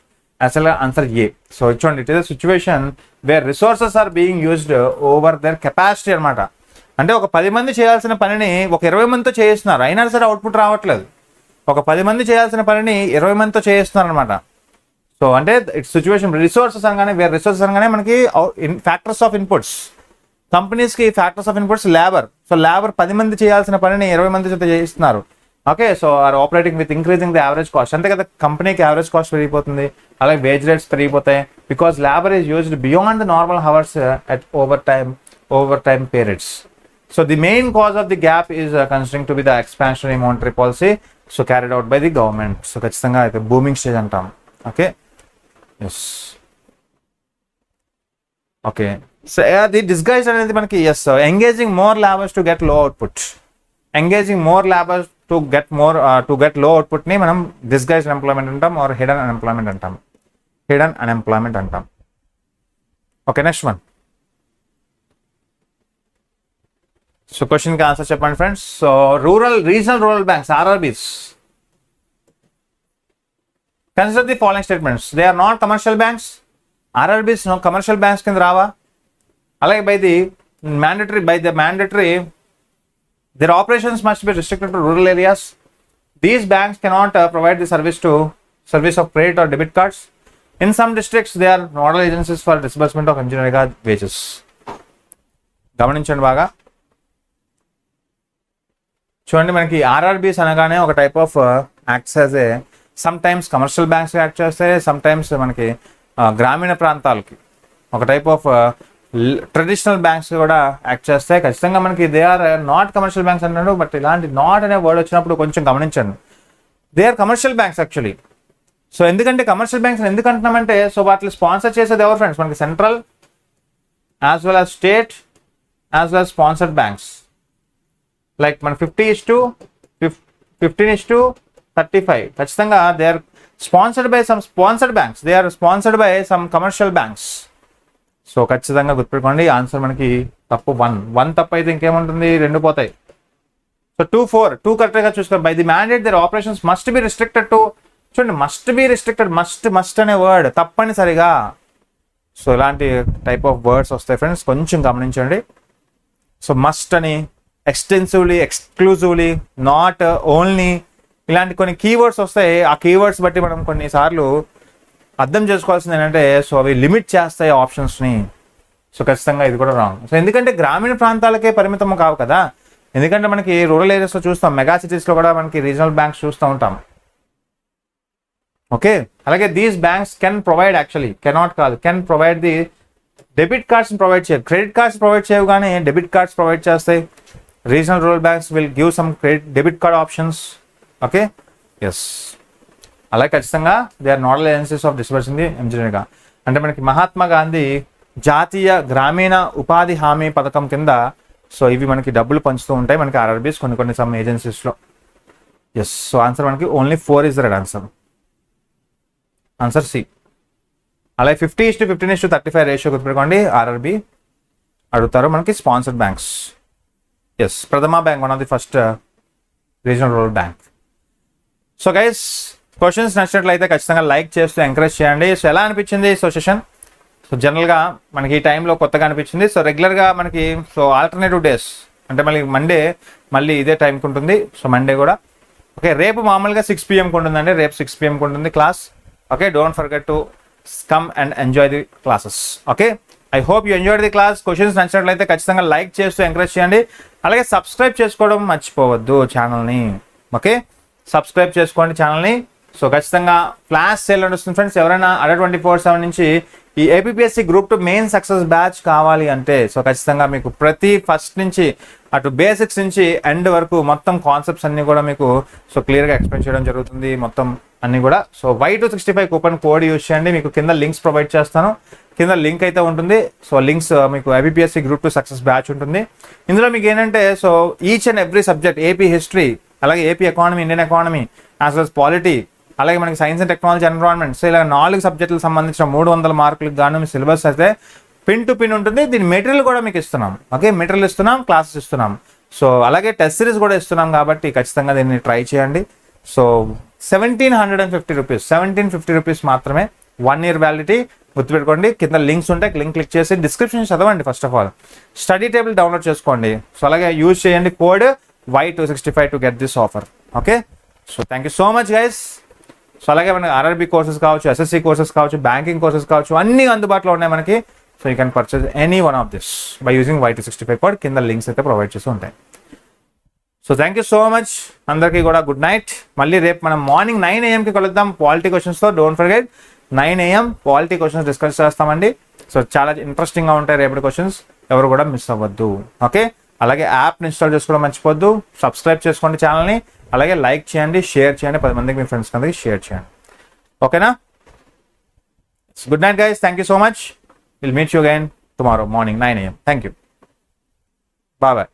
అసలు ఆన్సర్ ఏ. సో చూడండి, it is a situation where resources are being used over their capacity అనమాట. అంటే ఒక 10 మంది చేయాల్సిన పనిని ఒక 20 మందితో చేయిస్తున్నారు, అయినా సరే అవుట్పుట్ రావట్లేదు. ఒక 10 మంది చేయాల్సిన పనిని 20 మందితో చేయిస్తున్నారు అనమాట. సో అంటే ఇట్స్ సిచ్యువేషన్ రిసోర్సెస్ అనగానే, వేర్ రిసోర్సెస్ అనగానే మనకి ఫ్యాక్టర్స్ ఆఫ్ ఇన్పుట్స్, కంపెనీస్కి factors of inputs labour. So labour 10 మంది చేయాల్సిన పనిని 20 మంది చేత చేయిస్తున్నారు. Okay, so are operating with increasing the average cost. అంతే కదా, కంపెనీకి యావరేజ్ కాస్ట్ పెరిగిపోతుంది, అలాగే వేజ్ రేట్స్ పెరిగిపోతాయి, because labour is used beyond the normal hours at over time periods. So the main cause of the gap is considering to be the expansionary monetary policy so carried out by the government. So ఖచ్చితంగా అయితే booming stage అంటాం. Okay, yes. Okay, so అది disguise అనేది మనకి yes, engaging more labours to get low output, engaging more labours to get low output ని మనం disguised employment అంటాం, or hidden unemployment అంటాం, హిడెన్ అన్ఎంప్లాయ్మెంట్ అంటాం. Okay, next one. So question కి answer చెప్పండి friends. So regional rural banks, RRBs, consider the following statements. They are not commercial banks. RRBs commercial banks కింద రావా? అలాగే by the mandatory their operations must be restricted to rural areas. These banks cannot provide the service of credit or debit cards. In some districts, they are nodal agencies for disbursement of engineering wages. గమనించండి బాగా. చూడండి, మనకి RRBs అనగానే ఒక type of acts as a sometimes commercial banks act చేస్తాయి, sometimes మనకి గ్రామీణ ప్రాంతాలకి ఒక టైప్ ఆఫ్ ట్రెడిషనల్ బ్యాంక్స్ కూడా యాక్ట్ చేస్తాయి. ఖచ్చితంగా మనకి they are not commercial banks అంటున్నాడు, బట్ ఇలాంటి నాట్ అనే వర్డ్ వచ్చినప్పుడు కొంచెం గమనించండి. They are commercial banks actually. So ఎందుకంటే కమర్షియల్ బ్యాంక్స్ ఎందుకు అంటున్నామంటే, సో వాటిని స్పాన్సర్ చేసేది ఎవరు ఫ్రెండ్స్? మనకి central as well as state as well as sponsored banks. Like మన 15:35 ఖచ్చితంగా they are sponsored by some sponsored banks, they are sponsored by some commercial banks. So ఖచ్చితంగా గుర్తుపెట్టుకోండి, ఆన్సర్ మనకి తప్పు 1 తప్పు అయితే ఇంకేముంటుంది, 2 పోతాయి. సో 2 కరెక్ట్గా చూసుకోండి. By the mandate their operations must be restricted to, చూడండి మస్ట్ బి రిస్ట్రిక్టెడ్, మస్ట్ అనే వర్డ్ తప్పనిసరిగా. సో ఇలాంటి టైప్ ఆఫ్ వర్డ్స్ వస్తాయి ఫ్రెండ్స్, కొంచెం గమనించండి. సో మస్ట్ అని, ఎక్స్టెన్సివ్లీ, ఎక్స్క్లూజివ్లీ, నాట్, ఓన్లీ, ఇలాంటి కొన్ని కీవర్డ్స్ వస్తాయి. ఆ కీవర్డ్స్ బట్టి మనం కొన్నిసార్లు అర్థం చేసుకోవాల్సింది ఏంటంటే, సో అవి లిమిట్ చేస్తాయి ఆప్షన్స్ని. సో ఖచ్చితంగా ఇది కూడా రాంగ్. సో ఎందుకంటే గ్రామీణ ప్రాంతాలకే పరిమితం కావు కదా, ఎందుకంటే మనకి రూరల్ ఏరియాస్లో చూస్తాం, మెగా సిటీస్లో కూడా మనకి రీజనల్ బ్యాంక్స్ చూస్తూ ఉంటాం. ఓకే, అలాగే these banks can provide, actually cannot కాదు, can provide the debit cards provide చేయవు, క్రెడిట్ కార్డ్స్ ప్రొవైడ్ చేయవు కానీ డెబిట్ కార్డ్స్ ప్రొవైడ్ చేస్తాయి. Regional rural banks will give some debit card options. Okay, yes. అలాగే ఖచ్చితంగా they are nodal agencies of disbursing the ఎంజనీర్గా. అంటే మనకి మహాత్మా గాంధీ జాతీయ గ్రామీణ ఉపాధి హామీ పథకం కింద సో ఇవి మనకి డబ్బులు పంచుతూ ఉంటాయి మనకి ఆర్ఆర్బీస్ కొన్ని సమ్ ఏజెన్సీస్లో. ఎస్, సో ఆన్సర్ మనకి only 4 is the right answer. Answer C. అలాగే 50:15:35 రేషియో గుర్తుపెట్టుకోండి. ఆర్ఆర్బీ అడుగుతారు మనకి sponsored banks. Yes, Prathama bank one of the first regional rural bank. So guys, questions నచ్చినట్లయితే ఖచ్చితంగా లైక్ చేస్తూ ఎంకరేజ్ చేయండి. సో ఎలా అనిపించింది సో సెషన్? సో జనరల్గా మనకి ఈ టైంలో కొత్తగా అనిపించింది. సో రెగ్యులర్గా మనకి సో ఆల్టర్నేటివ్ డేస్ అంటే మళ్ళీ మండే మళ్ళీ ఇదే టైంకి ఉంటుంది. సో మండే కూడా ఓకే. రేపు మామూలుగా 6 PM ఉంటుందండి. రేపు 6 PM ఉంటుంది class. Okay, don't forget to come and enjoy the classes. Okay, I hope you enjoy the class. Questions నచ్చినట్లయితే ఖచ్చితంగా లైక్ చేస్తూ ఎంకరేజ్ చేయండి. అలాగే సబ్స్క్రైబ్ చేసుకోవడం మర్చిపోవద్దు ఛానల్ని. ఓకే, సబ్స్క్రైబ్ చేసుకోండి ఛానల్ని. సో ఖచ్చితంగా ఫ్లాష్ సేల్ నడుస్తుంది ఫ్రెండ్స్. ఎవరైనా అండర్ 24/7 నుంచి ఈ APPSC Group 2 main success batch కావాలి అంటే సో ఖచ్చితంగా మీకు ప్రతి ఫస్ట్ నుంచి అటు బేసిక్స్ నుంచి ఎండ్ వరకు మొత్తం కాన్సెప్ట్స్ అన్ని కూడా మీకు సో క్లియర్గా ఎక్స్ప్లెయిన్ చేయడం జరుగుతుంది మొత్తం అన్ని కూడా. So Y265 coupon code use చేయండి. మీకు కింద లింక్స్ ప్రొవైడ్ చేస్తాను. కింద లింక్ అయితే ఉంటుంది. సో లింక్స్ మీకు APPSC Group 2 సక్సెస్ బ్యాచ్ ఉంటుంది. ఇందులో మీకు ఏంటంటే so each and every subject, AP history, అలాగే AP economy, Indian economy, as well polity, అలాగే మనకి science and technology, environment, so ఇలా 4 సబ్జెక్టులకు సంబంధించిన 300 మార్కులకు గాను మీ సిలబస్ అయితే పిన్ టు పిన్ ఉంటుంది. దీని మెటీరియల్ కూడా మీకు ఇస్తున్నాం. ఓకే, మెటీరియల్ ఇస్తున్నాం, క్లాసెస్ ఇస్తున్నాం. సో అలాగే టెస్ట్ సిరీస్ కూడా ఇస్తున్నాం కాబట్టి ఖచ్చితంగా దీన్ని ట్రై చేయండి. సో 1750 రూపీస్, 1750 రూపీస్ మాత్రమే, 1 year వ్యాలిడిటీ. గుర్తుపెట్టుకోండి, కింద లింక్స్ ఉంటాయి, లింక్ క్లిక్ చేసి డిస్క్రిప్షన్ చదవండి. First of all study table download చేసుకోండి. సో అలాగే యూజ్ చేయండి code Y265 to get this offer. Okay, so thank you so much guys. So అలాగే మనకి ఆర్ఆర్బీ కోర్సెస్ కావచ్చు, SSC కోర్సెస్ కావచ్చు, బ్యాంకింగ్ కోర్సెస్ కావచ్చు, అన్ని అందుబాటులో ఉన్నాయి మనకి. So you can purchase any one of this by using Y265 code. కింద లింక్స్ అయితే ప్రొవైడ్ చేస్తూ ఉంటాయి. So thank you so much అందరికీ కూడా గుడ్ నైట్. మళ్ళీ రేపు మనం మార్నింగ్ 9 AM కలుద్దాం పాలిటీ క్వశ్చన్స్తో. Don't forget 9 AM polity questions discuss చేస్తామండి. సో చాలా ఇంట్రెస్టింగ్గా ఉంటాయి రేపటి క్వశ్చన్స్, ఎవరు కూడా మిస్ అవ్వద్దు. ఓకే, అలాగే యాప్ని ఇన్స్టాల్ చేసుకోవడం మర్చిపోద్దు. సబ్స్క్రైబ్ చేసుకోండి ఛానల్ని. అలాగే లైక్ చేయండి, షేర్ చేయండి, 10 మందికి మీ ఫ్రెండ్స్ అందరికి షేర్ చేయండి. ఓకేనా? Good night guys, thank you so much. Will meet you again tomorrow morning 9 AM. Thank you, bye bye.